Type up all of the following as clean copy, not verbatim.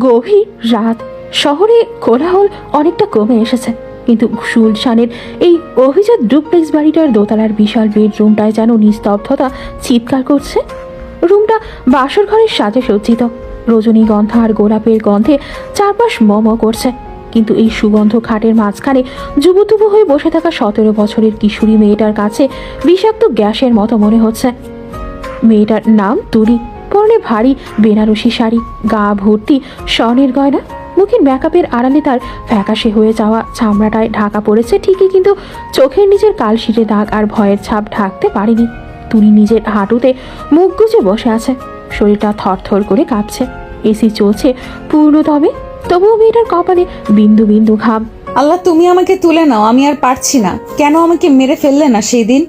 গভীর রাত, শহরে কোলাহল অনেকটা কমে এসেছে, কিন্তু সুলশানের এই অভিজাত ডুপ্লেক্স বাড়িটার দোতলার বিশাল বেডরুমটায় যেন নিস্তব্ধতা চিৎকার করছে। রুমটা বাসর ঘরের সাথে সজ্জিত, রজনীগন্ধা আর গোলাপের গন্ধে চারপাশ মম করছে। কিন্তু এই সুগন্ধ খাটের মাঝখানে যুবতুবু হয়ে বসে থাকা 17 বছরের কিশোরী মেয়েটার কাছে বিষাক্ত গ্যাসের মতো মনে হচ্ছে। মেয়েটার নাম তুলি, পরনে ভারী বেনারসি শাড়ি, গা ভর্তি স্বর্ণের গয়না, মুখের মেকআপের আড়ালে তার ফ্যাকাশে হয়ে যাওয়া চামড়াটায় ঢাকা পড়েছে ঠিকই, কিন্তু চোখের নিচের কালশিটে দাগ আর ভয়ের ছাপ ঢাকতে পারেনি। তুলি নিজের হাঁটুতে মুখ গুজে বসে আছে, শরীরটা থরথর করে কাঁপছে। এসি চলছে পূর্ণদমে, তবুও মেয়েটার কপালে বিন্দু বিন্দু ঘাম। আল্লাহ, তুমি আমাকে তুলে নাও, আমি আর পারছি না। কেন আমাকে মেরে ফেললে না সেই দিন?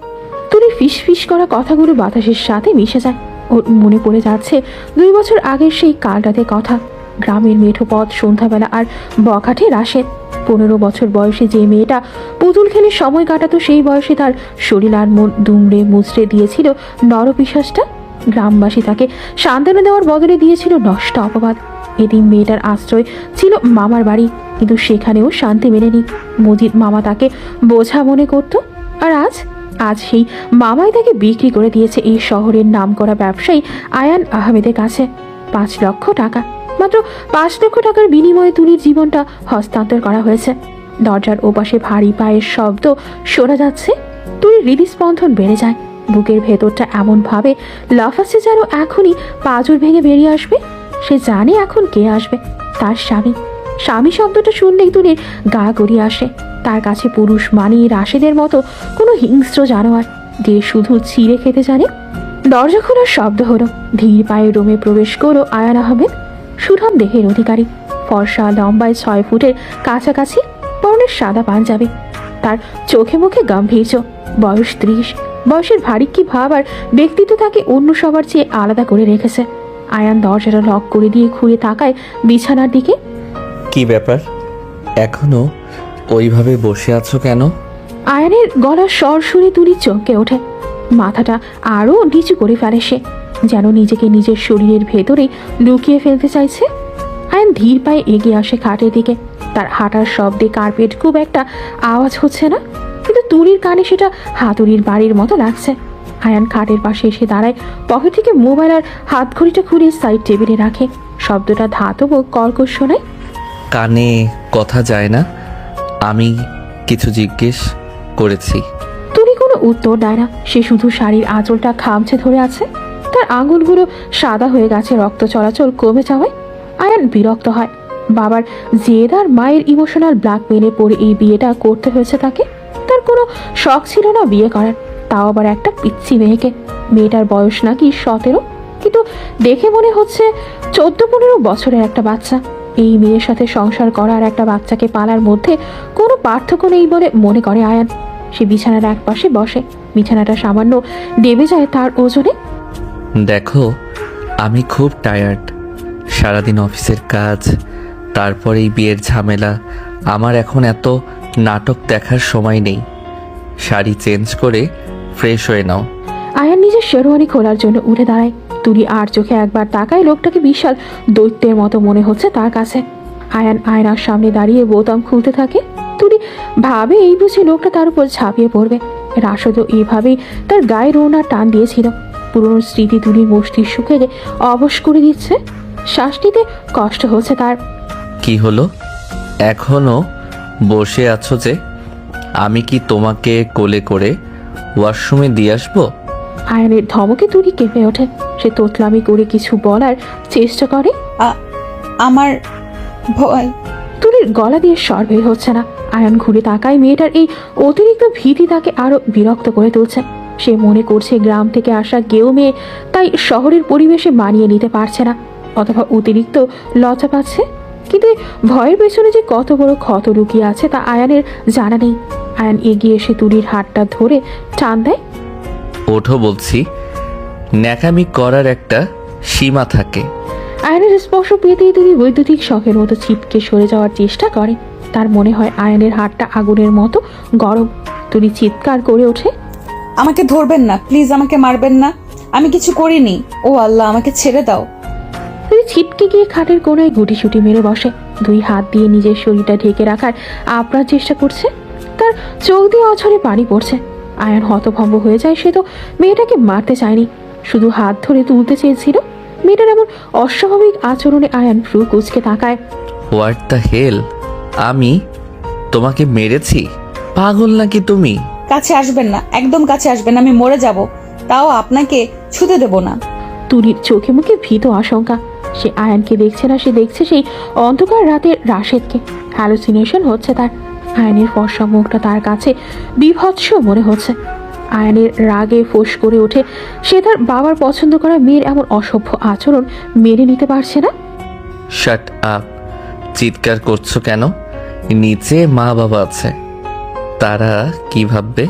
তুলি ফিস ফিস করা কথাগুলো বাতাসের সাথে মিশে যায়। ওর মনে পড়ে যাচ্ছে 2 বছর আগের সেই কালটাতে কথা, গ্রামের মেঠো পথ, সন্ধ্যাবেলা আর বখাটে রাশেদ। 15 বছর বয়সে যে মেয়েটা পুতুল খেলে সময় কাটাতো, সেই বয়সে তার শরীর আর মন দুমড়ে মুচড়ে দিয়েছিল নরপিশাচটা। গ্রামবাসী তাকে সান্ত্বনা দেওয়ার বদলে দিয়েছিল নষ্ট অপবাদ। এদিন মেয়েটার আশ্রয় ছিল মামার বাড়ি, কিন্তু সেখানেও শান্তি মেলেনি। মজিদ মামা তাকে বোঝা মনে করত, আর আজ সেই মামাই তাকে বিক্রি করে দিয়েছে এই শহরের নামকরা ব্যবসায়ী আয়ান আহমেদের কাছে। 5 লক্ষ টাকা, মাত্র 5 লক্ষ টাকার বিনিময়ে তুলির জীবনটা হস্তান্তর করা হয়েছে। দরজার ওপাশে ভারী পায়ের শব্দ শোনা যাচ্ছে। তুলির হৃদস্পন্দন বেড়ে যায়, বুকের ভেতরটা এমনভাবে লাফাচ্ছে যেন এখনই পাঁজর ভেঙে বেরিয়ে আসবে। সে জানে এখন কে আসবে, তার স্বামী। স্বামী শব্দটা শুনলেই তুলির গা গড়িয়ে আসে। তার কাছে পুরুষ মানি রাশেদের মতো কোনো হিংস্র জানোয়ার, যে শুধু ছিঁড়ে খেতে জানে। দরজা খোলার শব্দ হলো, ধীর পায়ে রুমে প্রবেশ করলো আয়ান আহমেদ। সুঠাম দেহের অধিকারী, ফর্সা, লম্বায় 6 ফুটের কাছাকাছি, পরনের সাদা পাঞ্জাবি। তার চোখে মুখে গাম্ভীর্য। বয়স 30। বয়সের ভারী কি ভাব আর ব্যক্তিত্ব তাকে অন্য সবার চেয়ে আলাদা করে রেখেছে। আয়ান দরজাটা লক করে দিয়ে ঘুরে তাকায় বিছানার দিকে। কি ব্যাপার, এখনো ওইভাবে বসে আছো কেন? আয়ানের গলার স্বর শুনে তুলি চমকে ওঠে। মাথাটা আরও নিচু করে ফেলে সে, যেন নিজেকে নিজের শরীরের ভেতরে লুকিয়ে ফেলতে চাইছে। আয়ান ধীর পায়ে এগিয়ে আসে খাটের দিকে। তার হাঁটার শব্দে কার্পেট খুব একটা আওয়াজ হচ্ছে না, কিন্তু তুলির কানে সেটা হাতুড়ির বাড়ির মতো লাগছে। আয়ান খাটের পাশে এসে দাঁড়ায়, পকেট থেকে মোবাইল আর হাতঘড়িটা খুলে সাইড টেবিলে রাখে। শব্দটা ধাতব কর্কশ শোনায়। কানে কথা যায় না? আমি কিছু জিজ্ঞেস করেছি। তুলি কোনো উত্তর দেয় না, সে শুধু শাড়ির আঁচলটা খামছে ধরে আছে। তার আঙুলগুলো সাদা হয়ে গেছে রক্ত চলাচল কমে যাওয়ায়। আয়ান বিরক্ত হয়। বাবার জেদ আর মায়ের ইমোশনাল ব্ল্যাকমেলে পড়ে এই বিয়েটা করতে হয়েছে তাকে। তার কোনো শখ ছিল না বিয়ে করার, তাও আবার একটা পিচ্ছি মেয়েকে। মেয়েটার বয়স নাকি 17, কিন্তু দেখে মনে হচ্ছে 14-15 বছরের একটা বাচ্চা। এই মেয়ের সাথে সংসার করা আর একটা বাচ্চাকে পালার মধ্যে কোনো পার্থক্য নেই বলে মনে করে আয়ান। সে বিছানার এক পাশে বসে, বিছানাটা সামান্য দেবে যায় তার ওজনে। দেখো, আমি খুব টায়ার্ড, সারাদিন অফিসের কাজ, তারপর এই বিয়ের ঝামেলা। আমার এখন এত নাটক দেখার সময় নেই। শাড়ি চেঞ্জ করে ফ্রেশ হয়ে নাও। আয়ান নিজের শেরওয়ানি খোলার জন্য উঠে দাঁড়ায়। তুলি আর চোখে একবার তাকায়, লোকটাকে বিশাল দৈত্যের মতো মনে হচ্ছে তার কাছে। আয়ান আয়নার সামনে দাঁড়িয়ে বোতাম খুলতে থাকে। তুলি ভাবে এই বুঝে লোকটা তার উপর ঝাঁপিয়ে পড়বে। রাশদও এইভাবেই তার গায়ে রোনার টান দিয়েছিল। পুরনো স্মৃতি তুলির মস্তিষ্ককে অবশ করে দিচ্ছে। শ্বাস নিতে কষ্ট হচ্ছে তার। কি হলো, এখনো বসে আছো যে? আমি কি তোমাকে কোলে করে ওয়াশরুমে দিয়ে আসবো? আয়ানের ধমকে তুলি কেঁপে ওঠে। সে তোতলামি করে কিছু বলার চেষ্টা করে। আমার ভয়। তুলির গলা দিয়ে স্বর বের হচ্ছে না। আয়ান ঘুরে তাকায়, মেয়েটার এই অতিরিক্ত ভীতি তাকে আরো বিরক্ত করে তুলছে। সে মনে করছে গ্রাম থেকে আসা গেও মেয়ে, তাই শহরের পরিবেশে মানিয়ে নিতে পারছে না, অথবা অতিরিক্ত লজ্জা পাচ্ছে। কিন্তু ভয়ের পেছনে যে কত বড় ক্ষত লুকিয়ে আছে তা আয়ানের জানা নেই। আয়ান এগিয়ে এসে তুলির হাতটা ধরে টান দেয়। ওঠো বলছি, ন্যাকামি করার একটা সীমা থাকে। আয়নের স্পর্শ পেতেই তুলি বৈদ্যুতিক শখের মতো ছিটকে সরে যাওয়ার চেষ্টা করে। তার মনে হয় আয়নের হাতটা আগুনের মতো গরম। তুলি চিৎকার করে ওঠে, আমাকে ধরবেন না প্লিজ, আমাকে মারবেন না, আমি কিছু করিনি। ও আল্লাহ, আমাকে ছেড়ে দাও। তুলি ছিটকে গিয়ে খাটের কোনায় গুটিসুটি মেরে বসে। দুই হাত দিয়ে নিজের শরীরটা ঢেকে রাখার আপ্রাণ চেষ্টা করছে। তার চোখ দিয়ে অঝরে পানি পড়ছে। আয়ান হতভম্ব হয়ে যায়। সে তো মেয়েটাকে মারতে চায়নি, শুধু হাত ধরে তুলতে চেয়েছিল। মেয়েটার এমন অস্বাভাবিক আচরণে আয়ান ভ্রু কুঁচকে তাকায়। What the hell? আমি তোমাকে মেরেছি? পাগল নাকি তুমি? কাছে আসবেন না, একদম কাছে আসবেন না, আমি মরে যাব, তাও আপনাকে ছুতে দেব না। তুলির চোখে মুখে ভীত আশঙ্কা। সে আয়ানকে দেখছে না, সে দেখছে সেই অন্ধকার রাতের রাশেদকে। হ্যালুসিনেশন হচ্ছে তার। আয়ানের ফর্সা মুখটা তার কাছে বিভৎস মনে হচ্ছে। আয়ানের রাগে ফোঁস করে ওঠে। সে তার বাবার পছন্দ করা মেয়ের এমন অসভ্য আচরণ মেনে নিতে পারছে না। Shut up! চিৎকার করছো কেন? নিচে মা বাবা আছে, তারা কি ভাববে?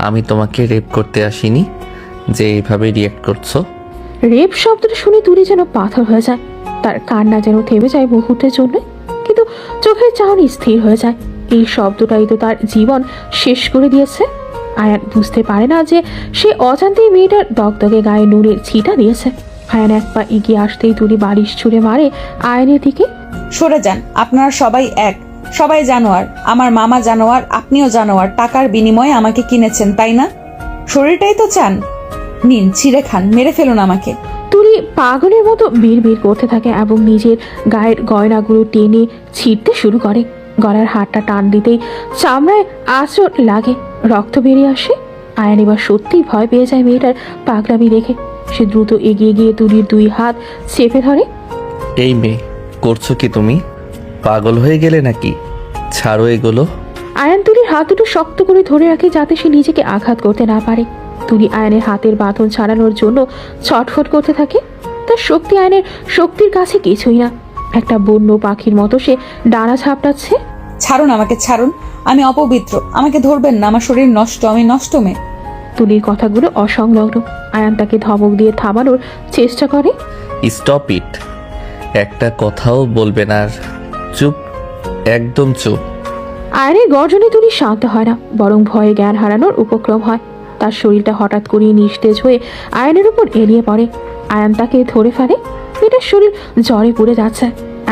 আমি তোমাকে রেপ করতে আসিনি যে এইভাবে রিয়েক্ট করছো। রেপ শব্দটা শুনে তুলি যেন পাথর হয়ে যায়। তার কান্না যেন থেমে যায় মুহূর্তের জন্য, কিন্তু চোখের চাহনি স্থির হয়ে যায়। এই শব্দটাই তো তার জীবন শেষ করে দিয়েছে। আয়ান বুঝতে পারে না যে সে অজান্তেই মেয়েটার দগদগে গায়ে নুনের ছিটা দিয়েছে। আয়ান এক পা এগিয়ে আসতেই তুলি বালিশ ছুঁড়ে মারে আয়নের দিকে। সরে যান, আপনারা সবাই এক, সবাই জানোয়ার। আমার মামা জানোয়ার, আপনিও জানোয়ার। টাকার বিনিময়ে আমাকে কিনেছেন, তাই না? শরীরটাই তো চান, নিন ছিঁড়ে খান, মেরে ফেলুন আমাকে। তুলি পাগলের মতো বিড় করতে থাকে এবং নিজের গায়ের গয়নাগুলো টেনে ছিঁড়তে শুরু করে। গলার হাতটা টান দিতেই চামড়ায় আঁচড় লাগে, রক্ত বেরিয়ে আসে। আয়ান এবার সত্যিই ভয় পেয়ে যায় মেয়েটার পাগলামি দেখে। সে দ্রুত এগিয়ে গিয়ে তুলির দুই হাত চেপে ধরে। এই মেয়ে, করছো কি তুমি? পাগল হয়ে গেলে নাকি? ছাড়ো এগুলো। আয়ান তুলির হাত দুটো শক্ত করে ধরে রাখে যাতে সে নিজেকে আঘাত করতে না পারে। তুলি আয়ানের হাতের বাঁধন ছাড়ানোর জন্য ছটফট করতে থাকে। তার শক্তি আয়ানের শক্তির কাছে কিছুই না। একটা বন্য পাখির মতো সে ডানা ঝাপটাচ্ছে। ছাড়ুন আমাকে, ছাড়ুন, আমি অপবিত্র, আমাকে ধরবেন না, আমার শরীর নষ্ট, আমি নষ্ট মেয়ে। তুলির কথাগুলো অসংলগ্ন। আয়ান তাকে ধমক দিয়ে থামানোর চেষ্টা করে। Stop it! একটা কথাও বলবে না আর। চুপ, একদম চুপ। আয়ানের গর্জনে তুলি শান্ত হয় না, বরং ভয়ে জ্ঞান হারানোর উপক্রম হয়। তার শরীরটা হঠাৎ করেই নিস্তেজ হয়ে আয়নের উপর এড়িয়ে পড়ে। আয়ান তাকে ধরে ফেলে। মেয়েটার শরীর জ্বরে পুড়ে যাচ্ছে।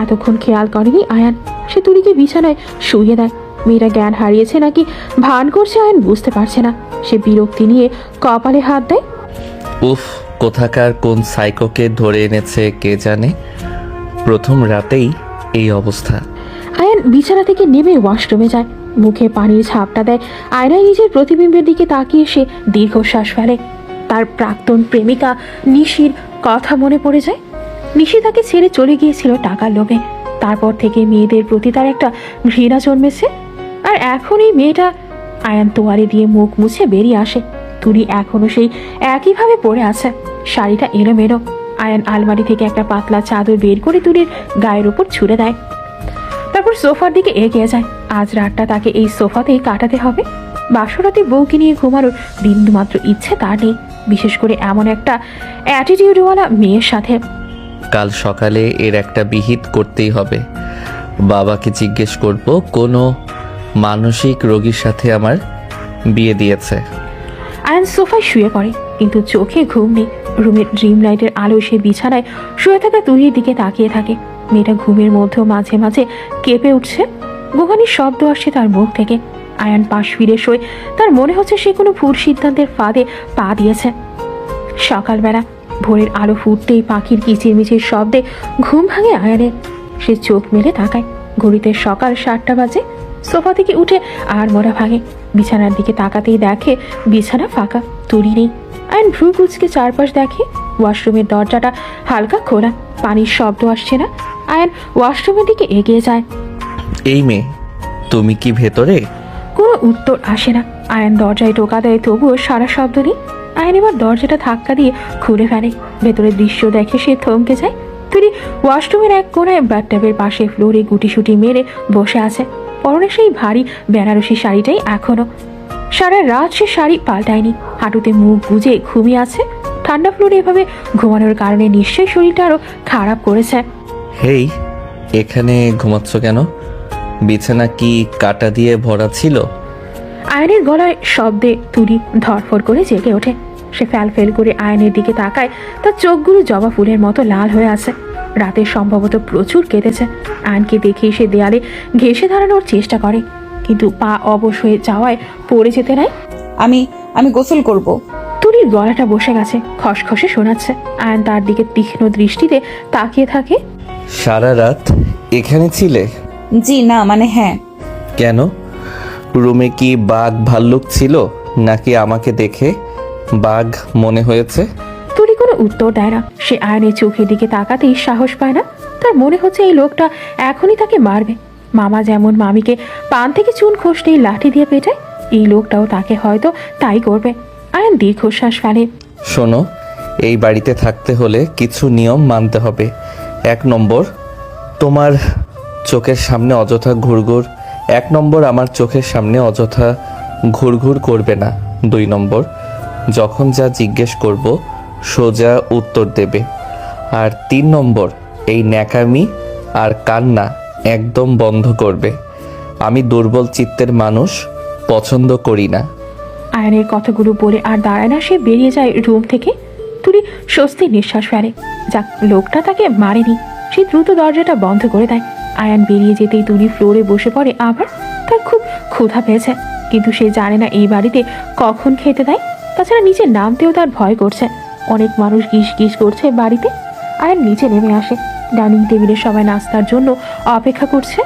এতক্ষণ খেয়াল করেনি আয়ান। সে তুলিকে বিছানায় শুইয়ে দেয়। মেয়েটা জ্ঞান হারিয়েছে নাকি ভান করছে আয়ান বুঝতে পারছে না। সে বিরক্তি নিয়ে কপালে হাত দেয়। উফ, কোথাকার কোন সাইকোকে ধরে এনেছে কে জানে। প্রথম রাতেই এই অবস্থা। আয়ান বিছানা থেকে নেমে ওয়াশরুমে যায়। মুখে পানির ঝাপটা দেয়। আয়নায় নিজের প্রতিবিম্বের দিকে তাকিয়ে সে দীর্ঘশ্বাস ফেলে। তার প্রাক্তন প্রেমিকা নিশির কথা মনে পড়ে যায়। নিশি তাকে ছেড়ে চলে গিয়েছিল টাকার লোভে। তারপর থেকে মেয়েদের প্রতি তার একটা ঘৃণা জন্মেছে। আর এখন এই মেয়েটা। আয়ান তোয়ালে দিয়ে মুখ মুছে বেরিয়ে আসে। তুলি এখনো সেই একইভাবে পড়ে আছে, শাড়িটা এলোমেলো। আয়ান আলমারি থেকে একটা পাতলা চাদর বের করে তুলির গায়ের উপর ছুঁড়ে দেয়। তারপর সোফার দিকে এগিয়ে যায়। আজ রাতটা তাকে এই সোফাতেই কাটাতে হবে। বাসরাতে বউকে নিয়ে ঘুমানোর বিন্দুমাত্র ইচ্ছে তার নেই, বিশেষ করে এমন একটা অ্যাটিটিউডওয়ালা মেয়ের সাথে। কাল সকালে এর একটা বিহিত করতেই হবে। বাবাকে জিজ্ঞেস করব কোনো মানসিক রোগীর সাথে আমার বিয়ে দিয়েছে। আয়ান সোফায় শুয়ে পড়ে, কিন্তু চোখে ঘুম নেই। রুমের ড্রিম লাইটের আলোয় সে বিছানায় শুয়ে থাকা তুলির দিকে তাকিয়ে থাকে। মেয়েটা ঘুমের মধ্যেও মাঝে মাঝে কেঁপে উঠছে। গোগানির শব্দ আসছে তার মুখ থেকে। আয়ান পাশ ফিরে শোয়। তার মনে হচ্ছে সে কোনো ভুল সিদ্ধান্তের ফাঁদে পা দিয়েছে। সকালবেলা ভোরের আলো ফুটতেই পাখির কিচিরমিচির শব্দে ঘুম ভাঙে আয়ানের। সে চোখ মেলে তাকায়। ঘড়িতে সকাল 7টা বাজে। সোফা থেকে উঠে আর মোড়া ভাঙে। বিছানার দিকে তাকাতেই দেখে বিছানা ফাঁকা, তুলি নেই। আয়ন ভ্রু কুচকে চারপাশ দেখে। ওয়াশরুমের দরজাটা হালকা খোলা, পানির শব্দ আসছে না। আয়ন ওয়াশরুমের দিকে এগিয়ে যায়। এই মেয়ে, তুমি কি ভেতরে? কোনো উত্তর আসে না। আয়ন দরজায় টোকা দেয়, তবুও সারা শব্দ নেই। আয়ন এবার দরজাটা ধাক্কা দিয়ে খুলে ফেলে। ভেতরের দৃশ্য দেখে সে থমকে যায়। তুলি ওয়াশরুমের এক কোণায় বাথটাবের পাশে ফ্লোরে গুটিসুটি মেরে বসে আছে। পরনে সেই ভারী বেনারসি শাড়িটাই এখনো। সারা রাত সে শাড়ি পাল্টায়নি। হাঁটুতে মুখ গুজে ঘুমিয়ে আছে। ঠান্ডা ফ্লোরে এভাবে ঘুমানোর কারণে নিশ্চয়ই শরীরটা আরো খারাপ করেছে। হেই, এখানে ঘুমাচ্ছ কেন? বিছানা কি কাটা দিয়ে ভরা ছিল? আয়নের গলায় শব্দে তুলি ধরফর করে জেগে ওঠে। সে ফেল করে আয়নের দিকে তাকায়। তার চোখগুলো জবা ফুলের মতো লাল হয়ে আছে। রাতে সম্ভবত প্রচুর কেঁদেছে। আয়নকে দেখে সে দেয়ালে ঘেঁষে দাঁড়ানোর চেষ্টা করে, কিন্তু পা অবশ হয়ে যাওয়ায় পড়ে যেতে নাই। আমি আমি গোসল করব। তুলির গলাটা বসে গেছে, খসখসে শোনাচ্ছে। আয়ন তার দিকে তীক্ষ্ণ দৃষ্টিতে তাকিয়ে থাকে। সারা রাত এখানে ছিলে? জি না, মানে হ্যাঁ। কেন? রুমে কি বাঘ ভাল্লুক ছিল, নাকি আমাকে দেখে বাঘ মনে হয়েছে? তুলি কোনো উত্তর দেয় না। সে আয়নের চোখের দিকে তাকাতেই সাহস পায় না। তার মনে হচ্ছে এই লোকটা এখনই তাকে মারবে। মামা যেমন মামিকে পান থেকে চুন খসতেই লাঠি দিয়ে পেটায়, এই লোকটাও তাকে হয়তো তাই করবে। আয়ন দীর্ঘশ্বাস ফেলে। শোনো, এই বাড়িতে থাকতে হলে কিছু নিয়ম মানতে হবে। 1 নম্বর, তোমার চোখের সামনে অযথা ঘুরঘুর 1 নম্বর, আমার চোখের সামনে অযথা ঘুরঘুর করবে না। 2 নম্বর, যখন যা জিজ্ঞেস করব সোজা উত্তর দেবে। আর 3 নম্বর, এই ন্যাকামি আর কান্না একদম বন্ধ করবে। আমি দুর্বল চিত্তের মানুষ পছন্দ করি না। আয়নের কথাগুলো বলে আর দাঁড়ায় না, সে বেরিয়ে যায় রুম থেকে। তুলি স্বস্তির নিঃশ্বাস ফেলে। যাক, লোকটা তাকে মারেনি। সে দ্রুত দরজাটা বন্ধ করে দেয়। আয়ান বেরিয়ে যেতেই তুলি ফ্লোরে বসে পড়ে। আবার তার খুব ক্ষুধা পেয়েছে, কিন্তু সে জানে না এই বাড়িতে কখন খেতে দেয়। তাছাড়া নিচে নামতেও তার ভয় করছে। অনেক মানুষ গিস গিস করছে বাড়িতে। আয়ান নিচে নেমে আসে। ডাইনিং টেবিলে সবাই নাস্তার জন্য অপেক্ষা করছে।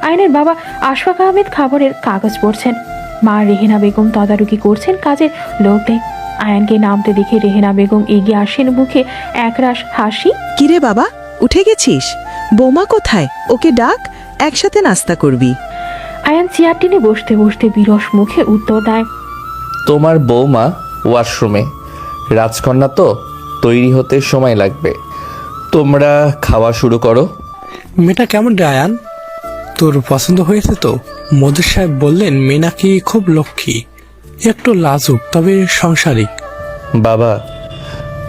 আয়নের বাবা আশফাক আহমেদ খাবারের কাগজ পড়ছেন। মা রেহেনা বেগম তদারকি করছেন কাজের লোকদের। আয়ানকে নামতে দেখে রেহেনা বেগম এগিয়ে আসেন, মুখে একরাশ হাসি। কিরে বাবা, উঠে গেছিস? বৌমা কোথায়? ওকে ডাক, একসাথে নাস্তা করবি। আয়ান চেয়ার টেনে বসতে বসতে বিরস মুখে উত্তর দেয়। তোমার বৌমা ওয়াশরুমে। রাজকন্যা তো, তৈরি হতে সময় লাগবে। তোমরা খাওয়া শুরু করো। মেয়েটা কেমন রে আয়ান? তোর পছন্দ হয়েছে তো? মোদি সাহেব বললেন মেয়ে নাকি খুব লক্ষ্মী, একটু লাজুক, তবে সংসারিক। বাবা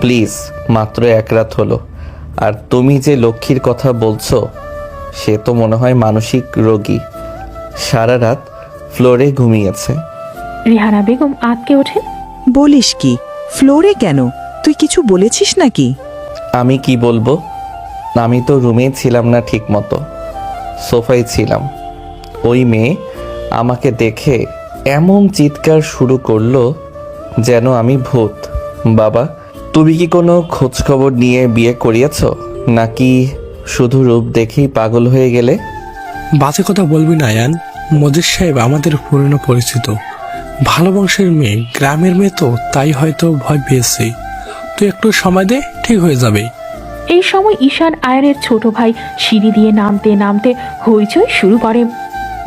প্লিজ, মাত্র 1 রাত হলো। আর তুমি যে লক্ষ্মীর কথা বলছো, সে তো মনে হয় মানসিক রোগী। সারা রাত ফ্লোরে ঘুমিয়েছে। রেহানা বেগম আটকে ওঠেন। বলিস কি? ফ্লোরে কেন? তুই কিছু বলেছিস নাকি? আমি কি বলবো, আমি তো রুমেই ছিলাম না, ঠিক মতো সোফায় ছিলাম। ওই মেয়ে আমাকে দেখে এমন চিৎকার শুরু করলো যেন আমি ভূত। বাবা, তুমি কি কোনো খোঁজখবর নিয়ে বিয়ে করিয়েছ, নাকি শুধু রূপ দেখেই পাগল হয়ে গেলে? বাজে কথা বলবি না আয়ান। মোদি সাহেব আমাদের পুরনো পরিচিত, ভালো বংশের মেয়ে, গ্রামের মেয়ে তো, তাই হয়তো ভয় পেয়েছে। তুই একটু সময় দে, ঠিক হয়ে যাবে। এই সময় ঈশান আয়নের ছোট ভাই সিঁড়ি দিয়ে নামতে নামতে হইচই শুরু করে।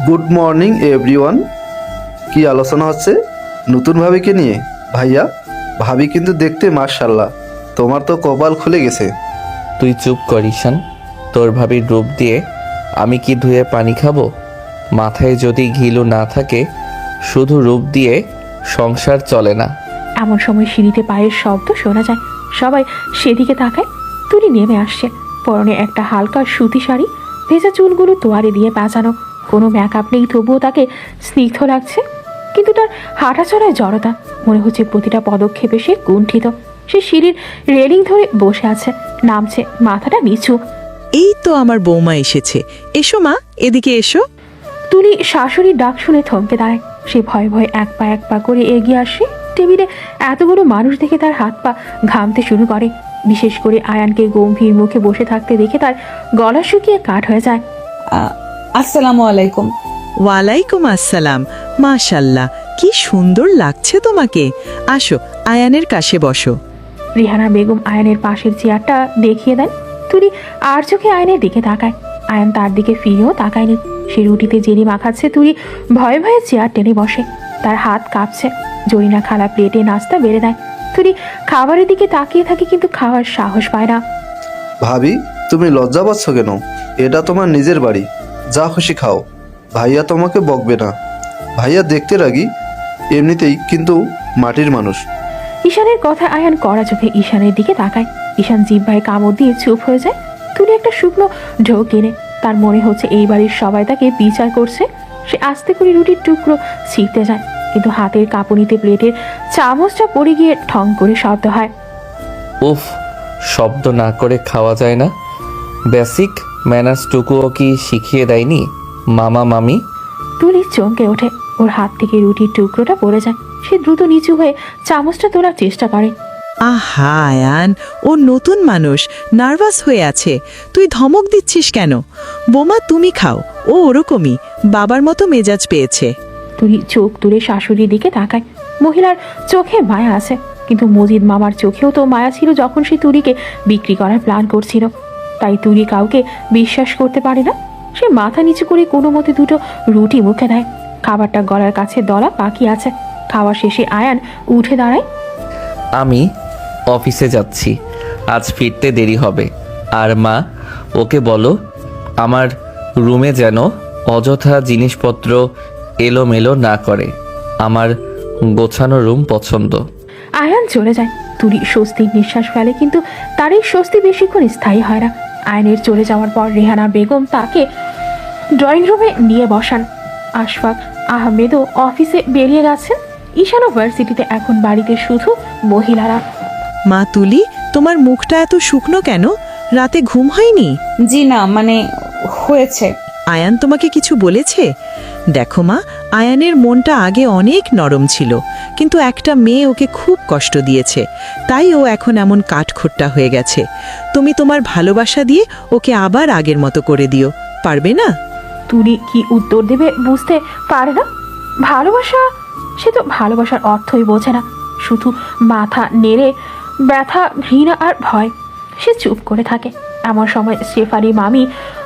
Good morning everyone. কি আলোচনা হচ্ছে নতুন ভাবিকে নিয়ে? ভাইয়া, ভাবি কিন্তু দেখতে মাশাআল্লাহ, তোমার তো কপাল খুলে গেছে। তুই চুপ কর ঈশান। তোর ভাবির রূপ দিয়ে আমি কি ধুয়ে পানি খাবো? মাথায় যদি ঘিলু না থাকে, শুধু রূপ দিয়ে সংসার চলে না। এমন সময় সিঁড়িতে পায়ের শব্দ শোনা যায়। সবাই সেদিকে তাকায়। তুলি নেমে আসছে। পরনে একটা হালকা সুতি শাড়ি, ভেজা চুলগুলো তোয়ারে দিয়ে পেঁচানো। কোনো মেকআপ নেই, তবুও তাকে স্নিগ্ধ লাগছে। কিন্তু তার হাঁটাচলায় জড়তা, মনে হচ্ছে প্রতিটা পদক্ষেপে সে কুণ্ঠিত। সে সিঁড়ির রেলিং ধরে বসে আছে, নামছে, মাথাটা নিচু। এই তো আমার বৌমা এসেছে। এসো মা, এদিকে এসো। তুলি শাশুড়ির ডাক শুনে থমকে দাঁড়ায়। সে ভয়ে ভয়ে এক পা করে এগিয়ে আসে। টেবিলে এতগুলো মানুষ দেখে তার হাত পা ঘামতে শুরু করে। বিশেষ করে আয়ানকে গম্ভীর মুখে বসে থাকতে দেখে তার গলা শুকিয়ে কাঠ হয়ে যায়। আসসালামু আলাইকুম। ওয়ালাইকুম আসসালাম। মাশাল্লাহ, কি সুন্দর লাগছে তোমাকে। আসো, আয়ানের কাছে বসো। রিহানা বেগম আয়ানের পাশের চেয়ারটা দেখিয়ে দেন। তুলি আর চোখে আয়নের দিকে তাকায়। আয়ান তার দিকে ফিরেও তাকায়নি। সে রুটিতে জেলি মাখাচ্ছে। তুলি ভয়ে ভয়ে চেয়ার টেনে বসে। তার হাত কাঁপছে। জরিনা খালা প্লেটে নাস্তা বেড়ে দেয়। তুলি খাবারের দিকে তাকিয়ে থাকে, কিন্তু খাওয়ার সাহস পায় না। ভাবি, তুমি লজ্জা পাচ্ছ কেন? এটা তোমার নিজের বাড়ি, যা খুশি খাও। ভাইয়া তোমাকে বকবে না। ভাইয়া দেখতে রাগি, এমনিতেই কিন্তু মাটির মানুষ। ঈশানের কথা আয়ান কড়া চোখে ঈশানের দিকে তাকায়। ঈশান জিহ্বায় কামড় দিয়ে চুপ হয়ে যায়। তুলি একটা শুকনো ঢোক কিনে। তার মনে হচ্ছে এই বাড়ির সবাই তাকে বিচার করছে। সে আস্তে করে রুটির টুকরো ছিঁড়তে যায়, কিন্তু হাতের কাঁপুনিতে প্লেটের চামচটা পড়ে গিয়ে ঠং করে শব্দ হয়। উফ, শব্দ না করে খাওয়া যায় না? বেসিক ম্যানার্সটুকুও কি শিখিয়ে দেয়নি মামা মামি? তুলি চমকে ওঠে। ওর হাত থেকে রুটির টুকরোটা পড়ে যায়। সে দ্রুত নিচু হয়ে চামচটা তোলার চেষ্টা করে। আহা আয়ান, ও নতুন মানুষ, নার্ভাস হয়ে আছে, তুই ধমক দিচ্ছিস কেন? বোমা তুমি খাও, ও ওরকমই, বাবার মতো মেজাজ পেয়েছে। তুলি চোখ তুলে শাশুড়ির দিকে তাকায়। মহিলার চোখে মায়া আছে, কিন্তু মজিদ মামার চোখেও তো মায়া ছিল যখন সে তুলিকে বিক্রি করার প্ল্যান করছিল। তাই তুলি কাউকে বিশ্বাস করতে পারে না। সে মাথা নিচু করে কোনো মতে দুটো রুটি মুখে দেয়। খাবারটা গলার কাছে দলা বাকি আছে। খাওয়া শেষে আয়ান উঠে দাঁড়ায়। আমি অফিসে যাচ্ছি, আজ ফিরতে দেরি হবে। আর মা, ওকে বলো আমার রুমে যেন অযথা জিনিসপত্র এলোমেলো না করে। আমার গোছানো রুম পছন্দ। আয়ান চলে যায়। তুলি স্বস্তির নিঃশ্বাস ফেলে, কিন্তু তার এই স্বস্তি বেশিক্ষণ স্থায়ী হয় না। আয়নের চলে যাওয়ার পর রেহানা বেগম তাকে ড্রয়িং রুমে নিয়ে বসান। আশফাক আহমেদও অফিসে বেরিয়ে গেছেন। ঈশানও ভার্সিটিতে। এখন বাড়িতে শুধু মহিলারা। মা তুলি, তোমার মুখটা এত শুকনো কেন? রাতে ঘুম হয়নি? জি না, মানে হয়েছে। আয়ান তোমাকে কিছু বলেছে? দেখো মা, আয়ানের মনটা আগে অনেক নরম ছিল, কিন্তু একটা মেয়ে ওকে খুব কষ্ট দিয়েছে, তাই ও এখন এমন কাঠখোট্টা হয়ে গেছে। তুমি তোমার ভালোবাসা দিয়ে ওকে আবার আগের মতো করে দিও, পারবে না? তুলি কি উত্তর দেবে বুঝতে পারে না। ভালোবাসা, সে তো ভালোবাসার অর্থই বোঝে না। শুধু মাথা নেড়ে ব্যথা, ঘৃণা আর ভয়। সে চুপ করে থাকে। এমন সময় শেফালি মামি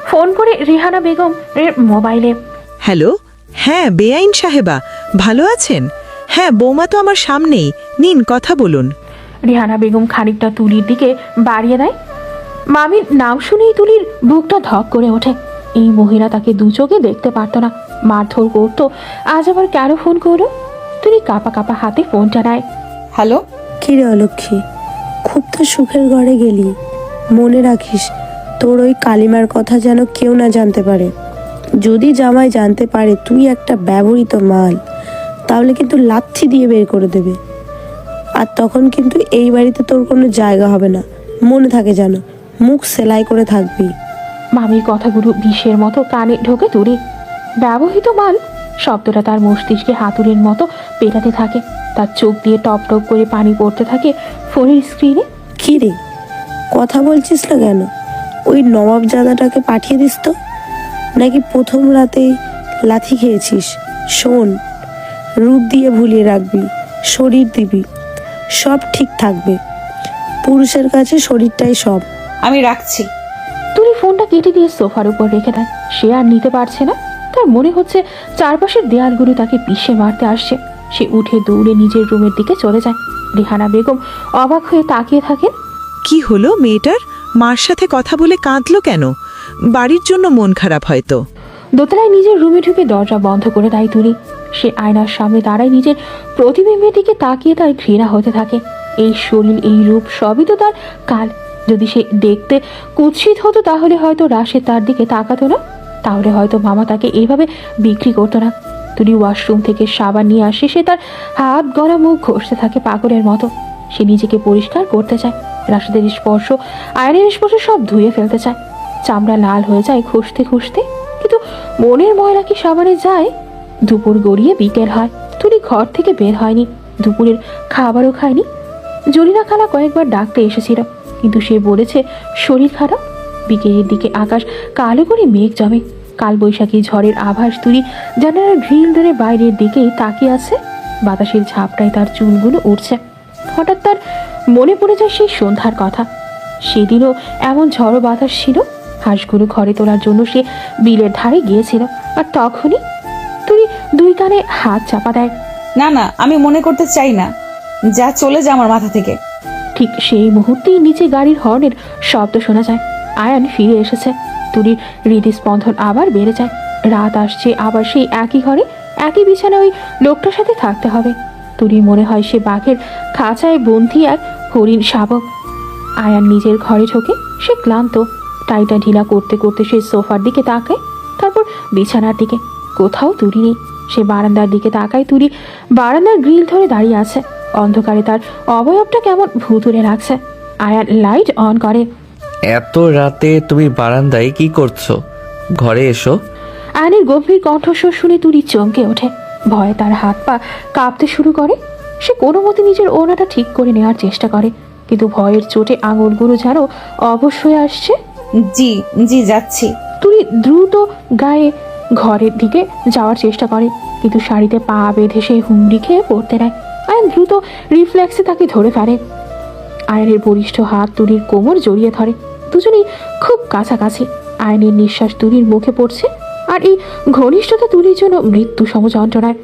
ফোন করে রেহানা বেগম এর মোবাইলে। হ্যালো, হ্যাঁ বেআইন সাহেবা, ভালো আছেন? হ্যাঁ, বৌমা তো আমার সামনেই, নিন কথা বলুন। রেহানা বেগম খানিকটা তুলির দিকে বাড়িয়ে দেয়। মামির নাম শুনেই তুলির বুকটা ধক করে ওঠে। এই মহিলা তাকে দু চোখে দেখতে পারতো না, মারধর করতো। আজ আবার কেন ফোন করলো? তুলি কাঁপা কাঁপা হাতে ফোনটা নেয়। হ্যালো। কিরে অলক্ষী, খুব তো সুখের ঘরে গেলি। মনে রাখিস, তোর ওই কালিমার কথা যেন কেউ না জানতে পারে। যদি জামাই জানতে পারে তুই একটা ব্যবহৃত মাল, তাহলে কিন্তু লাথি দিয়ে বের করে দেবে। আর তখন কিন্তু এই বাড়িতে তোর কোনো জায়গা হবে না, মনে থাকে যেন। মুখ সেলাই করে থাকবি। মামির কথাগুলো বিষের মতো কানে ঢোকে তুলি। ব্যবহৃত মাল শব্দটা তার মস্তিষ্কে হাতুড়ির মতো পেটাতে থাকে। তার চোখ দিয়ে টপ টপ করে পানি পড়তে থাকে ফোনের স্ক্রিনে। কি রে, কথা বলছিস না কেন? ওই নবাবজাদাটাকে পাঠিয়ে দিস তো, নাকি প্রথম রাতেই লাথি খেয়েছিস? শোন, রূপ দিয়ে ভুলিয়ে রাখবি, শরীর দিবি, সব ঠিক থাকবে। পুরুষের কাছে শরীরটাই সব। আমি রাখছি। তুলি ফোনটা কেটে দিয়ে সোফার উপর রেখে দেয়। সে আর নিতে পারছে না। তার মনে হচ্ছে চারপাশের দেয়ালগুলো তাকে পিষে মারতে আসছে। সে উঠে দৌড়ে নিজের রুমের দিকে চলে যায়। রেহানা বেগম অবাক হয়ে তাকিয়ে থাকেন। কি হলো মেয়েটার? মার সাথে কথা বলে কাঁদলো কেন? বাড়ির জন্য মন খারাপ হয়তো। দোতলায় নিজের রুমে ঢুকে দরজা বন্ধ করে দেয় তুলি। সে আয়নার সামনে দাঁড়ায়। নিজের প্রতিবিম্বের দিকে তাকিয়ে তার ঘৃণা হতে থাকে। এই শরীর, এই রূপ সবই তো তার কাল। যদি সে দেখতে কুৎসিত হতো তাহলে হয়তো রাশেদ তার দিকে তাকাতো না। তাহলে হয়তো মামা তাকে এইভাবে বিক্রি করতো না। তুলি ওয়াশরুম থেকে সাবান নিয়ে আসে। সে তার হাত গলা মুখ ঘষতে থাকে পাগলের মতো। সে নিজেকে পরিষ্কার করতে চায়। রাশেদের স্পর্শ, আয়নের স্পর্শ সব ধুয়ে ফেলতে চায়। চামড়া লাল হয়ে যায় খুঁজতে খুঁজতে, কিন্তু মনের ময়লা কি সাবানে যায়? দুপুর গড়িয়ে বিকেল হয়। তুলি ঘর থেকে বের হয়নি। দুপুরের খাবারও খায়নি। জরিনা খালা কয়েকবার ডাকতে এসেছিল, কিন্তু সে বলেছে শরীর খারাপ। বিকেলের দিকে আকাশ কালো করে মেঘ জমে। কালবৈশাখী ঝড়ের আভাস। তুলি জানালার গ্রিল ধরে বাইরের দিকে তাকিয়ে আছে। বাতাসের ঝাপটায় তার চুলগুলো উঠছে। হঠাৎ তার মনে পড়ে যায় সেই সন্ধ্যার কথা। সেদিনও এমন ঝড়ো বাতাস ছিল। হাঁসগুলো ঘরে তোলার জন্য সে বিলের ধারে গিয়েছিল। আর তখনই তুই দুই কানে হাত চাপা দেয়। না না, আমি মনে করতে চাই না, যা চলে যা আমার মাথা থেকে। ঠিক সেই মুহূর্তেই নিচে গাড়ির হর্নের শব্দ শোনা যায়। আয়ান ফিরে এসেছে। তুলির হৃদস্পন্দন আবার বেড়ে যায়। রাত আসছে, আবার সেই একই ঘরে একই বিছানায় ওই লোকটার সাথে থাকতে হবে। তুলির মনে হয় সে বাঘের খাঁচায় বন্দি এক হরিণ শাবক। আয়ান নিজের ঘরে ঢোকে। সে ক্লান্ত। টাইটা ঢিলা করতে করতে সে সোফার দিকে তাকায়, তারপর বিছানার দিকে। কোথাও তুলি নেই। সে বারান্দার দিকে তাকায়। তুলি বারান্দার গ্রিল ধরে দাঁড়িয়ে আছে। অন্ধকারে তার অবয়বটা কেমন ভুতুড়ে লাগছে। আয়ান লাইট অন করে। এত রাতে তুমি বারান্দায় কি করছো? ঘরে এসো। আয়নের গভীর কণ্ঠস্বর শুনে তুলি চমকে ওঠে। ভয়ে তার হাত পা কাঁপতে শুরু করে। সে কোনো মতে নিজের ওড়নাটা ঠিক করে নেওয়ার চেষ্টা করে, কিন্তু ভয়ের চোটে আঙুলগুলো যেন অবশ হয়ে আসছে। জি জি যাচ্ছি। তুলি দ্রুত গায়ে ঘরের দিকে যাওয়ার চেষ্টা করে, কিন্তু শাড়িতে পা বেঁধে সে হুমড়ি খেয়ে পড়তে নেয়। আয়ন দ্রুত রিফ্লেক্সে তাকে ধরে ফেলে। আয়নের বলিষ্ঠ হাত তুলির কোমর জড়িয়ে ধরে। দুজনেই খুব কাছাকাছি। আয়নের নিঃশ্বাস তুলির মুখে পড়ছে, আর এই ঘনিষ্ঠতা তুলির জন্য মৃত্যু সম যন্ত্রণায়।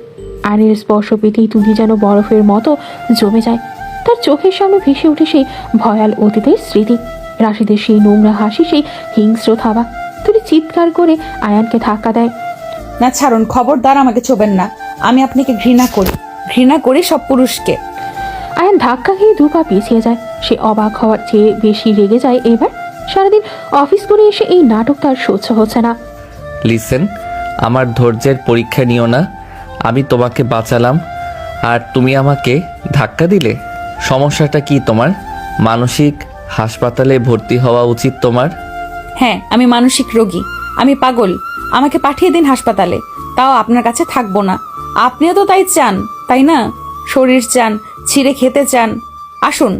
আয়নের স্পর্শ পেতেই তুলি যেন বরফের মতো জমে যায়। তার চোখের সামনে ভেসে ওঠে সেই ভয়াল অতীতের স্মৃতি, রাশিদের সেই নোংরা হাসি, সেই হিংস্র থাবা। তুলি চিৎকার করে আয়ানকে ধাক্কা দেয়। না ছাড়ুন, খবরদার আমাকে ছোবেন না। আমি আপনাকে ঘৃণা করি সব পুরুষকে। আয়ান ধাক্কা খেয়ে দুপা পিছিয়ে যায়। সে অবাক হওয়ার চেয়ে বেশি রেগে যায় এবার। সারাদিন অফিস করে এসে এই নাটক তার সহ্য হচ্ছে না। লিসেন, আমার ধৈর্যের পরীক্ষা নিও না। আমি তোমাকে বাঁচালাম আর তুমি আমাকে ধাক্কা দিলে। সমস্যাটা কি তোমার? মানসিক হাসপাতালে ভর্তি হওয়া উচিত তোমার। হ্যাঁ, আমি মানসিক রোগী, আমি পাগল। আমাকে পাঠিয়ে দিন হাসপাতালে, তাও আপনার কাছে থাকবো না। আপনিও তো তাই চান, তাই না? শরীর চান, ছিঁড়ে খেতে চান। আসুন,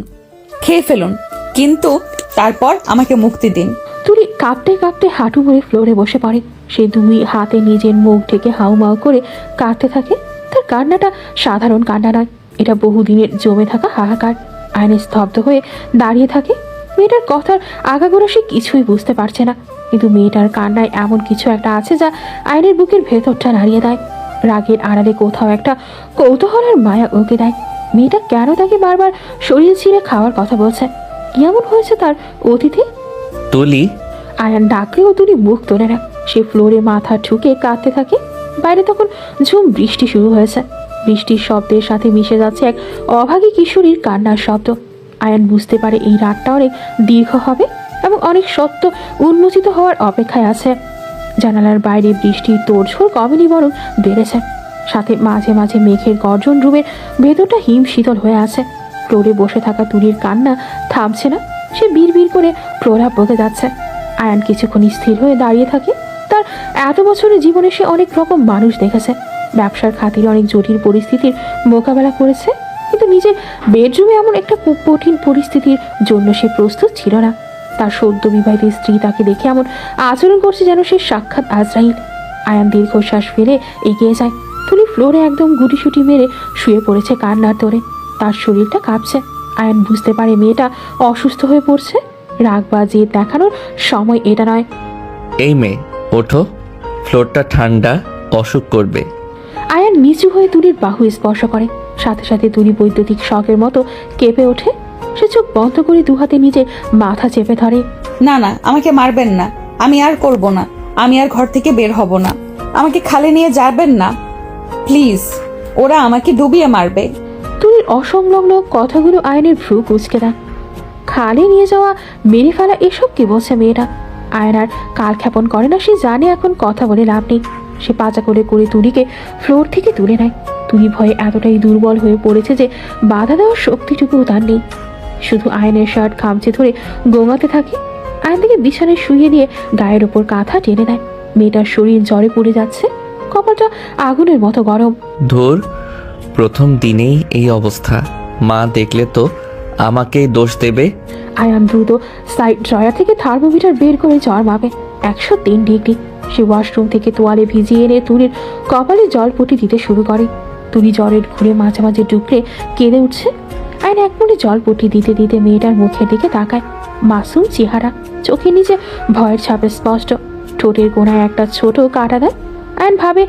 খেয়ে ফেলুন, কিন্তু তারপর আমাকে মুক্তি দিন। তুলি কাঁপতে কাঁপতে হাঁটু ভরে ফ্লোরে বসে পড়ে। সে দুই হাতে নিজের মুখ ঢেকে হাউমাউ করে কাঁদতে থাকে। তার কান্নাটা সাধারণ কান্না নয়, এটা বহুদিনের জমে থাকা হাহাকার। আয়নে স্তব্ধ হয়ে দাঁড়িয়ে থাকে। মেয়েটার কথার আগাগোড়া সে কিছুই বুঝতে পারছে না, কিন্তু মেয়েটার কান্নায় এমন কিছু একটা আছে যা আয়নের বুকের ভেতরটা নাড়িয়ে দেয়। রাগের আড়ালে কোথাও একটা কৌতূহল আর মায়া ওকে দেয়। মেয়েটা কেন তাকে বারবার শরীর ছিঁড়ে খাওয়ার কথা বলছে? কি এমন হয়েছে তার অতিথি? তুলি, আয়ান ডাকলেও তুলি মুখ তোলে না। সে ফ্লোরে মাথা ঠুকে কাঁদতে থাকে। বাইরে তখন ঝুম বৃষ্টি শুরু হয়েছে। বৃষ্টির শব্দের সাথে মিশে যাচ্ছে এক অভাগী কিশোরীর কান্নার শব্দ। আয়ান বুঝতে পারে এই রাতটা অনেক দীর্ঘ হবে এবং অনেক সত্য উন্মোচিত হওয়ার অপেক্ষায় আছে। জানালার বাইরে বৃষ্টির তোড়ঝোড় কমেনি, বরং বেড়েছে। সাথে মাঝে মাঝে মেঘের গর্জন। রুমের ভেতরটা হিম শীতল হয়ে আছে। ফ্লোরে বসে থাকা তুলির কান্না থামছে না। সে বিড় করে প্রলাপ বলতে যাচ্ছে। আয়ান কিছুক্ষণ স্থির হয়ে দাঁড়িয়ে থাকে। তার এত বছরের জীবনে সে অনেক রকম মানুষ দেখেছে, ব্যবসার খাতিরে অনেক জটিল পরিস্থিতির মোকাবেলা করেছে, কিন্তু নিজের বেডরুমে এমন একটা খুব কঠিন পরিস্থিতির জন্য সে প্রস্তুত ছিল না। তার সদ্য বিবাহিত স্ত্রী তাকে দেখে এমন আচরণ করছে যেন সে সাক্ষাৎ আজরাইল। আয়ান দীর্ঘশ্বাস ফেলে এগিয়ে যায়। তুলি ফ্লোরে একদম গুটিসুটি মেরে শুয়ে পড়েছে কান্নার তোরে। তার শরীরটা কাঁপছে। আয়ান বুঝতে পারে মেয়েটা অসুস্থ হয়ে পড়ছে। রাগ বা জেদ দেখানোর সময় এটা নয়। এই মেয়ে, ওঠো, ফ্লোরটা ঠান্ডা, অসুখ করবে। আয়ান নিচু হয়ে তুলির বাহু স্পর্শ করে। সাথে সাথে তুলি বৈদ্যুতিক শকের মতো কেঁপে ওঠে। সে চোখ বন্ধ করে দুহাতে নিজের মাথা চেপে ধরে। না না, আমাকে মারবেন না। আমি আর করব না। আমি আর ঘর থেকে বের হব না। আমাকে খালে নিয়ে যাবেন না প্লিজ। ওরা আমাকে ডুবিয়ে মারবে। তুলির অসংলগ্ন কথাগুলো আয়নের ভ্রু কুঁচকে দেয়। খালে নিয়ে যাওয়া, মেরে ফেলা, এসব কি বলছে মেয়েটা? আয়ন আর কালক্ষেপণ করে না। সে জানে এখন কথা বলে লাভ নেই। সে পাচা করে করে তুলিকে ফ্লোর থেকে তুলে নেয়। তুলি ভয়ে এতটাই দুর্বল হয়ে পড়েছে যে বাধা দেওয়ার শক্তিটুকুও তার নেই। শুধু আয়নের শার্ট খামচে ধরে গোঙাতে থাকে। আয়ন থেকে বিছানায় শুইয়ে দিয়ে গায়ের ওপর কাঁথা টেনে দেয়। মেয়েটার শরীর জ্বরে পড়ে যাচ্ছে, কপালটা আগুনের মতো গরম। ধুর, প্রথম দিনেই এই অবস্থা। মা দেখলে তো আমাকেই দোষ দেবে। আয়ান দ্রুত সাইড ড্রয়ার থেকে থার্মোমিটার বের করে জ্বর মাপে 103 ডিগ্রি। সে ওয়াশরুম থেকে তোয়ালে ভিজিয়ে এনে তুলির কপালে জলপটি দিতে শুরু করে। তুলি জ্বরের ঘুরে মাঝে মাঝে ডুকরে কেঁদে উঠছে। আয়ন এক মনে জলপটি দিতে দিতে মেয়েটার মুখের দিকে তাকায়। মাসুম চেহারা, চোখের নিচে ভয়ের ছাপে স্পষ্ট। ঠোঁটের কোণায় একটা ছোট কাটা দেয়। আয়ন ভাবে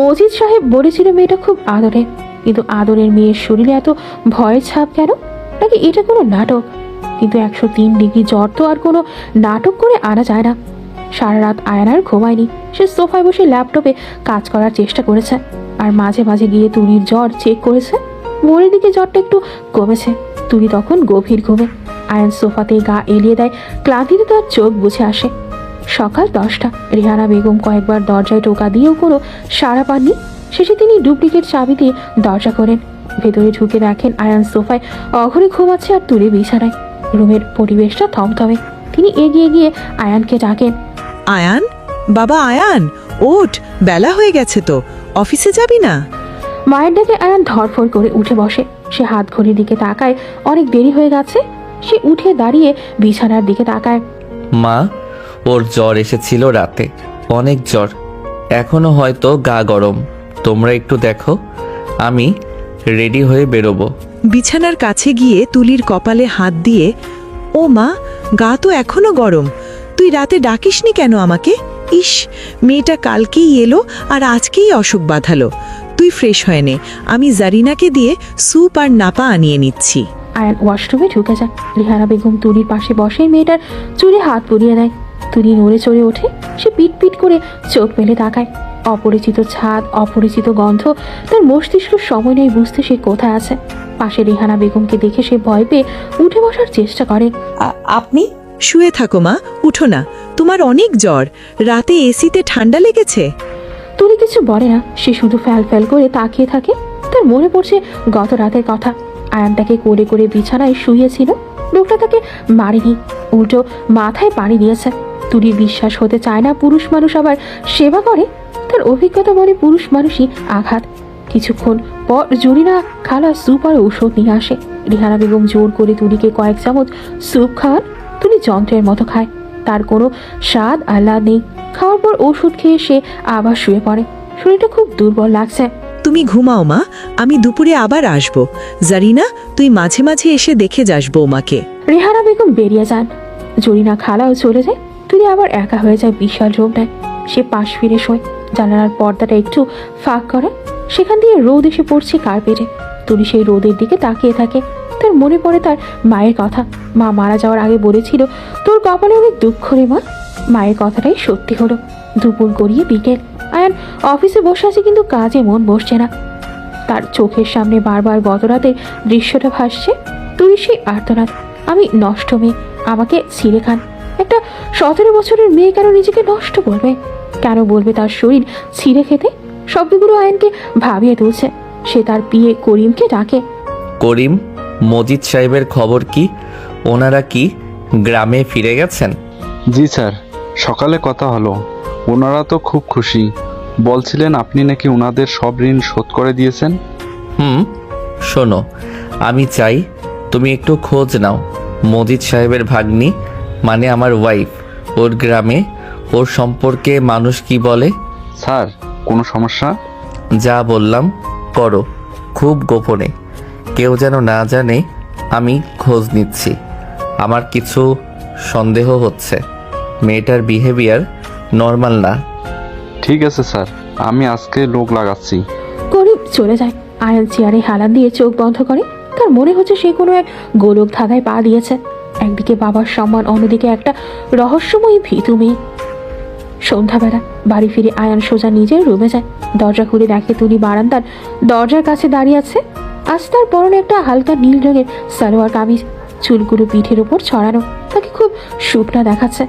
মজিদ সাহেব বলেছিল মেয়েটা খুব আদরের, কিন্তু আদরের মেয়ের শরীরে এত ভয়ের ছাপ কেন? নাকি এটা কোনো নাটক? কিন্তু 103 ডিগ্রি জ্বর তো আর কোনো নাটক করে আনা যায় না। সারা রাত আয়ন আর ঘুমায়নি। সে সোফায় বসে ল্যাপটপে কাজ করার চেষ্টা করেছে, আর মাঝে মাঝে গিয়ে তুলির জ্বর চেক করেছে। ভোরের দিকে জ্বরটা একটু কমেছে। তুলি তখন গভীর ঘুমে। আয়ন সোফাতে গা এলিয়ে দেয়। ক্লান্তিতে তার চোখ বুঝে আসে। সকাল 10টা। রেহানা বেগম কয়েকবার দরজায় টোকা দিয়েও কোনো সাড়া পাননি। শেষে তিনি ডুপ্লিকেট চাবি দিয়ে দরজা করেন। ভেতরে ঢুকে দেখেন আয়ান সোফায় অঘরে ঘুমাচ্ছে আর তুলি বিছানায়। রুমের পরিবেশটা থমথমে। তিনি এগিয়ে গিয়ে আয়ানকে ডাকেন। আয়ান, বাবা আয়ান, ওঠ, বেলা হয়ে গেছে তো, অফিসে যাবি না? মায়ের ডাকে আয়ান ধরফর করে উঠে বসে। সে হাত ঘড়ির দিকে তাকায়, অনেক দেরি হয়ে গেছে। সে উঠে দাঁড়িয়ে বিছানার দিকে তাকায়। মা, ওর জ্বর এসেছিল রাতে, অনেক জ্বর, এখনো হয়তো গা গরম। তোমরা একটু দেখো, আমি রেডি হয়ে বেরোবো। বিছানার কাছে গিয়ে তুলির কপালে হাত দিয়ে, ও মা, গা তো এখনো গরম, তুই রাতে ডাকিসনি কেন আমাকে? ইস, মেয়েটা কালকেই এলো আর আজকেই অসুখ বাঁধালো। তুই ফ্রেশ হয়ে নে, আমি জারিনাকে দিয়ে স্যুপ আর নাপা আনিয়ে নিচ্ছি। আয়ান ওয়াশরুমে ঢুকে যায়। রিহানা বেগম তুলির পাশে বসে মেয়েটার চুলে হাত পরিয়ে দেয়। তুলি নড়ে চড়ে ওঠে। সে পিট পিট করে চোখ মেলে তাকায়। অপরিচিত ছাদ, অপরিচিত গন্ধ, তার মস্তিষ্ক সময় নেই বুঝতে সে কোথায় আছে। পাশে রিহানা বেগমকে দেখে সে ভয় পেয়ে উঠে বসার চেষ্টা করে। আপনি? শুয়ে থাকো মা, উঠো না, তোমার অনেক জ্বর, রাতে এসিতে ঠান্ডা লেগেছে। তুলি কিছু বলে না, সে শুধু ফ্যাল ফ্যাল করে তাকিয়ে থাকে। তার মনে পড়ছে গত রাতের কথা। আয়ান তাকে কোলে করে বিছানায় শুয়েছিল। লোকটা তাকে মারেনি, উল্টো মাথায় পানি দিয়েছে। তুলির বিশ্বাস হতে চায় না পুরুষ মানুষ আবার সেবা করে। তার অভিজ্ঞতা বলে পুরুষ মানুষই আঘাত। কিছুক্ষণ পর জরিনা খালা স্যুপ আর ঔষধ নিয়ে আসে। রিহানা বেগম জোর করে তুলিকে কয়েক চামচ স্যুপ খাওয়ান। তুলি যন্ত্রের মতো খায়, তার কোনো স্বাদ আহ্লাদ নেই। খাওয়ার পর ওষুধ খেয়ে সে আবার শুয়ে পড়ে। শরীরটা খুব দুর্বল লাগছে। তুমি ঘুমাও মা, আমি দুপুরে আবার আসবো। জারিনা, তুই মাঝে মাঝে এসে দেখে যাস বৌমাকে। রেহানা বেগম বেরিয়ে যান। জরিনা খালাও চলে যায়। তুলি আবার একা হয়ে যায় বিশাল রুমটায়। সে পাশ ফিরে শোয়। জানালার পর্দাটা একটু ফাঁক করে, সেখান দিয়ে রোদ এসে পড়ছে কার্পেটে। তুলি সেই রোদের দিকে তাকিয়ে থাকে। তার মনে পড়ে তার মায়ের কথা। মা মারা যাওয়ার আগে বলেছিল, তোর কপালে অনেক দুঃখ রে মা। মায়ের কথাটাই সত্যি হলো। দুপুর গড়িয়ে বিকেল। আয়ান অফিসে বসে আছে, কিন্তু কাজে মন বসছে না। তার চোখের সামনে বারবার গত রাতের দৃশ্যটা ভাসছে। তুই সেই আর্তনাদ, আমি নষ্ট মেয়ে, আমাকে ছিঁড়ে খান। একটা 17 বছরের মেয়ে কেন নিজেকে নষ্ট করবে? কেন বলবে তার শরীর ছিঁড়ে খেতে? শব্দগুলো আয়নকে ভাবিয়ে তুলছে। সে তার পিয়ে করিমকে ডাকে। করিম, মজিদ সাহেবের খবর কি? ওনারা কি গ্রামে ফিরে গেছেন? জি স্যার, সকালে কথা হলো, ওনারা তো খুব খুশি। বলছিলেন আপনি নাকি ওনাদের সব ঋণ শোধ করে দিয়েছেন। শোনো, আমি চাই তুমি একটু খোঁজ নাও। মজিদ সাহেবের ভাগ্নি, মানে আমার ওয়াইফ, ওর গ্রামে ওর সম্পর্কে মানুষ কি বলে? স্যার, কোনো সমস্যা? যা বললাম করো, খুব গোপনে, কেউ যেন না জানে আমি খোঁজ নিচ্ছি। আমার কিছু সন্দেহ হচ্ছে, মেয়েটার বিহেভিয়ার নর্মাল না। ঠিক আছে স্যার, আমি আজকে লোক লাগাচ্ছি। করিম চলে যায়। আয়ান চেয়ারে হালান দিয়ে চোখ বন্ধ করে। তার মনে হচ্ছে সে কোনো এক গোলক ধাঁধায় পা দিয়েছে। একদিকে বাবার সম্মান, অন্যদিকে একটা রহস্যময়ী ভীতু মেয়ে। সন্ধ্যাবেলা বাড়ি ফিরে আয়ান সোজা নিজের রুমে যায়। দরজা খুলে দেখে তুলি বারান্দার দরজার কাছে দাঁড়িয়ে আছে। আজ তার পরনে একটা হালকা নীল রঙের সালোয়ার কামিজ, চুলগুলো পিঠের উপর ছড়ানো। তাকে খুব শুকনা দেখাচ্ছে।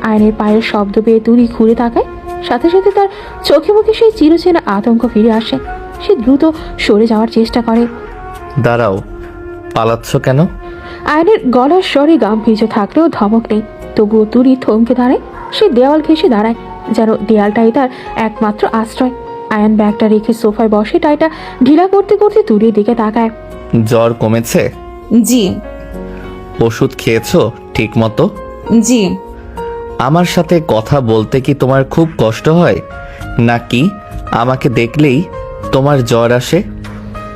আয়নের পায়ের শব্দ পেয়ে তুলি ঘুরে তাকায়। সাথে সাথে তার চোখে মুখে সেই চিরচেনা আতঙ্ক ফিরে আসে। সে দ্রুত সরে যাওয়ার চেষ্টা করে। দাঁড়াও, পালাচ্ছ কেন? আয়নের গলার স্বরে গাম্ভীর্য থাকলেও ধমক নেই। তবুও তুলি থমকে দাঁড়ায়। সে দেওয়াল ঘেঁষে দাঁড়ায়, যেন দেয়ালটাই তার একমাত্র আশ্রয়। আয়ান ব্যাগটা রেখে সোফায় বসে টাইটা ঢিলা করতে করতে তুলির দিকে তাকায়। জ্বর কমেছে? জি। ওষুধ খেয়েছো ঠিক মতো? জি। আমার সাথে কথা বলতে কি তোমার খুব কষ্ট হয়, নাকি আমাকে দেখলেই তোমার জ্বর আসে?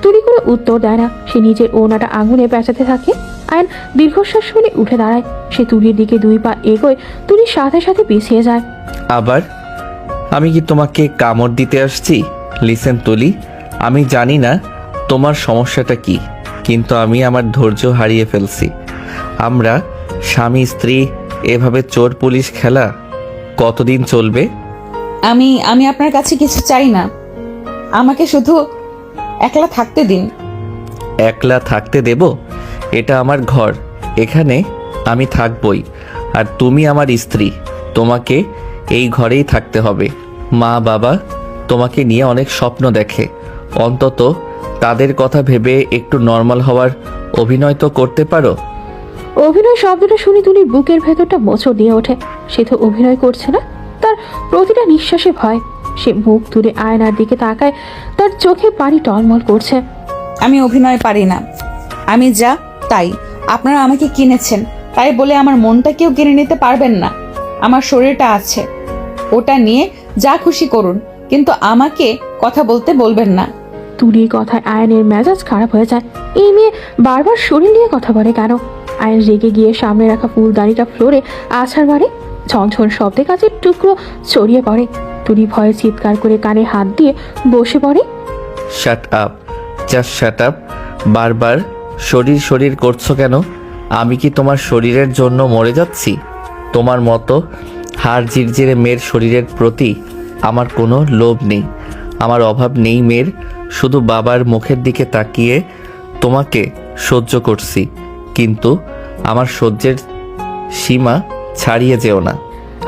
তুলি কোনো উত্তর দেয় না। সে নিজের ওনাটা আঙুলে পেঁচাতে থাকে। আয়ান দীর্ঘশ্বাস ফেলে উঠে দাঁড়ায়। সে তুলির দিকে 2 পা এগোয়। তুলির সাথে সাথে পিছিয়ে যায়। আবার আমি কি তোমাকে কামড় দিতে আসছি? লিসেন তুলি, আমি জানি না তোমার সমস্যাটা কি, কিন্তু আমি আমার ধৈর্য হারিয়ে ফেলছি। আমরা স্বামী স্ত্রী এভাবে চোর পুলিশ খেলা কতদিন চলবে? আমি আপনার কাছে কিছু চাই না, আমাকে শুধু একলা থাকতে দিন। একলা থাকতে দেব? এটা আমার ঘর, এখানে আমি থাকবই। আর তুমি আমার স্ত্রী, তোমাকে এই ঘরেই থাকতে হবে। মা বাবা তোমাকে নিয়ে অনেক স্বপ্ন দেখে, অন্তত তাদের কথা ভেবে একটু নর্মাল হওয়ার অভিনয় তো করতে পারো। অভিনয় শব্দটা শুনে তুলির বুকের ভেতরটা মোচড় দিয়ে ওঠে। সে তো অভিনয় করছে না, তার প্রতিটা নিঃশ্বাসে ভয়। সে মুখ তুলে আয়নার দিকে তাকায়, তার চোখে পানি টলমল করছে। আমি অভিনয় পারি না, আমি যা তাই। আপনারা আমাকে কিনেছেন, তাই বলে আমার মনটা কেউ কিনে নিতে পারবেন না। আমার শরীরটা আছে, ওটা নিয়ে যা খুশি করুন, কিন্তু আমাকে কথা বলতে বলবেন না। তুলির কথায় আয়নের মেজাজ খারাপ হয়ে যায়। এই মেয়ে বারবার শরীর নিয়ে কথা বলে কেন? আয়ন রেগে গিয়ে সামনে রাখা ফুলদানিটা ফ্লোরে আছাড় মারে। ঝনঝন শব্দে কাচের টুকরো ছড়িয়ে পড়ে। তুলি ভয়ে চিৎকার করে কানে হাত দিয়ে বসে পড়ে। Shut up, just shut up. বারবার শরীর শরীর করছো কেন? আমি কি তোমার শরীরের জন্য মরে যাচ্ছি? তোমার মতো হাড় জিরজিরে মেয়ের শরীরের প্রতি আমার কোনো লোভ নেই, আমার অভাব নেই মেয়ের। শুধু বাবার মুখের দিকে তাকিয়ে তোমাকে সহ্য করছি, কিন্তু আমার সহ্যের সীমা ছাড়িয়ে যেও না।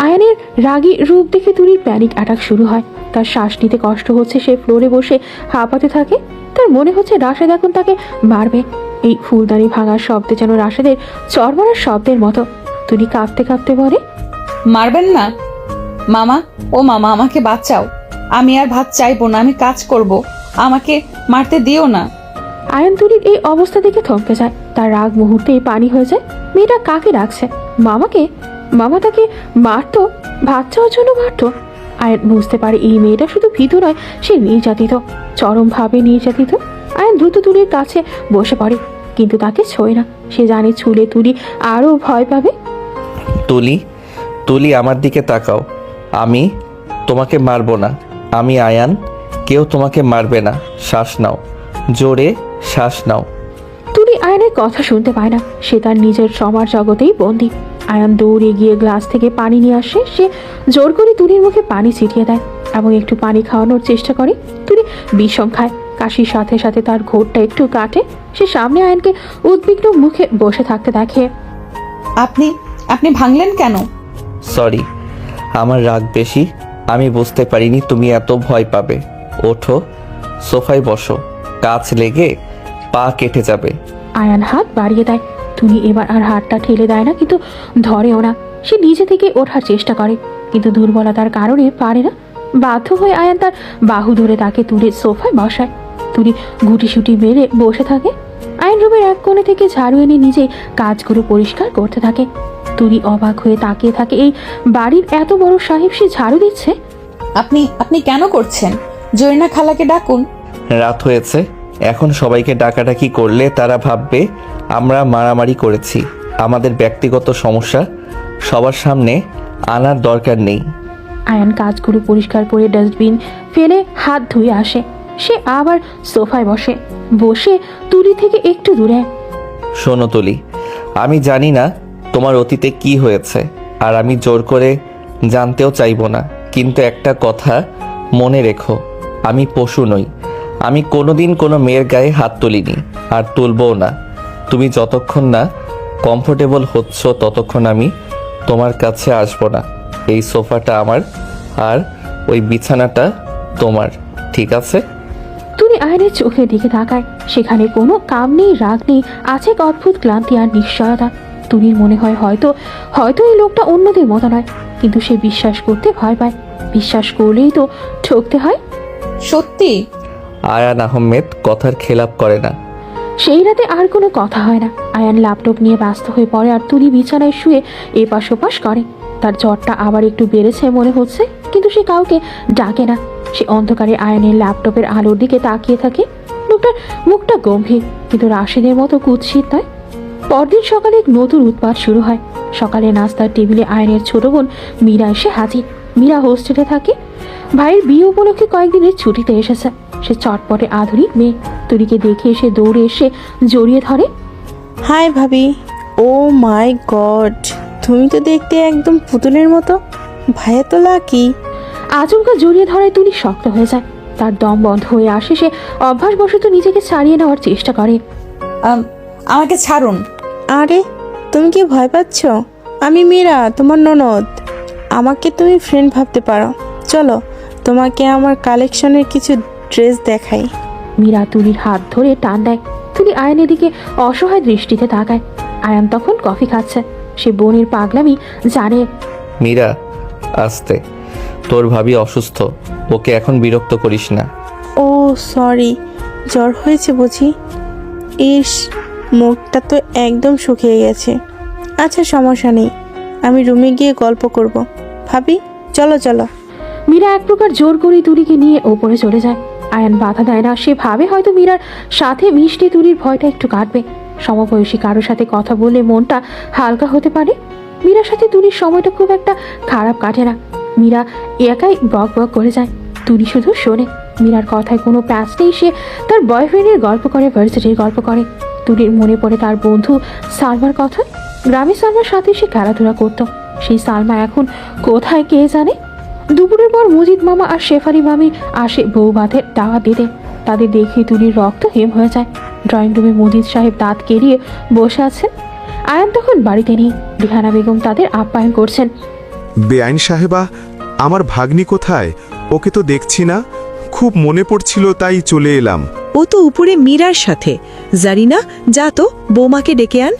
আয়নের রাগী রূপ দেখে তুলির প্যানিক অ্যাটাক শুরু হয়। তার শ্বাস নিতে কষ্ট হচ্ছে, সে ফ্লোরে বসে হাঁপাতে থাকে। তার মনে হচ্ছে রাশেদ এখন তাকে মারবে। এই ফুলদানি ভাঙার শব্দে যেন রাশেদের চর মারার শব্দের মতো। তুলি কাঁপতে কাঁপতে বলে, মারবেন না মামা, ও মামা আমাকে বাঁচাও। আমি আর ভাত চাইবো না, আমি কাজ করব, আমাকে মারতে দিও না। আয়ন তুলির এই অবস্থা দেখে থমকে যায়। তার রাগ মুহূর্তেই পানি হয়ে যায়। মেয়েটা কাকে ডাকছে? মামাকে? মামা তাকে মারতো, ভাত চাওয়ার জন্য মারতো। আয়ন বুঝতে পারে এই মেয়েটা শুধু ভীতু নয়, সে নির্যাতিত, চরমভাবে নির্যাতিত। আয়ন দ্রুত তুলির কাছে বসে পড়ে, কিন্তু তাকে ছোঁয় না। সে জানে ছুলে তুলি আরও ভয় পাবে। তুলি, তুলি আমার দিকে তাকাও। আমি তোমাকে মারবো না, আমি আয়ান, কেউ তোমাকে মারবে না। শ্বাস নাও, জোরে শ্বাস নাও। তুলি আয়নের কথা শুনতে পায় না, সে তার নিজের সমার জগতেই বন্দী। আয়ান দৌড়ে গিয়ে গ্লাস থেকে পানি নিয়ে আসে। সে জোর করে তুলির মুখে পানি ছিটিয়ে দেয় এবং একটু পানি খাওয়ানোর চেষ্টা করে। তুলি বিষম খায়, কাশির সাথে সাথে তার ঘোরটা একটু কাটে। সে সামনে আয়নকে উদ্বিগ্ন মুখে বসে থাকতে দেখে। আপনি আপনি ভাঙলেন কেন? সরি, আমার রাগ বেশি। আমি বুঝতে পারিনি তুমি এত ভয় পাবে। ওঠো, সোফায় বসো, কাজ লেগে পা কেটে যাবে। আয়ান হাত বাড়িয়ে দেয়। তুলি এবার আর হাতটা ঠেলে দেয় না, কিন্তু ধরেও না। সে নিজে থেকে ওঠার চেষ্টা করে, কিন্তু দুর্বলতার কারণে পারে না। বাধ্য হয়ে আয়ান তার বাহু ধরে তাকে তুলে সোফায় বসায়। তুলি গুটিসুটি মেরে বসে থাকে। আয়ন রুমের এক কোণে থেকে ঝাড়ু এনে নিজেই কাজগুলো পরিষ্কার করতে থাকে। তুলি অবাক হয়ে তাকিয়ে থাকে, এই বাড়ির এত বড় সাহেব সে ঝাড়ু দিচ্ছে। আপনি আপনি কেন করছেন? জরিনা খালাকে ডাকুন। রাত হয়েছে, এখন সবাইকে ডাকাডাকি করলে তারা ভাববে আমরা মারামারি করেছি। আমাদের ব্যক্তিগত সমস্যা সবার সামনে আনার দরকার নেই। আয়ান কাজগুলো পরিষ্কার করে ডাস্টবিন ফেলে হাত ধুয়ে আসে। সে আবার সোফায় বসে বসে তুলি থেকে একটু দূরে। শোনো তুলি, আমি জানি না তোমার অতীতে কি হয়েছে, আর আমি জোর করে জানতেও চাইবো না, কিন্তু একটা কথা মনে রেখো, আমি পশু নই। আমি কোনোদিন কোনো মেয়ের গায়ে হাত তুলিনি, আর তুলবও না। তুমি যতক্ষণ না কমফোর্টেবল হচ্ছ ততক্ষণ আমি তোমার কাছে আসবো না। এই সোফাটা আমার, আর ওই বিছানাটা তোমার, ঠিক আছে? তুলি আয়নের চোখের দিকে তাকায়। সেখানে কোনো কাম নেই, রাগ নেই, আছে এক অদ্ভুত ক্লান্তি আর নিশ্চয়তা। তুলির মনে হয় হয়তো হয়তো এই লোকটা অন্যদের মতো নয়, কিন্তু সে বিশ্বাস করতে ভয় পায়। বিশ্বাস করলেই তো ঠকতে হয়। সত্যি? আয়ান আহমেদ কথার খেলাপ করে না। সেই রাতে আর কোনো কথা হয় না। আয়ান ল্যাপটপ নিয়ে ব্যস্ত হয়ে পড়ে, আর তুলি বিছানায় শুয়ে এপাশ ওপাশ করে। তার জ্বরটা আবার একটু বেড়েছে মনে হচ্ছে, কিন্তু সে কাউকে ডাকে না। সে অন্ধকারে আয়ানের ল্যাপটপের আলোর দিকে তাকিয়ে থাকে। লোকটার মুখটা গম্ভীর, কিন্তু রাশিদের মতো কুৎসিত নয়। পরদিন সকালে এক নতুন উৎপাত শুরু হয়। সকালে নাস্তার টেবিলে আয়নের ছোট বোন মীরা এসে হাজির। মীরা হোস্টেলে থাকে, ভাইয়ের বিয়ে উপলক্ষে কয়েকদিনের ছুটিতে এসেছে। সে চটপটে আধুনিক মেয়ে। তুলিকে দেখে এসে দৌড়ে এসে জড়িয়ে ধরে। হাই ভাবি। ও মাই গড, তুমি তো দেখতে একদম পুতুলের মতো। ভাইয়া তো লাকি। আচমকা জড়িয়ে ধরায় তুলি শক্ত হয়ে যায়। তার দম বন্ধ হয়ে আসে। সে অভ্যাসবশত নিজেকে ছাড়িয়ে নেওয়ার চেষ্টা করে। আমাকে ছাড়ুন। আরে তুমি কি ভয় পাচ্ছ? আমি মীরা, তোমার ননদ। আমাকে তুমি ফ্রেন্ড ভাবতে পারো। চলো তোমাকে আমার কালেকশনের কিছু ড্রেস দেখাই। মীরা তুলির হাত ধরে টান দেয়। তুলি আয়নের দিকে অসহায় দৃষ্টিতে তাকায়। আয়ান তখন কফি খাচ্ছে। সে বোনের পাগলামি জানে। মীরা, আস্তে, তোর ভাবি অসুস্থ, ওকে এখন বিরক্ত করিস না। ও সরি, জ্বর হয়েছে বুঝি? ইস, মুখটা তো একদম শুকিয়ে গেছে। আচ্ছা সমস্যা নেই, আমি রুমে গিয়ে গল্প করব। ভাবি চলো চলো। মীরা এক প্রকার জোর করে তুলিকে নিয়ে ওপরে চলে যায়। আয়ান বাধা দেয় না। সে ভাবে হয়তো মীরার সাথে মিষ্টি তুলির ভয়টা একটু কাটবে। সমবয়সী কারোর সাথে কথা বললে মনটা হালকা হতে পারে। মীরার সাথে তুলির সময়টা খুব একটা খারাপ কাটে না। মীরা একাই বক বক করে যায়, তুলি শুধু শোনে। মীরার কথায় কোনো প্যাচ নেই। সে তার বয়ফ্রেন্ডের গল্প করে, ভার্সিটির গল্প করে। তুলির মনে পড়ে তার বন্ধু সালমার কথা। গ্রামে সালমার সাথে সে খেলাধুলা করত। সেই সালমা এখন কোথায় কে জানে। দুপুরের পর মজিদ মামা আর শেফালি মামি আসে বউ ভাতের দাওয়াত দিতে। তাদের দেখে তুলির রক্ত হিম হয়ে যায়। ড্রয়িং রুমে মজিদ সাহেব দাঁত কেড়িয়ে বসে আছেন। আয়ান তখন বাড়িতে নেই। রিহানা বেগম তাদের আপ্যায়ন করছেন। বেআইন সাহেবা, আমার ভাগ্নি কোথায়? ওকে তো দেখছি না, খুব মনে পড়ছিল তাই চলে এলাম। ও তো উপরে মীরার সাথে। জারিনা, যা তো বৌমাকে ডেকে আন।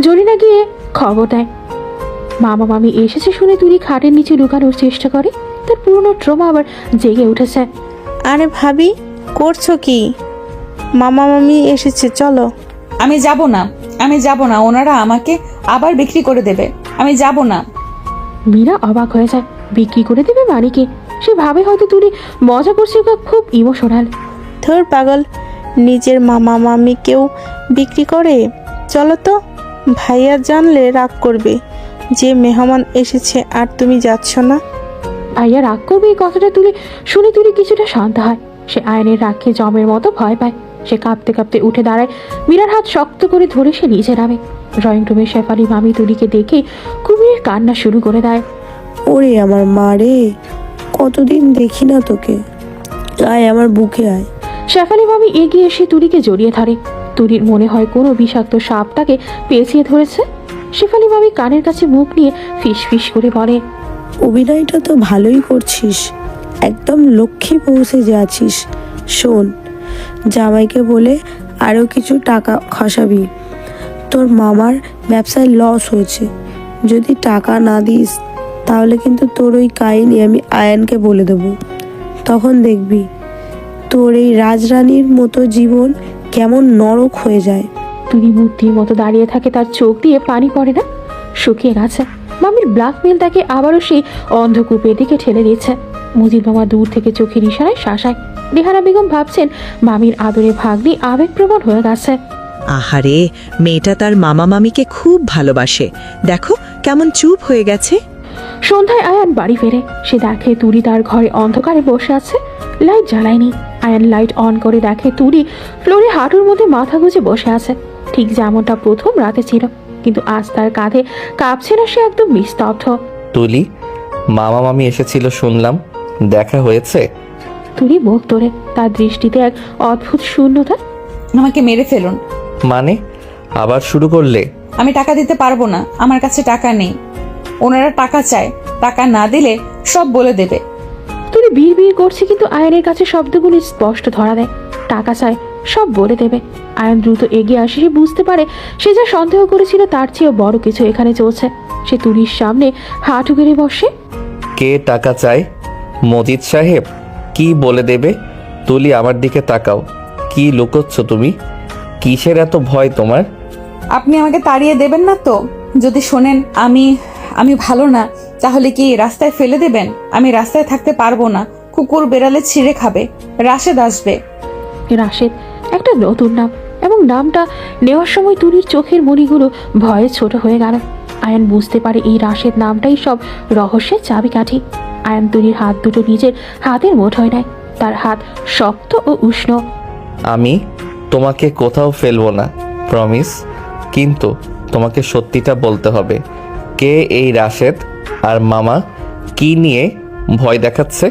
জরিনা গিয়ে খবর দেয়। মামা মামি এসেছে শুনে তুলি খাটের নিচে লুকানোর চেষ্টা করে। তার পুরনো ট্রমা আবার জেগে উঠেছে। আরে ভাবি, করছো কি? মামা মামি এসেছে, চলো। আমি যাব না, আমি যাব না, ওনারা আমাকে আবার বিক্রি করে দেবে, আমি যাব না। মীরা অবাক হয়ে যায়। বিক্রি করে দেবে মানে কি? সে ভাবে হয়তো তুলি মজা করছে বা খুব ইমোশনাল। ধর পাগল, নিজের মামা মামিকেও বিক্রি করে? চলো তো, ভাইয়া জানলে রাগ করবে যে মেহমান এসেছে আর তুমি যাচ্ছ না। ভাইয়া রাগ করবে এই কথাটা তুলি শুনে তুলি কিছুটা শান্ত হয়। সে আয়নের রাগকে জমের মতো ভয় পায়। সে কাঁপতে কাঁপতে উঠে দাঁড়ায়। মীরার হাত শক্ত করে ধরে সে নিচে নামে। ড্রয়িং রুমে শেফালি মামি তুলিকে দেখে কুমিরের কান্না শুরু করে দেয়। ওরে আমার মা রে, কতদিন দেখি না তোকে, আয় আমার বুকে আয়। শেফালি মামি এগিয়ে এসে তুলিকে জড়িয়ে ধরে। তুলির মনে হয় কোনো বিষাক্ত সাপ তাকে পেঁচিয়ে ধরেছে। শেফালি মামি কানের কাছে মুখ নিয়ে ফিস ফিস করে বলে, অভিনয়টা তো ভালোই করছিস, একদম লক্ষ্মী পৌঁছে যাচ্ছিস। শোন, জামাইকে বলে আরও কিছু টাকা খসাবি। তোর মামার ব্যবসায় লস হয়েছে, যদি টাকা না দিস তাহলে কিন্তু তোর ওই কাহিনী আমি আয়ানকে বলে দেবো। তখন দেখবি তোর এই রাজরানীর মতো জীবন কেমন নরক হয়ে যায়। তুলি মূর্তির মতো দাঁড়িয়ে থাকে। তার চোখ দিয়ে পানি পড়ে না, শুকিয়ে গেছে। মামির ব্ল্যাকমেল তাকে আবারও সেই অন্ধকূপের দিকে ঠেলে দিচ্ছে। মুজিব মামা দূর থেকে চোখের ইশারায় শাসায়। রেহানা বেগম ভাবছেন মামির আদরে ভাগ্নি আবেগপ্রবণ হয়ে গেছে। আহারে, মেয়েটা তার মামা মামিকে খুব ভালোবাসে। দেখো কেমন চুপ হয়ে গেছে। সন্ধ্যায় আয়ান বাড়ি ফেরে। সে দেখে তুলি তার ঘরে অন্ধকারে বসে আছে, লাইট জ্বালায়নি। আয়ান লাইট অন করে দেখে তুলি ফ্লোরে হাঁটুর মধ্যে মাথা গুঁজে বসে আছে, ঠিক যেমনটা প্রথম রাতে ছিল। কিন্তু আজ তার কাঁধে কাঁপছে না, সে একদম নিস্তব্ধ। তুলি, মামা মামি এসেছিল শুনলাম, দেখা হয়েছে? তুলি মুখ ধরে, তার দৃষ্টিতে এক অদ্ভুত শূন্যতা। আমাকে মেরে ফেলুন। মানে আবার শুরু করলে? আমি টাকা দিতে পারবো না, আমার কাছে টাকা নেই। ওনারা টাকা চায়, টাকা না দিলে সব বলে দেবে। তুলি বিড় করছে, কিন্তু আয়নের কাছে শব্দগুলি স্পষ্ট ধরা দেয়। টাকা চায়, সব বলে দেবে। আয়ন দ্রুত এগিয়ে আসে। সে বুঝতে পারে সে যা সন্দেহ করেছিল তার চেয়েও বড় কিছু এখানে চলছে। সে তুলির সামনে হাঁটু গেড়ে বসে। কে টাকা চায়? মজিদ সাহেব? কি বলে দেবে? তুলি, আমার দিকে তাকাও। কি লুকোচ্ছ তুমি? কিসের এত ভয় তোমার? আপনি আমাকে তাড়িয়ে দেবেন না তো? যদি শোনেন আমি ভালো না, তাহলে কি রাস্তায় ফেলে দেবেন? আমি রাস্তায় থাকতে পারবো না, কুকুর বেড়ালে ছিঁড়ে খাবে। রাশেদ আসবে। রাশেদ একটা নতুন নাম, এবং নামটা নেওয়ার সময় তুলির চোখের মণিগুলো ভয়ে ছোট হয়ে গেল। আয়ান বুঝতে পারে এই রাশেদ নামটাই সব রহস্যের চাবিকাঠি। আয়ান তুলির হাত দুটো নিজের হাতের মুঠোয় নেয়। তার হাত শক্ত ও উষ্ণ। আমি তোমাকে কোথাও ফেলবো না, প্রমিস। কিন্তু তোমাকে সত্যিটা বলতে হবে। কে এই রাশেদ? আর মামা কি নিয়ে ভয় দেখাচ্ছে?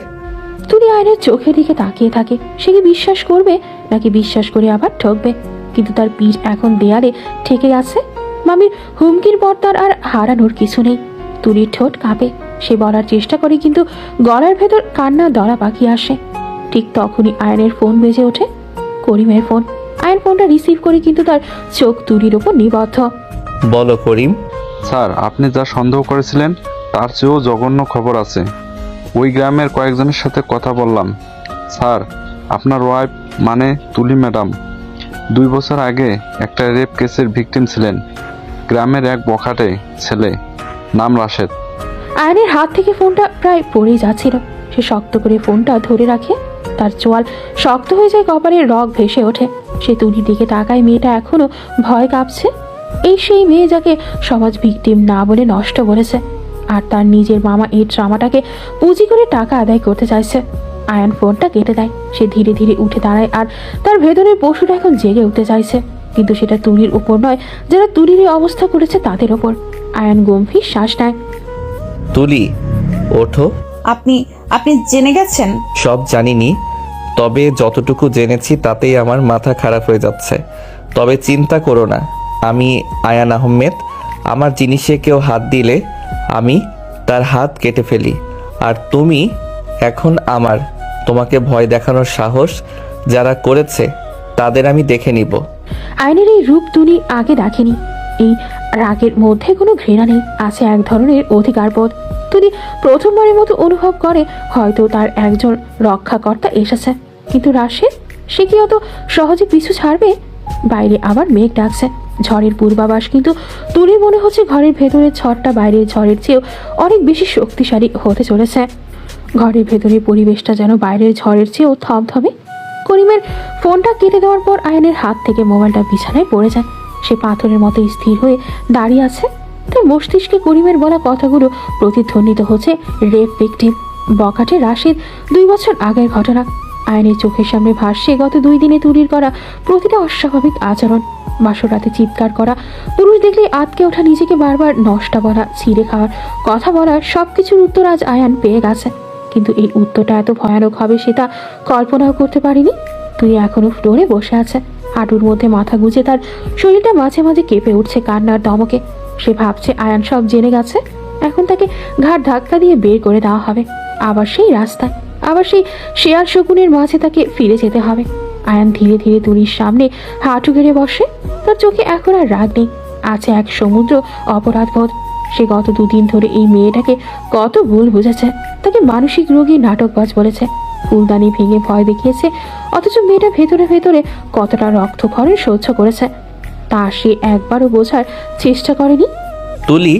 তুলি আয়নের চোখের দিকে তাকিয়ে থাকে। সে কি বিশ্বাস করবে নাকি বিশ্বাস করে আবার ঠকবে? কিন্তু তার পিঠ এখন দেয়ালে ঠেকে আছে। মামির হুমকির পর তার আর হারানোর কিছু নেই। তুলির ঠোঁট কাঁপে। সে বলার চেষ্টা করে, কিন্তু গলার ভেতর কান্না দলা পাখি আসে। ঠিক তখনই আয়নের ফোন বেজে ওঠে। করিমের ফোন। আয়ন ফোনটা রিসিভ করে, কিন্তু তার চোখ তুলির ওপর নিবদ্ধ। বলো করিম। স্যার, আপনি যা সন্দেহ করেছিলেন তার চেয়েও জঘন্য খবর আছে। ওই গ্রামের কয়েকজনের সাথে কথা বললাম। স্যার, আপনার ওয়াইফ মানে তুলি ম্যাডাম 2 বছর আগে একটা রেপ কেসের ভিকটিম ছিলেন। গ্রামের এক বখাটে ছেলে, নাম রাশেদ। আয়নের হাত থেকে ফোনটা প্রায় পড়েই যাচ্ছিল। সে শক্ত করে ফোনটা ধরে রাখে। তার চোয়াল শক্ত হয়ে যায়, কপালের রগ ভেসে ওঠে। সে তুলির দিকে তাকায়, মেয়েটা এখনো ভয় কাঁপছে। এই সেই মেয়ে যাকে সমাজ ভিকটিম না বলে নষ্ট বলেছে, আর তার নিজের মামা এই ট্রামাটাকে পুঁজি করে টাকা আদায় করতে চাইছে। আয়ান ফোনটা কেটে দেয়। সে ধীরে ধীরে উঠে দাঁড়ায়, আর তার ভেতরের পশুটা এখন জেগে উঠতে চাইছে, কিন্তু সেটা তুলির উপর নয়, যারা তুলির এই অবস্থা করেছে তাদের ওপর। আয়ান গম্ভীর শ্বাস নেয়। তুলি, ওঠো। আপনি আপনি জেনে গেছেন? সব জানিনি, তবে যতটুকু জেনেছি তাতেই আমার মাথা খারাপ হয়ে যাচ্ছে। তবে চিন্তা করো না, আমি আয়ান আহমেদ। আমার জিনিসে কেউ হাত দিলে আমি তার হাত কেটে ফেলি। আর তুমি এখন আমার। তোমাকে ভয় দেখানোর সাহস যারা করেছে তাদের আমি দেখে নিব। আয়নের এই রূপ তুলি আগে দেখেনি। এই রাগের মধ্যে কোনো ঘৃণা নেই, আছে এক ধরনের অধিকারবোধ। তুলি প্রথমবারের মতো অনুভব করে হয়তো তার একজন রক্ষাকর্তা এসেছে। কিন্তু রাশেদ, সে কি অত সহজে পিছু ছাড়বে? বাইরে আবার মেঘ ডাকছে, ঝড়ের পূর্বাভাস, কিন্তু তুলির মনে হচ্ছে ঘরের ভেতরের ঝড়টা বাইরের ঝড়ের চেয়েও অনেক বেশি শক্তিশালী হতে চলেছে। ঘরের ভেতরের পরিবেশটা যেন বাইরের ঝড়ের চেয়েও থমথমে। করিমের ফোনটা কেটে দেওয়ার পর আয়নের হাত থেকে মোবাইলটা বিছানায় পড়ে যায়। সে পাথরের মতো স্থির হয়ে দাঁড়িয়ে আছে। তার মস্তিষ্কে করিমের বলা কথাগুলো প্রতিধ্বনিত হচ্ছে। রেপ ভিকটিম, বখাটে রাশেদ, 2 বছর আগের ঘটনা। আয়নের চোখের সামনে ভাসছে গত 2 দিনে তুলির করা প্রতিটা অস্বাভাবিক আচরণ। বাসর রাতে চিৎকার করা, পুরুষ দেখলে আটকে ওঠা, নিজেকে বারবার নষ্টা বলা, ছিঁড়ে খাওয়ার কথা বলার সবকিছুর উত্তর আজ আয়ান পেয়ে গেছে। কিন্তু এই উত্তরটা এত ভয়ানক হবে সেটা কল্পনাও করতে পারিনি। তুই এখনো ফ্লোরে বসে আছে, হাঁটুর মধ্যে মাথা গুজে, তার শরীরটা মাঝে মাঝে কেঁপে উঠছে কান্নার দমকে। সে ভাবছে আয়ান সব জেনে গেছে, এখন তাকে ঘাট ধাক্কা দিয়ে বের করে দেওয়া হবে। আবার সেই রাস্তায়, আবার সেই শেয়াল শকুনের মাঝে তাকে ফিরে যেতে হবে। আয়ান ধীরে ধীরে তুলির সামনে হাঁটু গেড়ে বসে। তার চোখে এখন আর রাগ নেই, আছে এক সমুদ্র অপরাধবোধ। সে গত 2 দিন ধরে এই মেয়েটাকে কত ভুল বুঝেছে, তাকে মানসিক রোগী, নাটকবাজ বলেছে, ফুলদানি ভেঙে ভয় দেখিয়েছে, অথচ মেয়েটা ভেতরে ভেতরে কতটা রক্তক্ষরণ সহ্য করেছে তা সে একবারও বোঝার চেষ্টা করেনি। তুলি,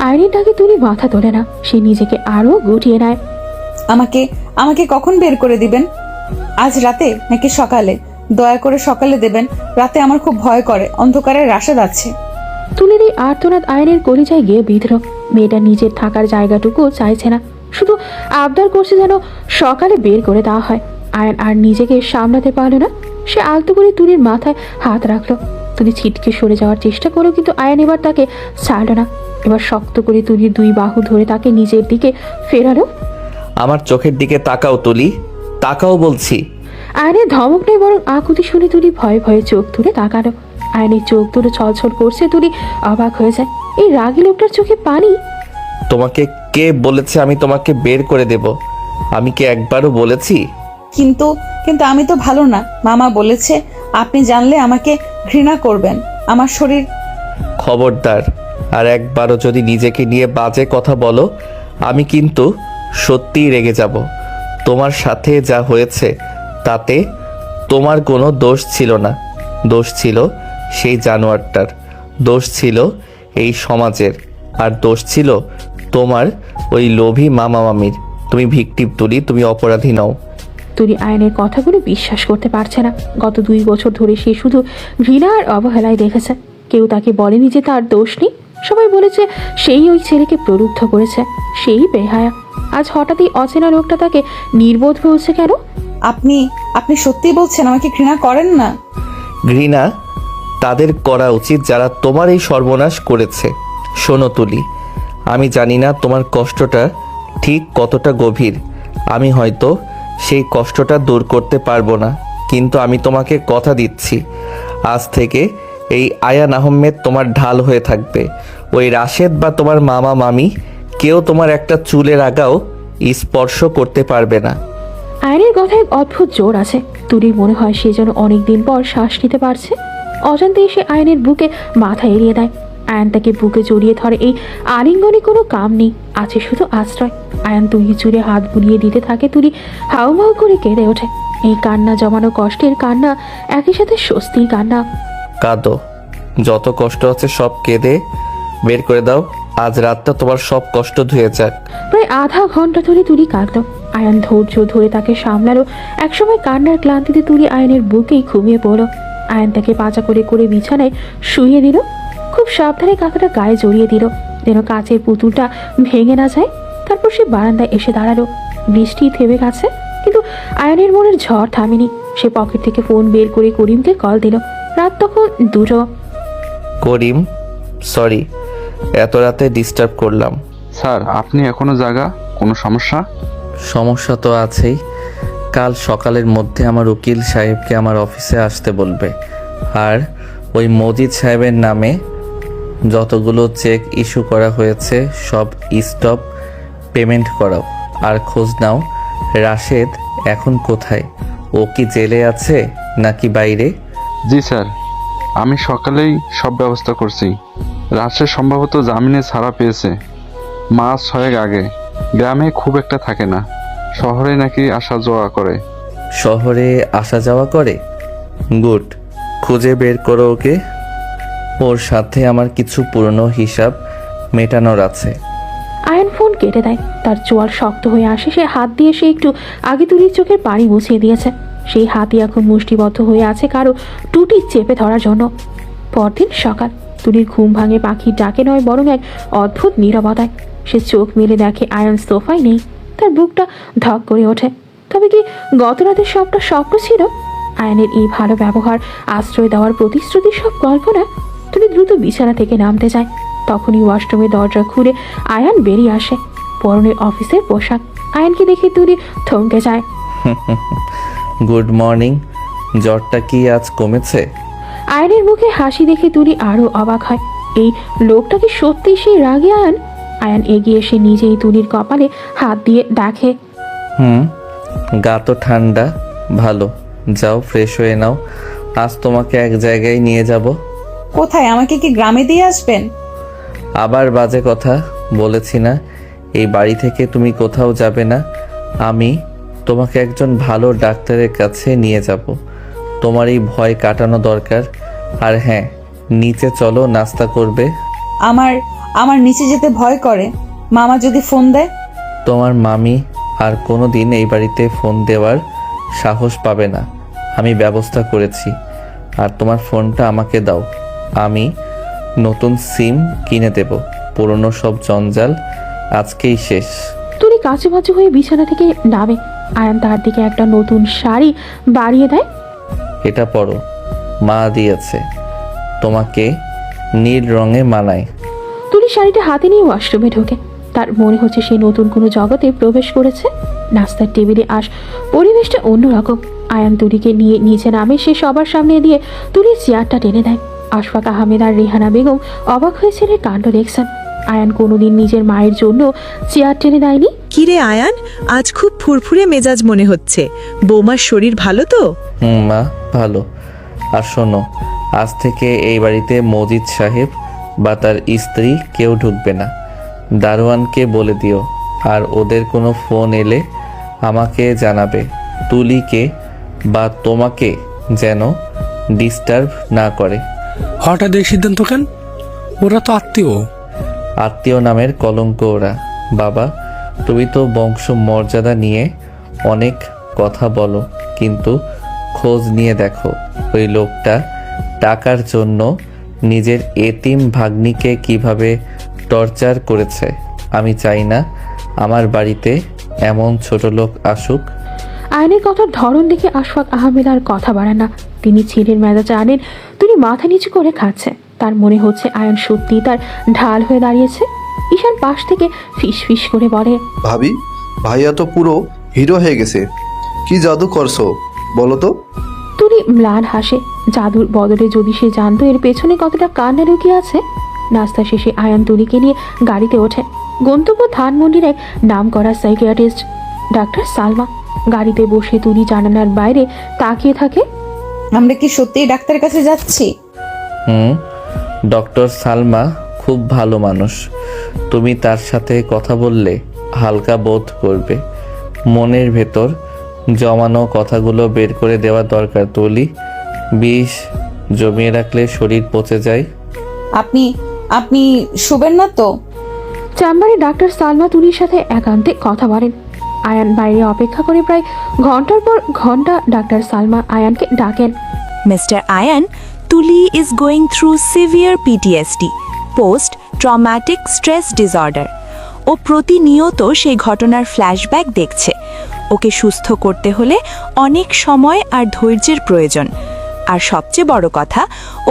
আয়নের ডাকে তুলি মাথা তোলে না, সে নিজেকে আরো গুটিয়ে নেয়। আমাকে আমাকে কখন বের করে দিবেন? আজ রাতে নাকি সকালে? দয়া করে সকালে দেবেন, রাতে আমার খুব ভয় করে, অন্ধকারে রাশেদ আছে। তুলির এই আর্তনাদ আয়নের কলিজায় গিয়ে বিঁধল। মেয়েটা নিজের থাকার জায়গাটুকু চাইছে না, শুধু আবদার করছে যেন সকালে বের করে দেওয়া হয়। আয়ন আর নিজেকে সামলাতে পারল না, সে আলতো করে তুলির মাথায় হাত রাখলো। তুলি ছিটকে সরে যাওয়ার চেষ্টা করলো, কিন্তু আয়ন এবার তাকে ছাড়ল না। এবার শক্ত করে তুলির 2 বাহু ধরে তাকে নিজের দিকে ফেরালো। আমার চোখের দিকে তাকাও তুলি, তাকাও বলছি। আয়নের ধমক নেই, বরং আকুতি শুনে তুলি ভয়ে ভয়ে চোখ তুলে তাকালো। আয়নের চোখ দুটো ছলছল করছে। তুলি অবাক হয়ে যায়, এই রাগী লোকটার চোখে পানি। তোমাকে কে বলেছে আমি তোমাকে বের করে দেব? আমি কি একবারও বলেছি? কিন্তু কিন্তু আমি তো ভালো না। মামা বলেছে আপনি জানলে আমাকে ঘৃণা করবেন। আমার শরীর। খবরদার, আর একবারও যদি নিজেকে নিয়ে বাজে কথা বলো আমি কিন্তু সত্যিই রেগে যাব। তোমার সাথে যা হয়েছে তাতে তোমার কোনো দোষ ছিল না, দোষ ছিল সেই জানোয়ারটার, দোষ ছিল এই সমাজের, আর দোষ ছিল তোমার ওই লোভী মামা মামির। তুমি ভিকটিম তুলি, তুমি অপরাধী নও। তুলি আয়নের কথাগুলো বিশ্বাস করতে পারছে না। গত 2 বছর ধরে সে শুধু ঘৃণা আর অবহেলায় দেখেছে। কেউ তাকে বলেনি যে তার দোষ নেই, সবাই বলেছে সেই ওই ছেলেকে প্রলুব্ধ করেছে, সেই বেহায়া। আজ হঠাৎই অচেনা লোকটা তাকে নির্বোধ বলছে কেন? আপনি আপনি সত্যি বলছেন আমাকে ঘৃণা করেন না? ঘৃণা তাদের করা উচিত যারা তোমার এই সর্বনাশ করেছে। শোনো তুলি, আমি জানি না তোমার কষ্টটা ঠিক কতটা গভীর, আমি হয়তো সেই কষ্টটা দূর করতে পারবো না, কিন্তু আমি তোমাকে কথা দিচ্ছি আজ থেকে এই আয়ান আহমেদ তোমার ঢাল হয়ে থাকবে। ওই রাশেদ বা তোমার মামা মামি কেউ তোমার একটা চুলের আগাও স্পর্শ করতে পারবে না। আয়নের কথায় অদ্ভুত জোর আছে। তুলির মনে হয় সে যেন অনেকদিন পর শ্বাস নিতে পারছে। অজান্তেই সে আয়নের বুকে মাথা এড়িয়ে দেয়। আয়ান তাকে বুকে জড়িয়ে ধরে। এই আলিঙ্গনে কোনো কাম নেই, আছে শুধু আশ্রয়। আয়ান তুলি চুড়ে হাত বুলিয়ে দিতে থাকে। তুলি হাউমাউ করে কেঁদে ওঠে। এই কান্না জমানো কষ্টের কান্না, একই সাথে স্বস্তির কান্না। কাঁদো, যত কষ্ট আছে সব কেঁদে বের করে দাও। আজ রাতটা তোমার সব কষ্ট ধুয়ে যাক। প্রায় আধা ঘন্টা ধরে তুলি কাঁদল। আয়ান ধৈর্য ধরে তাকে সামলালো। একসময় কান্নার ক্লান্তিতে তুলি আয়ানের বুকেই ঘুমিয়ে পড়ল। আয়ান তাকে পাচা করে করে বিছানায় শুইয়ে দিল। খুব সাবধানে কাঁথাটা গায়ে জড়িয়ে দিল, যেন কাচের পুতুলটা ভেঙে না যায়। তারপর সে বারান্দায় এসে দাঁড়ালো। বৃষ্টি থেমে গেছে, কিন্তু আয়ানের মনের ঝড় থামেনি। সে পকেট থেকে ফোন বের করে করিমকে কল দিল। রাত তখন 2টো। করিম, সরি এত রাতে ডিস্টার্ব করলাম। স্যার আপনি এখনো জাগা? কোনো সমস্যা? সমস্যা তো আছেই। কাল সকালের মধ্যে আমার উকিল সাহেবকে আমার অফিসে আসতে বলবে, আর ওই মজিদ সাহেবের নামে যতগুলো চেক ইস্যু করা হয়েছে সব স্টপ পেমেন্ট করাও। আর খোঁজ নাও রাশেদ এখন কোথায়, ও কি জেলে আছে নাকি বাইরে? জি স্যার, আমি সকালেই সব ব্যবস্থা করছি। রাশেদ সম্ভবত জামিনে ছাড়া পেয়েছে মাস 6 আগে। গ্রামে খুব একটা থাকে না, শহরে নাকি আসা যাওয়া করে। শহরে আসা যাওয়া করে? গুড, খুঁজে বের করো ওকে। ওর সাথে আমার কিছু পুরনো হিসাব মেটানোর আছে। আয়ান ফোন কেটে দেয়। তার চোয়াল শক্ত হয়ে আসে। সে হাত দিয়ে সে একটু আগে তুলির চোখের পানি মুছিয়ে দিয়েছে। সেই হাতই এখন মুষ্টিবদ্ধ হয়ে আছে কারো টুটি চেপে ধরার জন্য। পরদিন সকাল। তুলির ঘুম ভাঙে পাখির ডাকে নয়, বরং এক অদ্ভুত নীরবতায়। সে চোখ মেলে দেখে আয়ান সোফায় নেই। তার বুকটা ধক করে ওঠে। তবে কি গত রাতের সবটা স্বপ্ন ছিল? আয়ানের এই ভালো ব্যবহার, আশ্রয় দেওয়ার প্রতিশ্রুতি সব কল্পনা? তুলি দ্রুত বিছানা থেকে নামতে যায়। তখনই ওয়াশরুমের দরজা খুলে আয়ান বেরিয়ে আসে। পরনে অফিসের পোশাক। আয়ানকে দেখে তুলি থমকে যায়। গুড মর্নিং, জ্বরটা কি আজ কমেছে? আয়ানের মুখে হাসি দেখে তুলি আরো অবাক হয়। এই লোকটা কি সত্যি সেই রাগী আয়ান? আয়ান এগিয়ে এসে নিজেই তুলির কপালে হাত দিয়ে দেখে। গা তো ঠান্ডা, ভালো। যাও ফ্রেশ হয়ে নাও, আজ তোমাকে এক জায়গায় নিয়ে যাব। কোথায়? আমাকে কি গ্রামে দিয়ে আসবেন? আবার বাজে কথা বলেছি না? এই বাড়ি থেকে তুমি কোথাও যাবে না। আমি তোমাকে একজন ভালো ডাক্তারের কাছে নিয়ে যাব। তোমার এই ভয় কাটানো দরকার। আর হ্যাঁ, নিচে চলো, নাস্তা করবে। আমার নিচে যেতে ভয় করে। মামা যদি ফোন দেয়? তোমার মামি আর কোনো দিন এই বাড়িতে ফোন দেওয়ার সাহস পাবে না। আমি ব্যবস্থা করেছি। আর তোমার ফোনটা আমাকে দাও, আমি নতুন সিম কিনে দেব। পুরনো সব জঞ্জাল আজকেই শেষ। তুলি কাঁচুমাচু হয়ে বিছানা থেকে নামে। আয়ান তার দিকে একটা নতুন শাড়ি বাড়িয়ে দেয়। এটা পরো, মা দিয়েছে, তোমাকে নীল রঙে মানায়। তুলি শাড়িটা হাতে নিয়ে ওয়াশরুমে ঢোকে। তার মনে হচ্ছে সে নতুন কোনো জগতে প্রবেশ করেছে। নাস্তার টেবিলে পরিবেশটা অন্যরকম। আয়ান তুলিকে নিয়ে নিচে নামে। সে সবার সামনে দিয়ে তুলির চেয়ারটা টেনে দেয়। আশফাক আহমেদ আর রেহানা বেগম অবাক হয়ে ছেলের কাণ্ড দেখছেন। আয়ান কোনোদিন নিজের মায়ের জন্য চেয়ার টেনে দেয়নি। কিরে আয়ান, আজ খুব ফুরফুরে মেজাজ মনে হচ্ছে। বৌমার শরীর ভালো তো? মা ভালো। আর শোনো, আজ থেকে এই বাড়িতে মজিদ সাহেব বা তার স্ত্রী কেউ ঢুকবে না। দারোয়ানকে বলে দিও। আর ওদের কোনো ফোন এলে আমাকে জানাবে। তুলিকে বা তোমাকে যেন ডিস্টার্ব না করে। হঠাৎ এই সিদ্ধান্ত কেন? ওরা তো আত্মীয়। আত্মীয় নামের কলঙ্ক ওরা। বাবা, তুমি তো বংশ মর্যাদা নিয়ে অনেক কথা বলো, কিন্তু খোঁজ নিয়ে দেখো ওই লোকটা টাকার জন্য নিজের এতিম ভাগ্নিকে কিভাবে টর্চার করেছে। আমি চাই না আমার বাড়িতে এমন ছোট লোক আসুক। আয়নের কথার ধরন দেখে আশফাক আহমেদ আর কথা বাড়ান না। তিনি ছেলের মেজাজে আনেন। তিনি মাথা নিচু করে খাচ্ছে। তার মনে হচ্ছে আয়ন সত্যি তার ঢাল হয়ে দাঁড়িয়েছে। ঈশান পাশ থেকে ফিস ফিস করে বলে, ভাবি, ভাইয়া তো পুরো হিরো হয়ে গেছে। কি জাদু করছো বলো তো? তুলি ম্লান হাসে। জাদুর বদলে যদি সে জানতো এর পেছনে কতটা কান্না লুকিয়ে আছে। নাস্তা শেষে আয়ান তুলিকে নিয়ে গাড়িতে ওঠে। গন্তব্য ধানমন্ডির এক নামকরা সাইকিয়াট্রিস্ট ডাক্তার সালমা। গাড়িতে বসে তুলি জানালার বাইরে তাকিয়ে থাকে। আমরা কি সত্যিই ডাক্তারের কাছে যাচ্ছি? ডক্টর সালমা খুব ভালো মানুষ। তুমি তার সাথে কথা বললে হালকা বোধ করবে। মনের ভেতর জমানো কথাগুলো বের করে দেওয়া দরকার তুলি। বিষ জমিয়ে রাখলে শরীর পচে যায়। আপনি আপনি শুবেন না তো? চেম্বারে ডাক্তার সালমা তুলির সাথে একান্তে কথা বলেন। আয়ান বাইরে অপেক্ষা করে প্রায় ঘন্টার পর ঘন্টা ডাক্তার সালমা আয়ানকে ডাকেন। Mr. Ayan, Tuli is going through severe PTSD, post-traumatic stress disorder. ও প্রতিনিয়ত সেই ঘটনার ফ্ল্যাশব্যাক দেখছে। ওকে সুস্থ করতে হলে অনেক সময় আর ধৈর্যের প্রয়োজন। আর সবচেয়ে বড় কথা,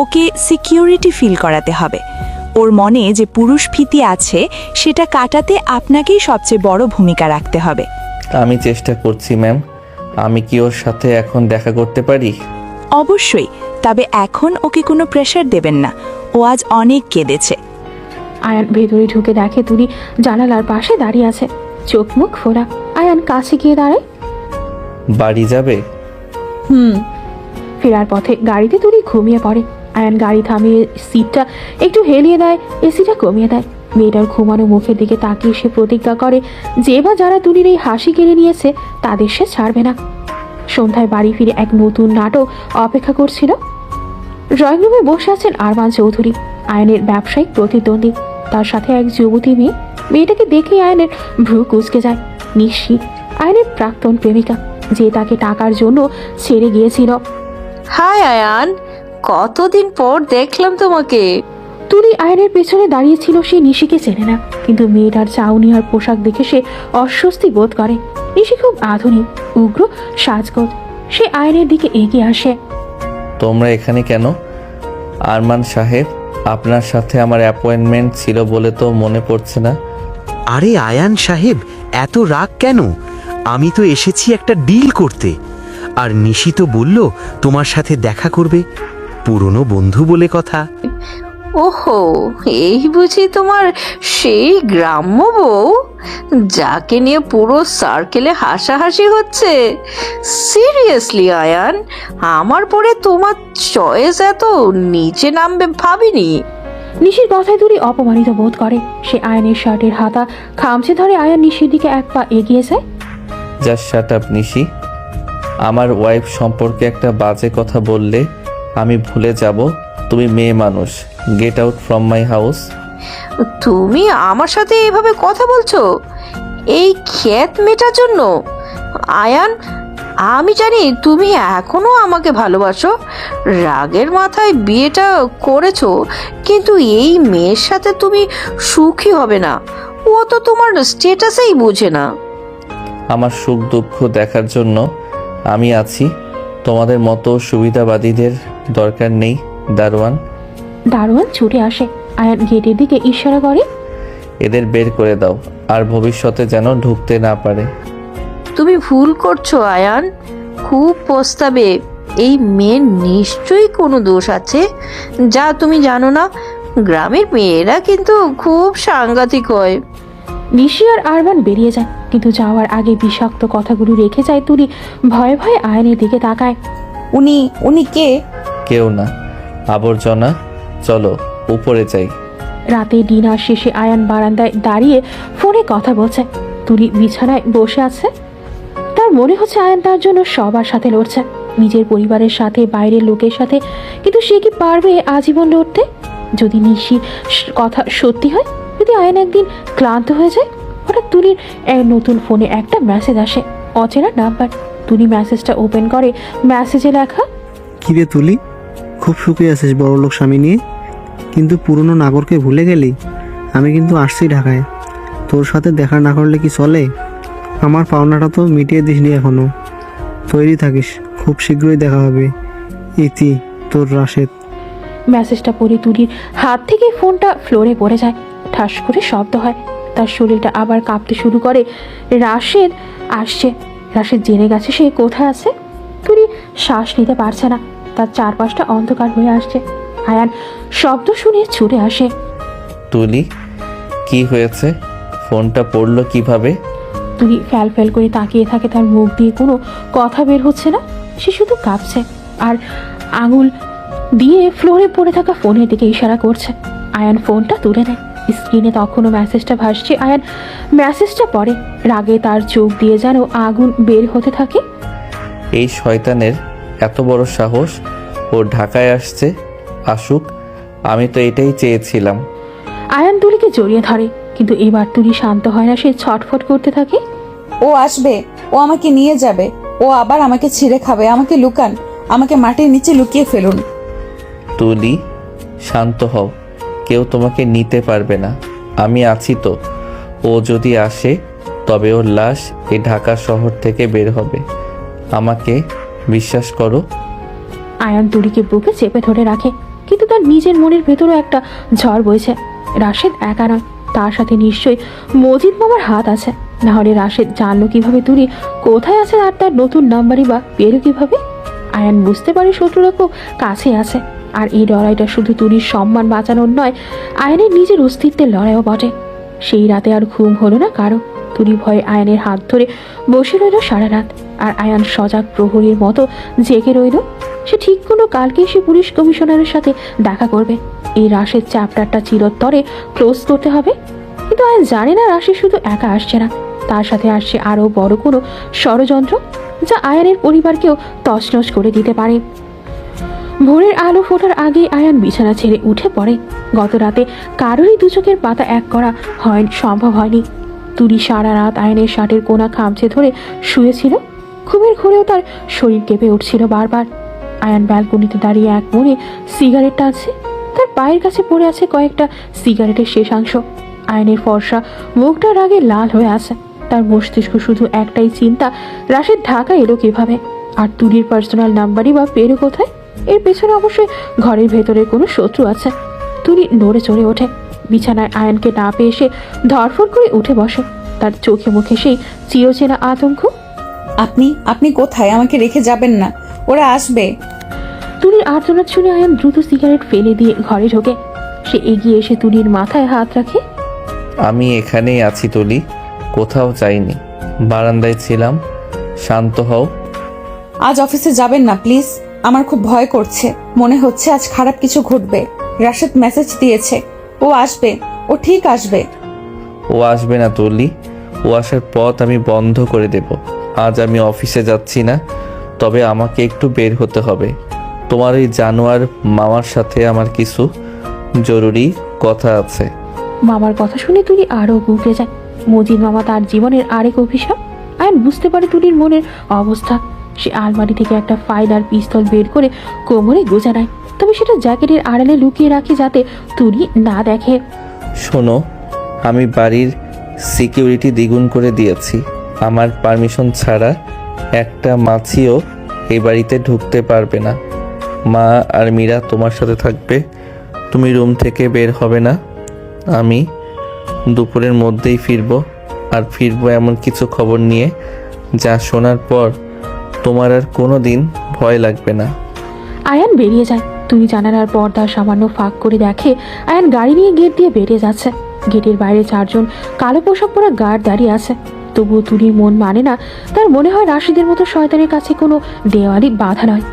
ওকে সিকিউরিটি ফিল করাতে হবে। ওর মনে যে পুরুষ ভীতি আছে সেটা কাটাতে আপনাকেই সবচেয়ে বড় ভূমিকা রাখতে হবে। আমি চেষ্টা করছি ম্যাম। আমি কি ওর সাথে এখন দেখা করতে পারি? অবশ্যই, তবে এখন ওকে কোনো প্রেশার দেবেন না। ও আজ অনেক কেঁদেছে। আয়ান ভেতরে ঢুকে দেখে তুলি জানালার পাশে দাঁড়িয়ে আছে, চোখ মুখ ফোলা। আয়ান কাছে গিয়ে দাঁড়ায়। বাড়ি যাবে? ফেরার পথে গাড়িতে তুলি ঘুমিয়ে পড়ে। আয়ান গাড়ি থামিয়ে সিটটা একটু হেলিয়ে দেয়, এসিটা কমিয়ে দেয়। মেয়েটার ঘুমানো মুখের দিকে তাকিয়ে সে প্রতিজ্ঞা করে যে বা যারা তুলির এই হাসি কেড়ে নিয়েছে তাদের সে ছাড়বে না। সন্ধ্যায় বাড়ি ফিরে এক নতুন নাটক অপেক্ষা করছিল। ড্রয়িং রুমে বসে আছেন আরমান চৌধুরী, আয়নের ব্যবসায়িক প্রতিদ্বন্দ্বী। তার সাথে এক যুবতী মেয়ে। মেয়েটাকে দেখে আয়নের ভ্রু কুঁচকে যায়। নিশি, আয়নের প্রাক্তন প্রেমিকা, যে তাকে টাকার জন্য ছেড়ে গিয়েছিল। হাই আয়ান, কতদিন পর দেখলাম তোমাকে। তুলি আয়নের পেছনে দাঁড়িয়েছিল। সে নিশিকে চেনে না, কিন্তু মেয়েটার চাউনি আর পোশাক দেখে সে অস্বস্তি বোধ করে। নিশি খুব আধুনিক, উগ্র সাজগোজ। সে আয়নের দিকে এগিয়ে আসে। তোমরা এখানে কেন? আরমান সাহেব, আপনার সাথে আমার অ্যাপয়েন্টমেন্ট ছিল বলে তো মনে পড়ছে না। আরে আয়ান সাহেব, এত রাগ কেন? আমি তো এসেছি একটা ডিল করতে। আর নিশি তো বলল তোমার সাথে দেখা করবে, পুরনো বন্ধু বলে কথা। ওহো, এই বুঝি তোমার সেই গ্রাম্য বউ যাকে নিয়ে পুরো সার্কেলে হাসাহাসি হচ্ছে? সিরিয়াসলি আয়ান, আমার পরে তোমার চয়েস এত নিচে নামবে ভাবিনি। নিশির কথায় তুলি অপমানিত বোধ করে। সে আয়নের শার্টের হাতা খামচে ধরে আয়ান নিশির দিকে এক পা এগিয়ে যায়। জাস্ট শাট আপ নিশি। আমার ওয়াইফ সম্পর্কে একটা বাজে কথা বললে আমি ভুলে যাব তুমি মেয়ে মানুষ। Get out from my house. তুমি আমার সাথে এভাবে কথা বলছো এই ক্ষেত মেটার জন্য? আয়ান, আমি জানি তুমি এখনো আমাকে ভালোবাসো, রাগের মাথায় বিয়েটা করেছো, কিন্তু এই মেয়ের সাথে তুমি সুখী হবে না। ও তো তোমার স্ট্যাটাসেই বুঝে না। আমার সুখ দুঃখ দেখার জন্য আমি আছি, তোমাদের মতো সুবিধাবাদীদের দরকার নেই। দারোয়ান। দারোয়ান ছুটে আসে। আয়ান গেটের দিকে ইশারা করে। এদের বের করে দাও, আর ভবিষ্যতে যেন ঢুকতে না পারে। তুমি ভুল করছো আয়ান, খুব পস্তাবে। এই মেয়ের নিশ্চয়ই কোনো দোষ আছে যা তুমি জানো না। গ্রামের মেয়েরা কিন্তু খুব সাংঘাতিক হয়। নিশি আর আরমান বেরিয়ে যায়, কিন্তু যাওয়ার আগে বিষাক্ত কথাগুলো রেখে যায় তুলি। ভয়ে ভয়ে আয়নের দিকে তাকায়। উনি কে? কেউ না, আবর্জনা। চলো উপরে যাই। রাতে ডিনার শেষে আয়ান বারান্দায় দাঁড়িয়ে ফোনে কথা বলছে। তুলি বিছানায় বসে আছে। তার মনে হচ্ছে আয়ান তার জন্য সবার সাথে লড়ছে, নিজের পরিবারের সাথে, বাইরের লোকের সাথে। কিন্তু সে কি পারবে আজীবন লড়তে? যদি নিশির কথা সত্যি হয়, যদি আয়ান একদিন ক্লান্ত হয়ে যায়। হঠাৎ তুলির এক নতুন ফোনে একটা মেসেজ আসে, অচেনা নাম্বার। তুলি মেসেজটা ওপেন করে। মেসেজে লেখা, কিরে তুলি, খুব সুখে আছিস বড়লোক স্বামী নিয়ে, কিন্তু পুরনো নাগরকে ভুলে গেলি? আমি কিন্তু আসছি ঢাকায়, তোর সাথে দেখা না করলে কি চলে? আমার পাওনাটা তো মিটিয়ে দিসনি এখনো। তৈরি থাকিস, খুব শীঘ্রই দেখা হবে। ইতি, তোর রাশেদ। মেসেজটা পড়ে তুলির হাত থেকে ফোনটা ফ্লোরে পড়ে যায়। ঠাস করে শব্দ হয়। তার শরীরটা আবার কাঁপতে শুরু করে। রাশেদ আসছে। রাশেদ জেনে গেছে সে কোথায় আছে। তুলি শ্বাস নিতে পারছে না। তার চারপাশটা অন্ধকার হয়ে আসছে। আয়ান শব্দ শুনে ছুটে আসে। তুলি, কি হয়েছে? ফোনটা পড়লো কিভাবে? তুলি ফ্যাল ফ্যাল করে তাকিয়ে থাকে। তার মুখ দিয়ে কোনো কথা বের হচ্ছে না। সে শুধু কাঁপছে আর আঙুল দিয়ে ফ্লোরে পড়ে থাকা ফোনের দিকে ইশারা করছে। আয়ান ফোনটা তুলে নেয়। স্ক্রিনে তখনও মেসেজটা ভাসছে। আয়ান মেসেজটা পড়ে। রাগে তার চোখ দিয়ে যেন আগুন বের হতে থাকে। এই শয়তানের এত বড় সাহস, ও ঢাকায় আসছে। আসুক, আমি তো এটাই চেয়েছিলাম। আয়ান তুলিকে জড়িয়ে ধরে, কিন্তু এবার তুলি শান্ত হয় না। সে ছটফট করতে থাকে। ও আসবে, ও আমাকে নিয়ে যাবে, ও আবার আমাকে ছিঁড়ে খাবে। আমাকে লুকান, আমাকে মাটির নিচে লুকিয়ে ফেলুন। তুলি, শান্ত হও। কেউ তোমাকে নিতে পারবে না, আমি আছি তো। ও যদি আসে তবে ওর লাশ এই ঢাকা শহর থেকে বের হবে। আমাকে বিশ্বাস করো। আয়ান তুলিকে বুকে চেপে ধরে রাখে, কিন্তু তার নিজের মনের ভেতরও একটা ঝড় বইছে। রাশেদ একা নয়, তার সাথে নিশ্চয়ই মজিদ মামার হাত আছে। নাহলে রাশেদ জানলো কিভাবে তুলি কোথায় আছে, আর তার নতুন নাম্বারই বা পেল কিভাবে? আয়ান বুঝতে পারে শত্রুরা খুব কাছে আছে, আর এই লড়াইটা শুধু তুলির সম্মান বাঁচানোর নয়, আয়ানের নিজের অস্তিত্বের লড়াইও বটে। সেই রাতে আর ঘুম হলো না কারো। তুলি ভয়ে আয়ানের হাত ধরে বসে রইল সারা রাত, আর আয়ান সজাগ প্রহরীর মতো জেগে রইল। সে ঠিক কোনো কালকে সে পুলিশ কমিশনারের সাথে দেখা করবে। এই রাশের চ্যাপ্টারটা চিরতরে ক্লোজ করতে হবে। কিন্তু আয়ান জানে না রাশি শুধু একা আসছে না, তার সাথে আসছে আরও বড় কোনো ষড়যন্ত্র, যা আয়ানের পরিবারকেও তছনছ করে দিতে পারে। ভোরের আলো ফোটার আগেই আয়ান বিছানা ছেড়ে উঠে পড়ে। গত রাতে কারোরই দু চোখের পাতা এক করা সম্ভব হয়নি। তুলি সারা রাত আয়ানের শার্টের কোনা খামচে ধরে শুয়েছিল। ঘুমের ঘোরেও তার শরীর কেঁপে উঠছিল বারবার। আয়ান ব্যালকনিতে দাঁড়িয়ে এক মনে সিগারেট টানছে। তার পায়ের কাছে পড়ে আছে কয়েকটা সিগারেটের শেষাংশ। আয়ানের ফর্সা মুখটা রাগে লাল হয়ে আছে। তার মস্তিষ্ক শুধু একটাই চিন্তা, রাশেদ ঢাকা এলো কিভাবে, আর তুলির পার্সোনাল নাম্বারই বা পেরো কোথায়? এর পেছনে অবশ্যই ঘরের ভেতরে কোনো শত্রু আছে। তুলি নড়ে চড়ে ওঠে। বিছানায় আয়ানকে না পেয়ে সে ধরফর করে উঠে বসে। তার চোখে মুখে সেই চিরচেনা আতঙ্ক। আপনি আপনি কোথায়? আমাকে রেখে যাবেন না, ওরা আসবে। তুলির আর্তনাদ শুনে আয়ান দ্রুত সিগারেট ফেলে দিয়ে ঘরে ঢোকে। সে এগিয়ে এসে তুলির মাথায় হাত রাখে। আমি এখানেই আছি তুলি, কোথাও যাইনি, বারান্দায় ছিলাম। শান্ত হও। আজ অফিসে যাবেন না প্লিজ, আমার খুব ভয় করছে। মনে হচ্ছে আজ খারাপ কিছু ঘটবে। রাশেদ মেসেজ দিয়েছে, ও আসবে, ও ঠিক আসবে। ও আসবে না তুলি, ও আসার পথ আমি বন্ধ করে দেব। আজ আমি অফিসে যাচ্ছি না, তবে আমাকে একটু বের হতে হবে। তোমার ওই জানোয়ার মামার সাথে আমার কিছু জরুরি কথা আছে। মামার কথা শুনে তুলি আরো গুঁকে যায়। মজিদ মামা তার জীবনের আরেক অভিশাপ। আয়ান বুঝতে পারে তুলির মনের অবস্থা। সে আলমারি থেকে একটা ফাইল আর পিস্তল বের করে কোমরে গোজা নেয়, তবে সেটা জ্যাকেটের আড়ালে লুকিয়ে রাখে যাতে তুলি না দেখে। শোনো, আমি বাড়ির সিকিউরিটি দ্বিগুণ করে দিয়েছি। আমার পারমিশন ছাড়া একটা মাছিও এই বাড়িতে ঢুকতে পারবে না। মা আর মীরা তোমার সাথে থাকবে। তুমি রুম থেকে বের হবে না। আমি দুপুরের মধ্যেই ফিরবো, আর ফিরবো এমন কিছু খবর নিয়ে যা শোনার পর তোমার আর কোনো দিন ভয় লাগবে না। আয়ান বেরিয়ে যায়। তুলি জানালার পর্দা সামান্য ফাঁক করে দেখে আয়ান গাড়ি নিয়ে গেট দিয়ে বেরিয়ে যাচ্ছে। গেটের বাইরে চারজন কালো পোশাক পরা গার্ড দাঁড়িয়ে আছে। তবুও তুলির মন মানে না। তার মনে হয় রাশিদের মতো শয়তানের কাছে কোনো দেওয়ালি বাধা নয়।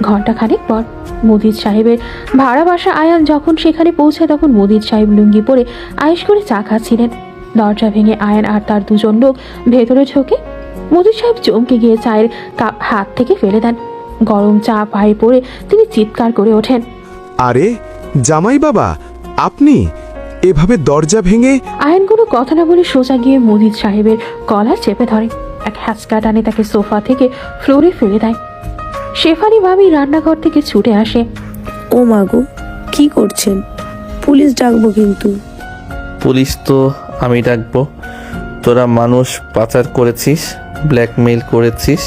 ঘণ্টাখানেক পর মজিদ সাহেবের ভাড়া বাসা। আয়ান যখন সেখানে পৌঁছায় তখন মজিদ সাহেব লুঙ্গি পরে আয়েশ করে চা খাচ্ছিলেন। দরজা ভেঙে আয়ান আর তার দুজন লোক ভেতরে ঢোকে। মজিদ সাহেব চমকে গিয়ে চায়ের কাপ হাত থেকে ফেলে দেন। গরম চা পায়ে পড়ে তিনি চিৎকার করে ওঠেন। আরে জামাই বাবা, আপনি এভাবে দরজা ভেঙে? আয়ান কোনো কথা না বলে সোজা গিয়ে মজিদ সাহেবের কলার চেপে ধরে। এক হ্যাঁচকা টানে তাকে সোফা থেকে ফ্লোরে ফেলে দেয়। শেফালি ভাবি রান্নাঘর থেকে ছুটে আসে। ও মাগো, কি করছেন? পুলিশ ডাকবো কিন্তু। পুলিশ তো আমি ডাকবো। তোরা মানুষ পাচার করেছিস, ব্ল্যাকমেইল করেছিস,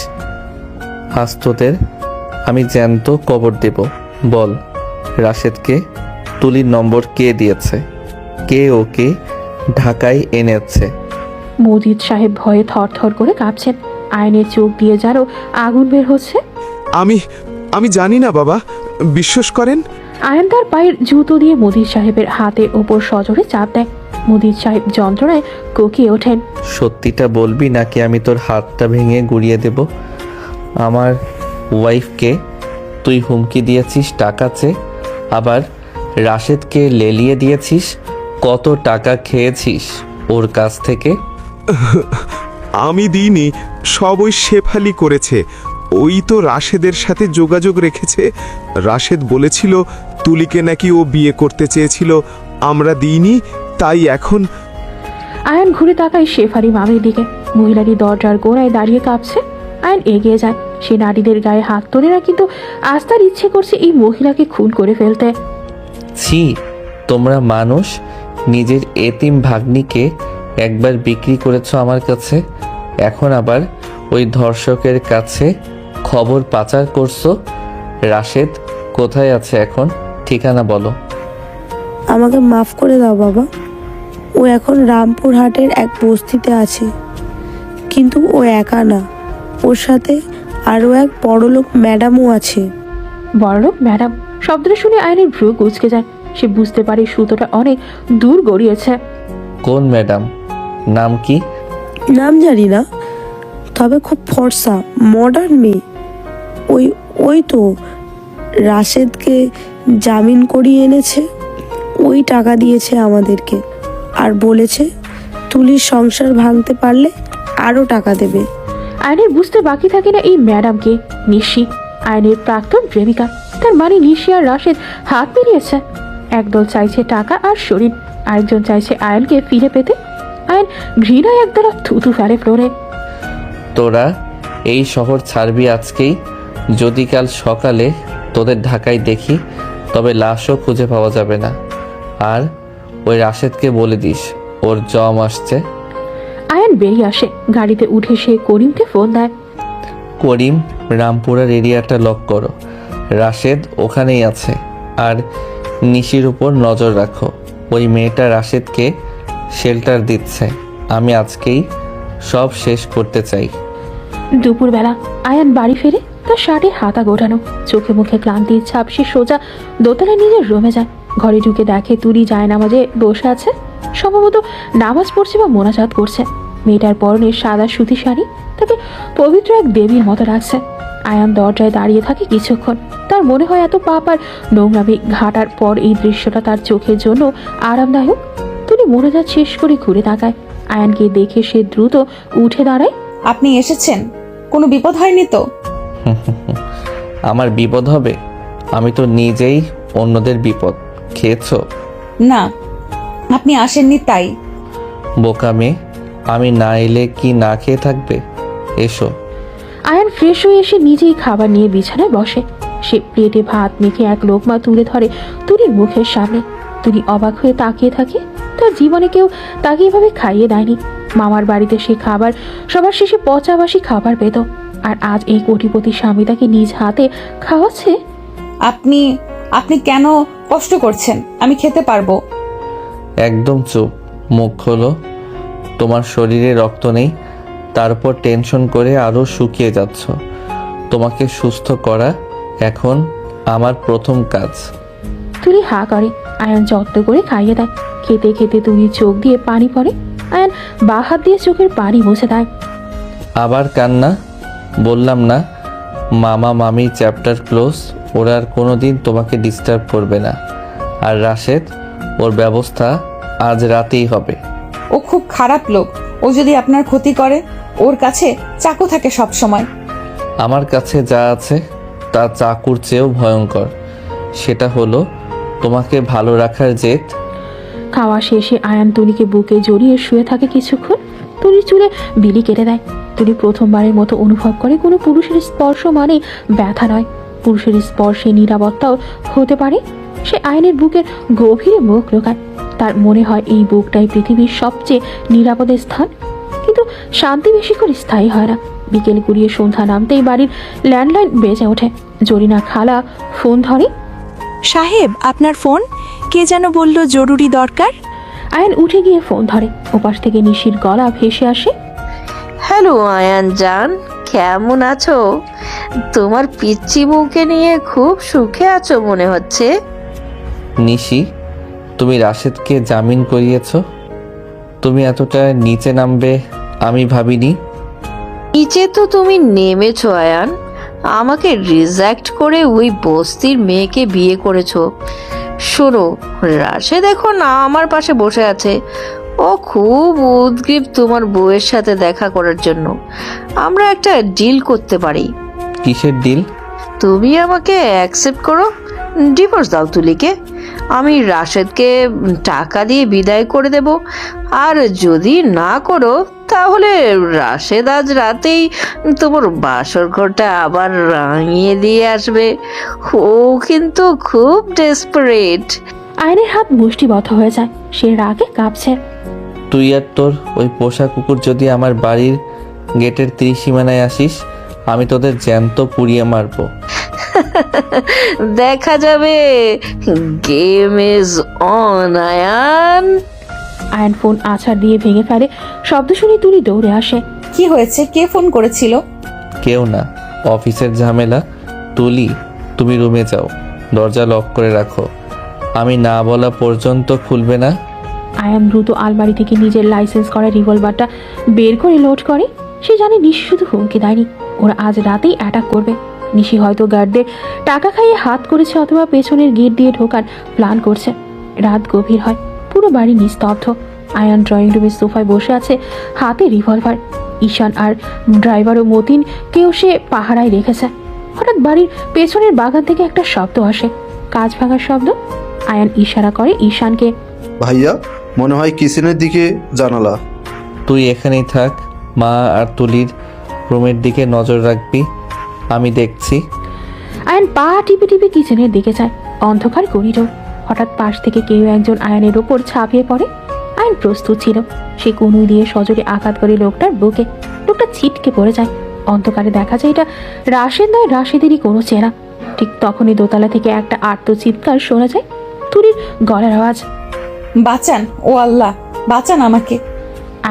আজ তোদের আমি জ্যান্ত কবর দেব। বল, রাশেদকে তুলির নম্বর কে দিয়েছে? কে ওকে ঢাকায় এনেছে? মজিদ সাহেব ভয়ে থরথর করে কাঁপছেন। আয়নের চোখ দিয়ে যেন আগুন বের হচ্ছে। আমি জানি না বাবা, বিশ্বাস করেন। আয়ন তার পায়ের জুতো দিয়ে মজিদ সাহেবের হাতের ওপর সজোরে চাপ দেয়। মজিদ সাহেব যন্ত্রণায় কোকিয়ে ওঠেন। সত্যিটা বলবি নাকি আমি তোর হাতটা ভেঙে গুড়িয়ে দেব? আমার ওয়াইফকে তুই হুমকি দিয়েছিস টাকা চেয়ে, আবার রাশেদকে লেলিয়ে দিয়েছিস, কত টাকা খেয়েছিস ওর কাছ থেকে? আমি দিইনি, সব ওই শেফালি করেছে। ওই তো রাশেদের সাথে যোগাযোগ রেখেছে। রাশেদ বলেছিল তুলিকে নাকি ও বিয়ে করতে চেয়েছিল, আমরা দিইনি, তাই এখন। আয়ান ঘুরে তাকায় শেফালি মামির দিকে। মহিলাটি দরজার গোড়ায় দাঁড়িয়ে কাঁপছে। আয়ান এগিয়ে যায়। সে নারীদের গায়ে হাত তোলে না, কিন্তু আজ তার ইচ্ছে করছে এই মহিলাকে খুন করে ফেলতে। ছি, তোমরা মানুষ, নিজের এতিম ভাগ্নিকে একবার বিক্রি করেছো আমার কাছে, এখন আবার ওই ধর্ষকের কাছে খবর পাচার করছো। রাশেদ কোথায় আছে এখন? ঠিকানা বলো। আমাকে মাফ করে দাও বাবা। ও এখন রামপুরহাটের এক বস্তিতে আছে, কিন্তু ও একা না, ওর সাথে আরও এক বড়লোক ম্যাডামও আছে। বড়লোক ম্যাডাম শব্দটা শুনে আয়নের ভ্রু কুঁচকে যায়। সে বুঝতে পারে সুতোটা অনেক দূর গড়িয়েছে। কোন ম্যাডাম? নাম কি? নাম জানি না, তবে খুব ফর্সা, মডার্ন মেয়ে। ওই ওই তো রাশেদকে জামিন করিয়ে এনেছে, ওই টাকা দিয়েছে আমাদেরকে, আর বলেছে তুলির সংসার ভাঙতে পারলে আরও টাকা দেবে। আয়নের বুঝতে বাকি থাকে না এই ম্যাডামকে। নিশি আয়নের প্রাক্তন প্রেমিকা। তার মানে নিশি আর রাশেদ হাত মিলিয়েছে। একদল চাইছে টাকা আর শরীর, আরেকজন চাইছে আয়নকে ফিরে পেতে। আয়ন ঘৃণায় একদলা থুতু ফেলে ফ্লোরে। তোরা এই শহর ছাড়বি আজকেই। যদি কাল সকালে তোদের ঢাকায় দেখি, তবে লাশও খুঁজে পাওয়া যাবে না। আর ওই রাশেদকে বলে দিস ওর জম আসছে। আয়ন বেরিয়ে আসে। গাড়িতে উঠে সে করিমকে ফোন দেয়। করিম, রামপুরার এরিয়াটা লক করো। রাশেদ ওখানেই আছে। আর নিশির উপর নজর রাখো। ওই মেয়েটা রাশেদকে শেল্টার দিচ্ছে। আমি আজকেই সব শেষ করতে চাই। দুপুরবেলা আয়ান বাড়ি ফেরে। তার শার্টে হাতা গোটানো, চোখে মুখে ক্লান্তির ছাপ। সে সোজা দোতলায় নিজের রুমে যায়। ঘরে ঢুকে দেখে তুলি জায়নামাজে বসে আছে। সম্ভবত নামাজ পড়ছে বা মোনাজাত করছে। মেয়েটার পরনে সাদা সুতি শাড়ি তাকে পবিত্র এক দেবীর মতো লাগছে। আয়ান দরজায় দাঁড়িয়ে থাকে কিছুক্ষণ। তার মনে হয় এত পাপ আর নোংরামি ঘাটার পর এই দৃশ্যটা তার চোখের জন্য আরামদায়ক। তুলি মোনাজাত শেষ করে ঘুরে তাকায়। আয়ানকে দেখে সে দ্রুত উঠে দাঁড়ায়। আপনি এসেছেন, কোনো বিপদ হয়নি তো? আমার বিপদ হবে? আমি তো নিজেই অন্যদের বিপদ। খেয়েছো? না, আপনি আসেননি তাই। বোকা মেয়ে, আমি না এলে কি না খেয়ে থাকবে? এসো। আয়ান ফ্রেশ হয়ে এসে নিজেই খাবার নিয়ে বিছানায় বসে। সে প্লেটে ভাত মেখে এক লোকমা তুলে ধরে তুলির মুখের সামনে। তুলি অবাক হয়ে তাকিয়ে থাকে। তার জীবনে কেউ তাকে এভাবে খাইয়ে দেয়নি। মামার বাড়িতে সে খাবার সবার শেষে পচাবাসি খাবার পেত, আর আজ এই কোটিপতি স্বামী তাকে নিজ হাতে খাওয়াচ্ছে। আপনি আপনি কেন কষ্ট করছেন? আমি খেতে পারবো। একদম চুপ, মুখ খোলো। তোমার শরীরে রক্ত নেই, তারপর টেনশন করে আরও শুকিয়ে যাচ্ছ। তোমাকে সুস্থ করা এখন আমার প্রথম কাজ। তুলি হা করে। আয়ান যত্ন করে খাইয়ে দেয়। খেতে খেতে তুলির চোখ দিয়ে পানি পড়ে। আয়ান বা হাত দিয়ে চোখের পানি মুছে দেয়। আবার কান্না? বললাম না মামা মামি চ্যাপ্টার ক্লোজ। ওরা আর কোনোদিন তোমাকে ডিস্টার্ব করবে না। আর রাশেদ, ওর ব্যবস্থা আজ রাতেই হবে। ও খুব খারাপ লোক। ও যদি আপনার ক্ষতি করে, ওর কাছে চাকু থাকে সব সময়। আমার কাছে যা আছে তা চাকুর চেয়েও ভয়ঙ্কর। সেটা হলো তোমাকে ভালো রাখার জেদ। খাওয়া শেষে আয়ান তুলিকে বুকে জড়িয়ে শুয়ে থাকে কিছুক্ষণ। তুলির চুলে বিলি কেটে দেয়। তুলি প্রথমবারের মতো অনুভব করে কোনো পুরুষের স্পর্শ মানে ব্যথা নয়, পুরুষের স্পর্শে নিরাপত্তাও হতে পারে। সে আয়নের বুকের গভীরে মুখ লুকায়। তার মনে হয় এই বুকটাই পৃথিবীর সবচেয়ে নিরাপদের স্থান। কিন্তু শান্তি বেশিক্ষণ স্থায়ী হয় না। বিকেল গুড়িয়ে সন্ধ্যা নামতেই বাড়ির ল্যান্ডলাইন বেজে ওঠে। জরিনা খালা ফোন ধরে। সাহেব, আপনার ফোন। কে যেন বলল জরুরি দরকার। আয়ান উঠে গিয়ে ফোন ধরে। ওপাশ থেকে নিশির গলা ভেসে আসে। হ্যালো আয়ান জান, কেমন আছো? তোমার পিচ্চি বউকে নিয়ে খুব সুখে আছো মনে হচ্ছে। নিশি, তুমি রাশেদকে জামিন করিয়েছ। তুমি এতটা নিচে নামবে আমি ভাবিনি। নিচে তো তুমি নেমেছো আয়ান, আমাকে রিজেক্ট করে ওই বস্তির মেয়েকে বিয়ে করেছো। শোনো, রাশেদ এখন আমার পাশে বসে আছে। ও খুব উদগ্রীব তোমার বউয়ের সাথে দেখা করার জন্য। আমরা একটা ডিল করতে পারি। কিসের ডিল? তুমি আমাকে অ্যাকসেপ্ট করো, ডিভোর্স দাও তুলিকে। আমি রাশেদকে টাকা দিয়ে বিদায় করে দেব। আর যদি না করো তাহলে রাশেদ আজ রাতেই তোমার বাসর ঘরটা আবার রাঙিয়ে দিয়ে আসবে। ও কিন্তু খুব ডেসপারেট। আয়নের হাত মুষ্টিবদ্ধ হয়ে যায়, সে রাগে কাঁপছে। তুই আর তোর ওই পোষা কুকুর যদি আমার বাড়ির গেটের ত্রিসীমানায় আসিস, আমি তোদের জ্যান্ত পুড়িয়ে মারবো। দেখা যাবে। Game is on Ayan. Ayan phone আছাড় দিয়ে ভেঙে ফেলে। শব্দ শুনে তুলি দৌড়ে আসে। কি হয়েছে? কে ফোন করেছিল? কেউ না, অফিসের ঝামেলা। তুলি, তুমি রুমে যাও, দরজা লক করে রাখো। আমি না বলা পর্যন্ত খুলবে না। আয়ান দ্রুত আলমারি থেকে নিজের লাইসেন্স করা রিভলভারটা বের করে লোড করে। সে জানে নিশি শুধু হুমকি দেয়নি, ওরা আজ রাতেই অ্যাটাক করবে। নিশি হয়তো গার্ডদের টাকা খাইয়ে হাত করেছে, অথবা পেছনের গেট দিয়ে ঢোকার প্ল্যান করছে। রাত গভীর হয়, পুরো বাড়ি নিস্তব্ধ। আয়ান ড্রয়িং রুমের সোফায় বসে আছে, হাতে রিভলভার। ঈশান আর ড্রাইভার ও মতিন কেউ সে পাহারায় রেখেছে। হঠাৎ বাড়ির পেছনের বাগান থেকে একটা শব্দ আসে, কাঁচ ভাঙার শব্দ। আয়ান ইশারা করে ঈশানকে। ভাইয়া, মনে হয় কিচেনের দিকে জানালা। তুই এখানেই থাক, মা আর তুলির রুমের দিকে নজর রাখবি, আমি দেখছি। আয়ান পা টিপে টিপে কিচেনের দিকে যায়। অন্ধকার করিডোর। হঠাৎ পাশ থেকে কেউ একজন আয়ানের ওপর ঝাঁপিয়ে পড়ে। আয়ান প্রস্তুত ছিল, সে কনুই দিয়ে সজোরে আঘাত করে লোকটার বুকে। লোকটা ছিটকে পড়ে যায়। অন্ধকারে দেখা যায় এটা রাশেদ নয়, রাশেদেরই কোনো চেনা। ঠিক তখনই দোতলা থেকে একটা আর্তচিৎকার শোনা যায়, তুলির গলার আওয়াজ। বাঁচান, ও আল্লাহ, বাঁচান আমাকে।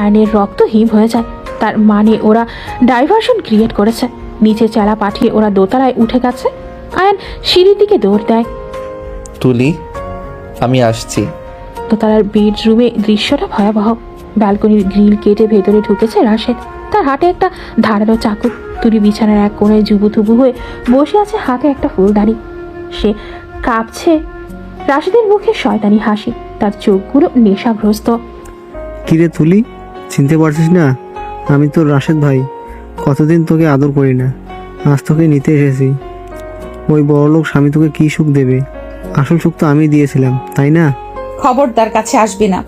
আয়নের রক্ত হিম হয়ে যায়। তার মানে ওরা ডাইভারশন ক্রিয়েট করেছে। নিচে চালা পাঠিয়ে ওরা দোতলায় উঠে গেছে। আয়ন সিঁড়ির দিকে দৌড় দেয়। তুলি, আমি আসছি। দোতলার বেডরুমে দৃশ্যটা ভয়াবহ। ব্যালকনির গ্রিল কেটে ভেতরে ঢুকেছে রাশেদ। তার হাতে একটা ধারালো চাকু। তুলি বিছানার এক কোণে জুবুথুবু হয়ে বসে আছে, হাতে একটা ফুলদানি। সে কাঁপছে। রাশেদের মুখে শয়তানি হাসি, তার চোখগুলো নেশাগ্রস্ত। কিরে তুলি, চিনতে পারছিস না? আমি তোর রাশেদ ভাই। কতদিন তোকে আদর করি না, আজ তোকে নিতে এসেছি। ওই বড়লোক স্বামী তোকে কি সুখ দেবে? আসল সুখ তো আমি দিয়েছিলাম, তাই না? খবরদার কাছে আসবি না,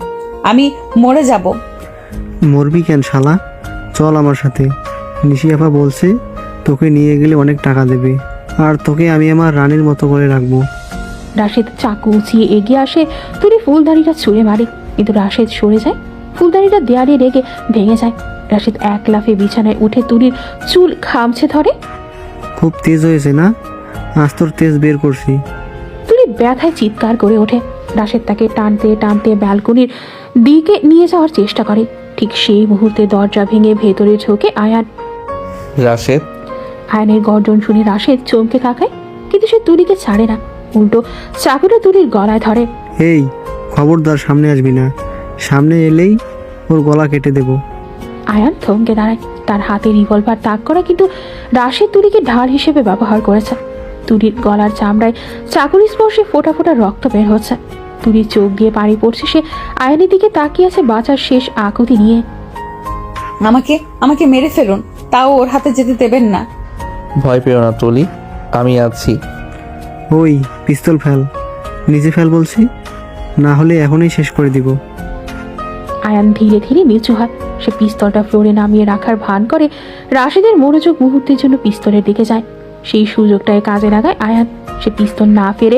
আমি মরে যাব। মরবি কেন শালা? চল আমার সাথে। নিশি আপা বলছে তোকে নিয়ে গেলে অনেক টাকা দেবে, আর তোকে আমি আমার রানীর মতো করে রাখবো। রাশেদ চাকু উঁচিয়ে এগিয়ে আসে। তুলি ফুলদানিটা ছুঁড়ে মারে, কিন্তু রাশেদ সরে যায়। ফুলদানিটা দেয়ালে রেগে ভেঙে যায়। রাশেদ এক লাফে বিছানায় উঠে তুলির চুল খামছে ধরে। খুব তেজ হয়েছে না? আজ তোর তেজ বের করছি। তুলি ব্যথায় চিৎকার করে ওঠে। রাশেদ তাকে টানতে টানতে ব্যালকনির দিকে নিয়ে যাওয়ার চেষ্টা করে। ঠিক সেই মুহূর্তে দরজা ভেঙে ভেতরে ঢোকে আয়ান। রাশেদ। আয়ানের গর্জন শুনে রাশেদ চমকে তাকায়, কিন্তু সে তুলিকে ছাড়ে না। উল্টো চাকুটা তুলির গলায় ধরে। এই খবরদার সামনে আসবি না, সামনে এলেই ওর গলা কেটে দেব। আয়ান থমকে দাঁড়ায়। তার হাতে রিভলভার তাক করা, কিন্তু রাশেদ তুলিকে ঢাল হিসেবে ব্যবহার করেছে। তুলির গলার চামড়ায় চাকুর স্পর্শে ফোটা ফোটা রক্ত বের হচ্ছে। তুলির চোখ দিয়ে পানি পড়ছে। সে আয়ানের দিকে তাকিয়ে আছে বাঁচার শেষ আকুতি নিয়ে। আমাকে আমাকে মেরে ফেলুন, তাও ওর হাতে যেতে দেবেন না। ভয় পেও না তুলি, আমি আছি। ওই পিস্তল ফেল, নিজে ফেল বলছি, না হলে এখনই শেষ করে দিব। আয়ান ধীরে ধীরে নিচু হয়। সে পিস্তলটা ফ্লোরে নামিয়ে রাখার ভান করে। রাশেদের মনোযোগ মুহূর্তের জন্য পিস্তলের দিকে যায়। সেই সুযোগটায় কাজে লাগায় আয়ান। সে পিস্তল না ফেরে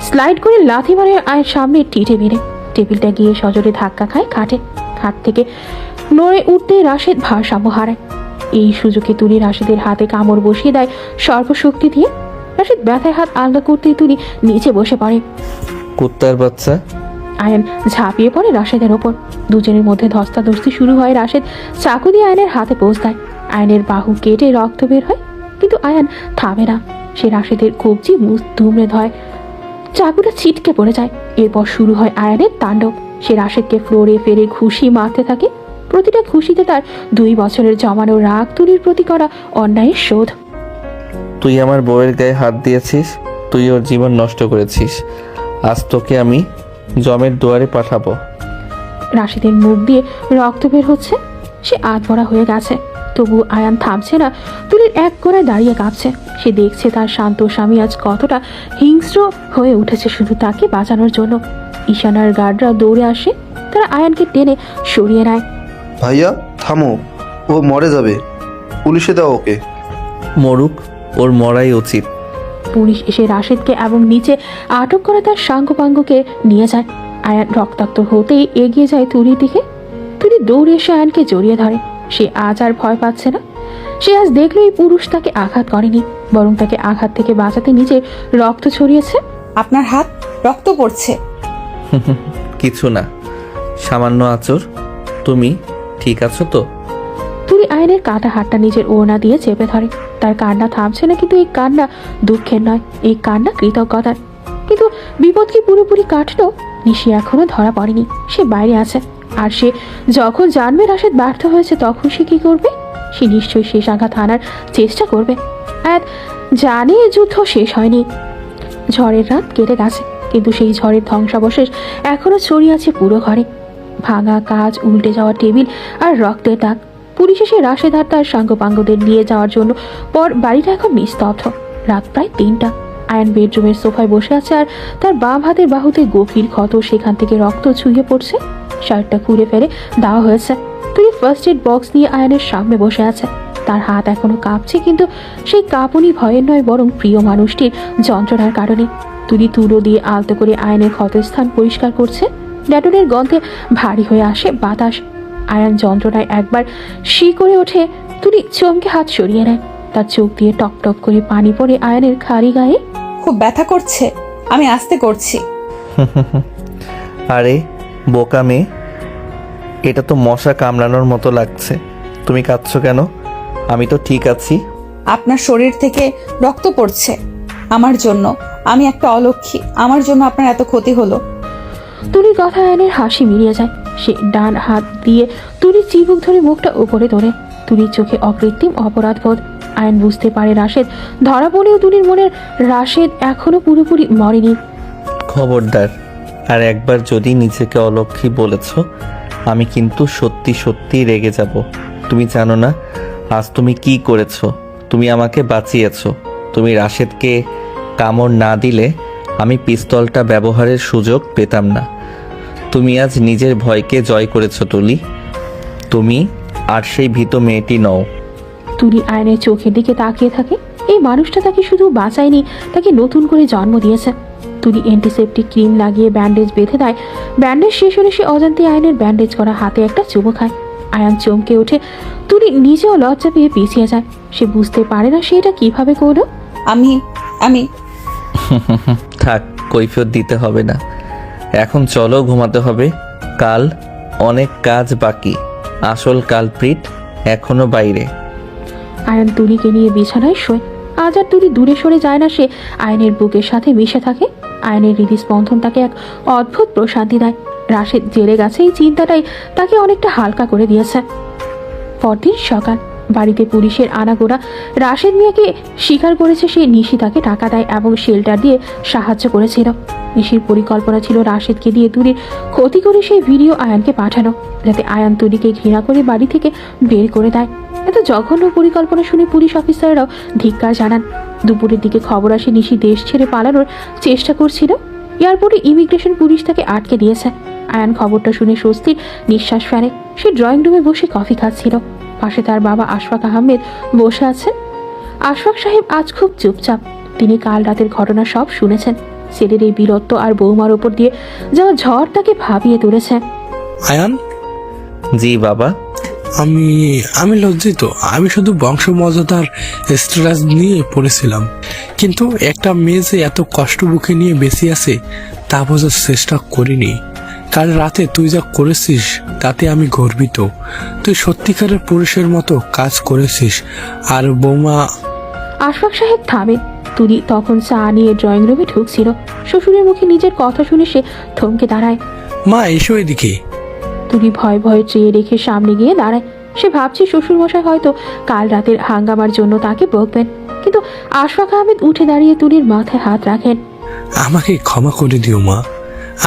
স্লাইড করে লাথি মারে আয়ের সামনে টেবিলে। টেবিলটা গিয়ে সজোরে ধাক্কা খায় খাটে। খাট থেকে নড়ে উঠতে রাশেদ ভারসাম্য হারায়। এই সুযোগে তুলি রাশেদের হাতে কামড় বসিয়ে দেয় সর্বশক্তি দিয়ে। রাশেদ ব্যথায় হাত আলগা করতেই তুলি নিচে বসে পড়ে। কুত্তার বাচ্চা। আয়ন ঝাঁপিয়ে পড়ে রাশেদের ওপর। দুজনের মধ্যে ধস্তাধস্তি শুরু হয়। রাশেদ চাকু দিয়ে আয়নের হাতে পোঁছ দেয়। আয়নের বাহু কেটে রক্ত বের হয়, কিন্তু আয়ান থামে না। সে রাশেদের কবজি মুখ দুমড়ে ধয়। চাকুটা ছিটকে পড়ে যায়। এরপর শুরু হয় আয়ানের তাণ্ডব। সে রাশেদকে ফ্লোরে ফেরে ঘুষি মারতে থাকে। প্রতিটা ঘুষিতে তার 2 বছরের জমানো রাগ তুলির প্রতি করা অন্যায়ের শোধ। তুই আমার বউয়ের গায়ে হাত দিয়েছিস, তুই ওর জীবন নষ্ট করেছিস। আজ তোকে আমি জমের দুয়ারে পাঠাবো। রাশিদের মুখ দিয়ে রক্ত বের হচ্ছে, সে আধমরা হয়ে গেছে। তবু আয়ান থামছে না, তুলির এক কোণায় দাঁড়িয়ে কাঁপছে। সে দেখছে তার শান্ত স্বামী আজ কতটা হিংস্র হয়ে উঠেছে শুধু তাকে বাঁচানোর জন্য। ঈশানার গার্ডরা দৌড়ে আসে, তারা আয়ানকে টেনে সরিয়ে নেয়। ভাইয়া থামো, ও মরে যাবে, পুলিশে দাও ওকে। মরুক, ওর মরাই উচিত। পুলিশ এসে রাশেদকে এবং নিচে আটক করা তার সাঙ্গপাঙ্গকে নিয়ে যায়। আয়ান রক্তাক্ত হতেই এগিয়ে যায় তুলির দিকে। তুলি দৌড়ে এসে আয়ানকে জড়িয়ে ধরে। সে আজ আর ভয় পাচ্ছে না। সে আজ দেখলো এই পুরুষ তাকে আঘাত করেনি, বরং তাকে আঘাত থেকে বাঁচাতে নিজের রক্ত ছড়িয়েছে। আপনার হাত রক্ত পড়ছে। কিছু না, সামান্য আচর। তুমি ঠিক আছো তো? তুলি আয়নের কাটা হাতটা নিজের ওড়না দিয়ে চেপে ধরে। তার কান্না থামছে না, কিন্তু এই কান্না দুঃখের নয়, এই কান্না কৃতজ্ঞতার। কিন্তু বিপদ কি পুরোপুরি কাটলো? নিশি এখনো ধরা পড়েনি, সে বাইরে আছে। আর সে যখন জানবে রাশেদ ব্যর্থ হয়েছে, তখন সে কি করবে? সে নিশ্চয়ই শেষ আঘাত হানার চেষ্টা করবে। আর জানে এ যুদ্ধ শেষ হয়নি। ঝড়ের রাত কেটে গেছে, কিন্তু সেই ঝড়ের ধ্বংসাবশেষ এখনো ছড়িয়ে আছে পুরো ঘরে। ভাঙা কাজ, উল্টে যাওয়া টেবিল আর রক্তের দাগ। পুলিশ এসে রাশেদ আর তার সাঙ্গপাঙ্গদের নিয়ে যাওয়ার জন্য পর বাড়িটা এখন নিস্তব্ধ। রাত প্রায় 3টা। আয়ান বেডরুমের সোফায় বসে আছে, আর তার বাম হাতের বাহুতে গভীর ক্ষত, সেখান থেকে রক্ত ছুঁয়ে পড়ছে। শার্টটা খুলে ফেলে দেওয়া হয়েছে। তুই ফার্স্ট এড বক্স নিয়ে আয়ানের সামনে বসে আছে। তার হাত এখনো কাঁপছে, কিন্তু সেই কাঁপুনি ভয়ের নয়, বরং প্রিয় মানুষটির যন্ত্রণার কারণে। তুলি তুলো দিয়ে আলতো করে আয়নের ক্ষতস্থান পরিষ্কার করছে। ডেটনের গন্ধে ভারী হয়ে আসে বাতাস। আয়ান যন্ত্রণায় একবার শি করে ওঠে। তুলি চমকে হাত সরিয়ে নেয়। তার চোখ দিয়ে টপ টপ করে পানি পড়ে আয়নের খালি গায়ে। খুব ব্যথা করছে, আমি আস্তে করছি। আরে বোকা মেয়ে, এটা তো মশা কামড়ানোর মতো লাগছে। তুমি কাঁদছো কেন? আমি তো ঠিক আছি। আপনার শরীর থেকে রক্ত পড়ছে আমার জন্য। আমি একটা অলক্ষী, আমার জন্য আপনার এত ক্ষতি হলো। তুলির কথা আয়নের হাসি মিলিয়ে যায়। সে ডান হাত দিয়ে তুলির চিবুক ধরে মুখটা উপরে তোলে। তুলির চোখে অকৃত্রিম অপরাধ বোধ। আয়ন বুঝতে পারে রাশেদ ধরা পড়েও তুলির মনের রাশেদ এখনো পুরোপুরি মরেনি। খবরদার, আর একবার যদি নিজেকে অলক্ষী বলেছ, আমি কিন্তু সত্যি সত্যি রেগে যাব। তুমি জানো না আজ তুমি কি করেছো? তুমি আমাকে বাঁচিয়েছো। তুমি রাশেদকে কামড় না দিলে আমি পিস্তলটা ব্যবহারের সুযোগ পেতাম না। তুমি আজ নিজের ভয়কে জয় করেছো তুলি। তুমি আর সেই ভীত মেয়েটি নও। তুলি আয়নের চোখের দিকে তাকিয়ে থাকে। এই মানুষটা তাকে শুধু বাঁচায়নি, তাকে নতুন করে জন্ম দিয়েছে। তুলি অ্যান্টিসেপটিক ক্রিম লাগিয়ে ব্যান্ডেজ বেঁধে দেয়। ব্যান্ডেজ শেষ হলে সে অজান্তে আয়নের ব্যান্ডেজ করা হাতে একটা চুমো খায়। আয়ান চমকে ওঠে। তুলি নিজেও লজ্জা পেয়ে পিছিয়ে যায়। সে বুঝতে পারে না সে এটা কিভাবে করলো। আমি আমি থাক, কৈফিয়ত দিতে হবে না। এখন চলো, ঘুমাতে হবে। কাল অনেক কাজ বাকি। আসল কালপ্রিট এখনো বাইরে। আয়ান তুলিকে নিয়ে বিছানায় শোয়। আজ আর তুলি দূরে সরে যায় না, সে আয়নের বুকের সাথে মিশে থাকে। আয়নের হৃদস্পন্দন তাকে এক অদ্ভুত প্রশান্তি দেয়। রাশেদ জেলে গেছে, এই চিন্তাটাই তাকে অনেকটা হালকা করে দিয়েছে। পরদিন সকাল, বাড়িতে পুলিশের আনাগোনা। রাশেদ মিয়াকে স্বীকার করেছে সে নিশি তাকে টাকা দেয় এবং শেল্টার দিয়ে সাহায্য করেছিল। নিশির পরিকল্পনা ছিল রাশেদকে দিয়ে তুলির ক্ষতি করে সেই ভিডিও আয়ানকে পাঠানো, যাতে আয়ান তুলিকে ঘৃণা করে বাড়ি থেকে বের করে দেয়। এত জঘন্য পরিকল্পনা শুনে পুলিশ অফিসাররাও ধিক্কার জানান। দুপুরের দিকে খবর আসে নিশি দেশ ছেড়ে পালানোর চেষ্টা করছিল। এয়ারপোর্টে ইমিগ্রেশন পুলিশ তাকে আটকে দিয়েছে। আয়ান খবরটা শুনে স্বস্তির নিঃশ্বাস ফেলে। সে ড্রয়িং রুমে বসে কফি খাচ্ছিল। পাশে তার বাবা আশফাক আহমেদ বসে আছেন। আশফাক সাহেব আজ খুব চুপচাপ। তিনি কাল রাতের ঘটনা সব শুনেছেন। ছেলের এই বীরত্ব আর বৌমার ওপর দিয়ে যাওয়া ঝড় তাকে ভাবিয়ে তুলেছে। আয়ান, জি বাবা। আমি লজ্জিত। আমি শুধু বংশমর্যাদার স্ট্যাটাস নিয়ে পড়েছিলাম, কিন্তু একটা মেয়ে যে এত কষ্ট বুকে নিয়ে বেঁচে আছে তা বোঝার চেষ্টা করিনি। কাল রাতে তুই যা করেছিস তাতে আমি গর্বিত। তুই সত্যিকারের পুরুষের মতো কাজ করেছিস। আর বৌমা। আশফাক সাহেব থামেন। তুলি তখন চা নিয়ে ড্রয়িং রুমে ঢুকছিল। শ্বশুরের মুখে নিজের কথা শুনে সে থমকে দাঁড়ায়। মা এসো এদিকে। তুলি ভয় ভয়ে চেয়ে রেখে সামনে গিয়ে দাঁড়ায়। সে ভাবছে শ্বশুরমশাই হয়তো কাল রাতের হাঙ্গামার জন্য তাকে বকবেন, কিন্তু আশফাক আহমেদ উঠে দাঁড়িয়ে তুলির মাথায় হাত রাখেন। আমাকে ক্ষমা করে দিও মা,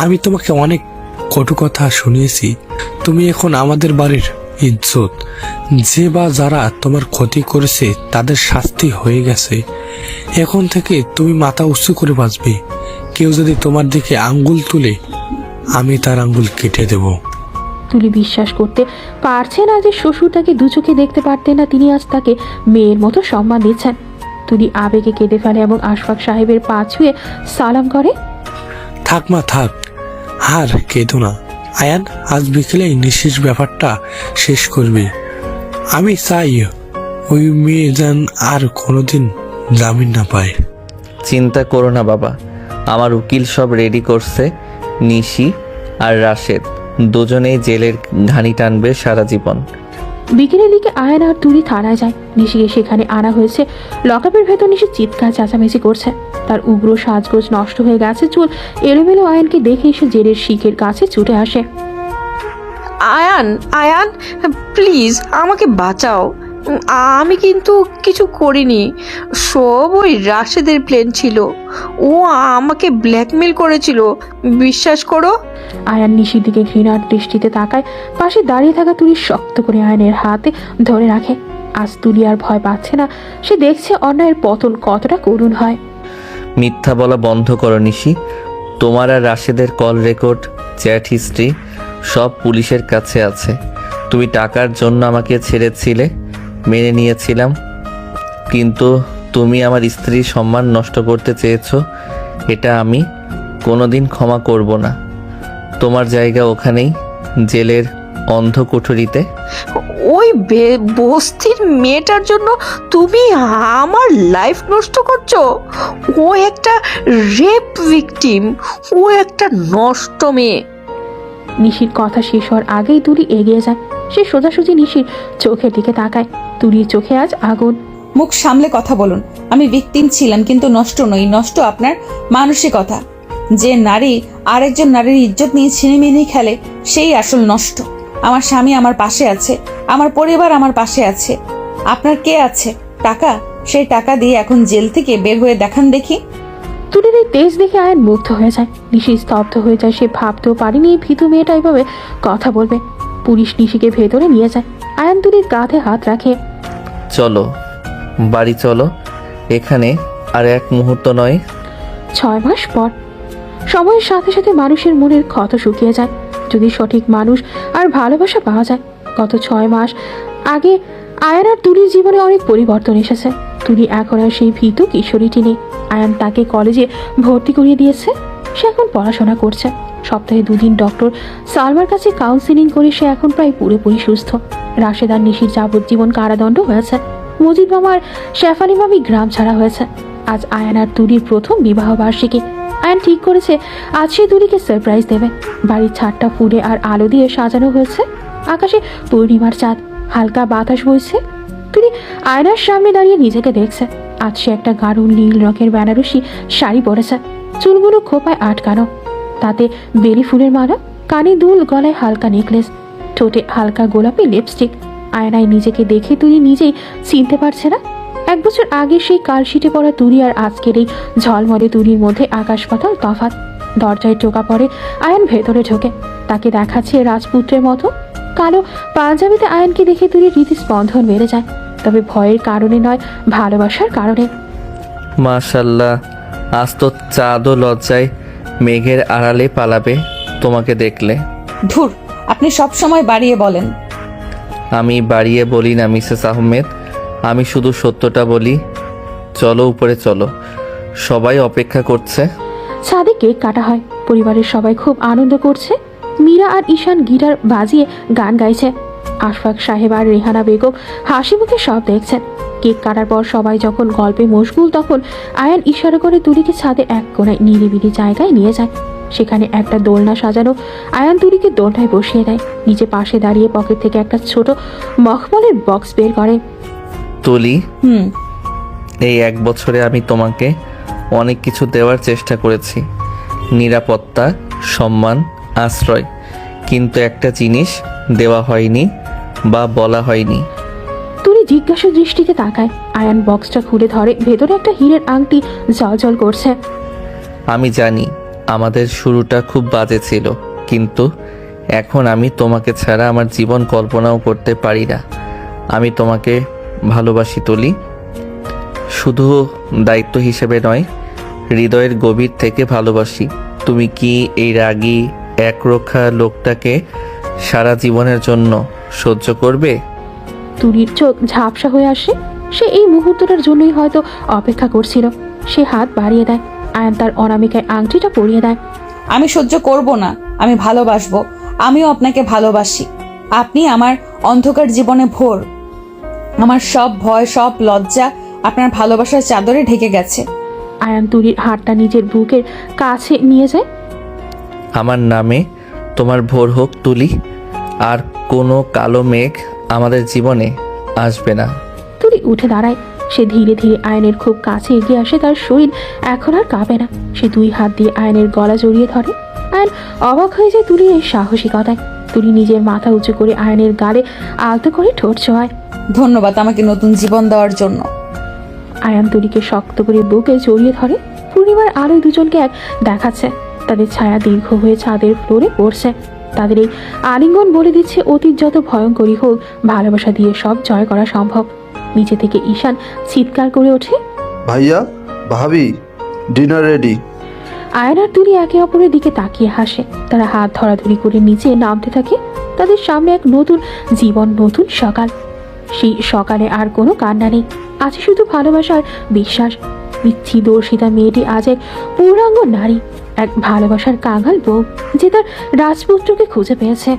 আমি তোমাকে অনেক কটু কথা শুনিয়েছি। তুমি এখন আমাদের বাড়ির ইজ্জত। যে বা যারা তোমার ক্ষতি করেছে তাদের শাস্তি হয়ে গেছে। এখন থেকে তুমি মাথা উঁচু করে বাঁচবে। কেউ যদি তোমার দিকে আঙ্গুল তুলে, আমি তার আঙ্গুল কেটে দেব। তুলি বিশ্বাস করতে পারছে না যে শ্বশুর তাকে দু চোখে দেখতে পারতেন না, তিনি আজ তাকে মেয়ের মতো সম্মান দিচ্ছেন। তুলি আবেগে কেঁদে ফেলে এবং আশফাক সাহেবের পা ছুঁয়ে সালাম করে। থাক মা থাক, আর কেঁদো না। আয়ান আজ বিকেলে নিশির ব্যাপারটা শেষ করবে। আমি চাই ওই মেয়ে যেন আর কোনোদিন জামিন না পায়। চিন্তা করো না বাবা, আমার উকিল সব রেডি করছে। নিশি আর রাশেদ দুজনেই জেলের ঘানি টানবে সারা জীবন। বিকেলের দিকে আয়ান আর তুলি থানায় যায়। নিশিকে সেখানে আনা হয়েছে। লকআপের ভেতর নিশি চিৎকার চেঁচামেচি করছে। তার উগ্র সাজগোজ নষ্ট হয়ে গেছে, চুল এলোমেলো। আয়ানকে দেখে এসে জেলের শিখের কাছে ছুটে আসে। আয়ান, আয়ান, প্লিজ আমাকে বাঁচাও। আমি কিন্তু কিছু করিনি, সব ওই রাশেদের প্ল্যান ছিল। ও আমাকে ব্ল্যাকমেল করেছিল, বিশ্বাস করো। আয়ান নিশির দিকে ঘৃণার দৃষ্টিতে তাকায়। পাশে দাঁড়িয়ে থাকা তুলি শক্ত করে আয়নের হাতে ধরে রাখে। আজ তুলি আর ভয় পাচ্ছে না, সে দেখছে অন্যায়ের পতন কতটা করুণ হয়। মিথ্যা বলা বন্ধ করো নিশি। তোমার আর রাশেদের কল রেকর্ড, চ্যাট হিস্ট্রি সব পুলিশের কাছে আছে। তুমি টাকার জন্য আমাকে ছেড়েছিলে, মেনে নিয়েছিলাম, কিন্তু তুমি আমার স্ত্রীর সম্মান নষ্ট করতে চেয়েছো। এটা আমি কোনোদিন ক্ষমা করব না। তোমার জায়গা ওখানেই, জেলের অন্ধ কুঠুরিতে। ওই বস্তির মেয়েটার জন্য তুমি আমার লাইফ নষ্ট করছো। ও একটা রেপ ভিকটিম, ও একটা নষ্ট মেয়ে। নিশির কথা শেষ হওয়ার আগেই তুলি এগিয়ে যায়। সে সোজাসুজি নিশির চোখের দিকে তাকায়। তুলির চোখে আজ আগুন। মুখ সামলে কথা বলুন। আমি ভিকটিম ছিলাম, কিন্তু নষ্ট নই। নষ্ট আপনার মানসিকতা। যে নারী আরেকজন নারীর ইজ্জত নিয়ে ছিনিমিনি খেলে, সেই আসল নষ্ট। আমার স্বামী আমার পাশে আছে, আমার পরিবার আমার পাশে আছে। আপনার কে আছে? টাকা। সেই টাকা দিয়ে এখন জেল থেকে বের হয়ে দেখান দেখি। তুলির এই তেজ দেখে আয়ন মুগ্ধ হয়ে যায়। নিশি স্তব্ধ হয়ে যায়। সে ভাবতেও পারেনি এই ভীতু মেয়েটা এভাবে কথা বলবে। পুলিশ নিশিকে ভেতরে নিয়ে যায়। আয়ন তুলির কাঁধে হাত রাখে। চলো বাড়ি চলো, এখানে আর এক মুহূর্ত নয়। 6 মাস পর। সময়ের সাথে সাথে মানুষের মনের ক্ষত শুকিয়ে যায়, যদি সঠিক মানুষ আর ভালোবাসা পাওয়া যায়। গত 6 মাস আগে আয়ান আর তুলির জীবনে অনেক পরিবর্তন এসেছে। তুলি এখন আর সেই ভীতু কিশোরীটি নেই। আয়ান তাকে কলেজে ভর্তি করিয়ে দিয়েছে। সে এখন পড়াশোনা করছে। সপ্তাহে 2 দিন ডক্টর সালমার কাছে কাউন্সিলিং করে সে এখন প্রায় পুরোপুরি সুস্থ। রাশেদ আর নিশির যাবজ্জীবন কারাদণ্ড হয়েছে। মজিদ মামা আর শেফালি মামি গ্রাম ছাড়া হয়েছে। আজ আয়ান আর তুলির প্রথম বিবাহ বার্ষিকী। আয়ান ঠিক করেছে আজ সে তুলিকে সারপ্রাইজ দেবে। বাড়ির ছাদটা ফুলে আর আলো দিয়ে সাজানো হয়েছে। আকাশে পূর্ণিমার চাঁদ, হালকা বাতাস বইছে। তুলি আয়নার সামনে দাঁড়িয়ে নিজেকে দেখছে। আজ সে একটা গাঢ় নীল রঙের বেনারসি শাড়ি পরেছে, চুলগুলো খোপায় আটকানো, তাতে বেলি ফুলের মালা, কানে দুল, গলায় হালকা নেকলেস, ঠোঁটে হালকা গোলাপি লিপস্টিক। আয়নায় নিজেকে দেখে তুলি নিজেই চিনতে পারছে না। 1 বছর আগে সেই কালশিটে পড়া তুলি আর আজকের এই ঝলমলে তুলির মধ্যে আকাশ পাতাল তফাৎ। দরজায় টোকা পড়ে। আয়ান ভেতরে ঢোকে। তাকে দেখাচ্ছে রাজপুত্রের মতো। কালো পাঞ্জাবিতে আয়ানকে দেখে তুলির হৃদস্পন্দন বেড়ে যায়, তবে ভয়ের কারণে নয়, ভালোবাসার কারণে। মাশাল্লাহ, আজ তো চাঁদও লজ্জায় মেঘের আড়ালে পালাবে তোমাকে দেখলে। ধুর, আপনি সব সময় বাড়িয়ে বলেন। আমি বাড়িয়ে বলি না মিসেস আহমেদ, আমি শুধু সত্যটা বলি। চলো উপরে চলো, সবাই অপেক্ষা করছে। ছাদে কেক কাটা হয়। পরিবারের সবাই খুব আনন্দ করছে। মীরা আর ঈশান গিটার বাজিয়ে গান গাইছে। আশফাক সাহেব আর রেহানা বেগম হাসি মুখে সব দেখছেন। কেক কাটার পর সবাই যখন গল্পে মশগুল, তখন আয়ান ইশারা করে তুলিকে ছাদে এক কোণায় নিরিবিলি জায়গায় নিয়ে যায়। সেখানে একটা দোলনা সাজানো। আয়ান তুলিকে দোলনায় বসিয়ে দেয়। নিচে পাশে দাঁড়িয়ে পকেট থেকে একটা ছোট মখমলের বক্স বের করে। তুলি, এই 1 বছরে আমি তোমাকে অনেক কিছু দেওয়ার চেষ্টা করেছি, নিরাপত্তা, সম্মান, আশ্রয়, কিন্তু একটা জিনিস দেওয়া হয়নি, বা বলা হয়নি। তুলি জিজ্ঞাসা দৃষ্টিতে তাকায়। আয়ান বক্সটা খুলে ধরে, ভেতরে একটা হীরের আংটি জ্বলজ্বল করছে। আমি জানি আমাদের শুরুটা খুব বাজে ছিল, কিন্তু এখন আমি তোমাকে ছাড়া আমার জীবন কল্পনাও করতে পারি না। আমি তোমাকে ভালোবাসি তুলি, শুধু দায়িত্ব হিসেবে নয়, হৃদয়ের গভীর থেকে ভালোবাসি। তুমি কি এই রাগী একরোখা লোকটাকে সারা জীবনের জন্য সহ্য করবে? তুলির চোখ ঝাপসা হয়ে আসে। সে এই মুহূর্তটার জন্যই হয়তো অপেক্ষা করছিল। সে হাত বাড়িয়ে দেয়। আয়ান তার অনামিকায় আংটিটা পরিয়ে দেয়। আমি সহ্য করব না, আমি ভালোবাসবো। আমিও আপনাকে ভালোবাসি। আপনি আমার অন্ধকার জীবনে ভোর। আমার সব ভয়, সব লজ্জা আপনার ভালোবাসার চাদরে ঢেকে গেছে। আয়ান তুলির হাতটা নিজের বুকের কাছে নিয়ে যায়। আমার নামে তোমার ভোর হোক তুলি, আর কোনো কালো মেঘ আমাদের জীবনে আসবে না। তুলি উঠে দাঁড়ায়। সে ধীরে ধীরে আয়নের খুব কাছে এগিয়ে আসে। তার শরীর এখন আর কাঁপে না। সে দুই হাত দিয়ে আয়নের গলা জড়িয়ে ধরে। আয়ন অবাক হয়ে যায় তুলির এই সাহসিকতায়। তুলি নিজের মাথা উঁচু করে আয়নের গালে আলতো করে ঠোঁট ছোঁয়ায়। ধন্যবাদ আমাকে নতুন জীবন দেওয়ার জন্য। আয়ান তুলিকে শক্ত করে বুকে জড়িয়ে ধরে। পূর্ণিমার আলোয় দুজনকে এক দেখাচ্ছে। তাদের ছায়া দীর্ঘ হয়ে ছাদের ফ্লোরে পড়ছে। তাদের এই আলিঙ্গন বলে দিচ্ছে অতীত যত ভয়ঙ্করই হোক, ভালোবাসা দিয়ে সব জয় করা সম্ভব। নিচে থেকে ঈশান চিৎকার করে ওঠে, ভাইয়া, ভাবি, ডিনার রেডি। আয়ন আর তুলি একে অপরের দিকে তাকিয়ে হাসে। তারা হাত ধরাধরি করে নিচে নামতে থাকে। তাদের সামনে এক নতুন জীবন, নতুন সকাল। সেই সকালে আর কোনো কান্না নেই, আছে শুধু ভালোবাসা আর বিশ্বাস। মিচ্ছি দর্শিতা মেয়েটি আজ এক পূর্ণাঙ্গ নারী, এক ভালোবাসার কাঙাল বউ, যে তার রাজপুত্রকে খুঁজে পেয়েছে।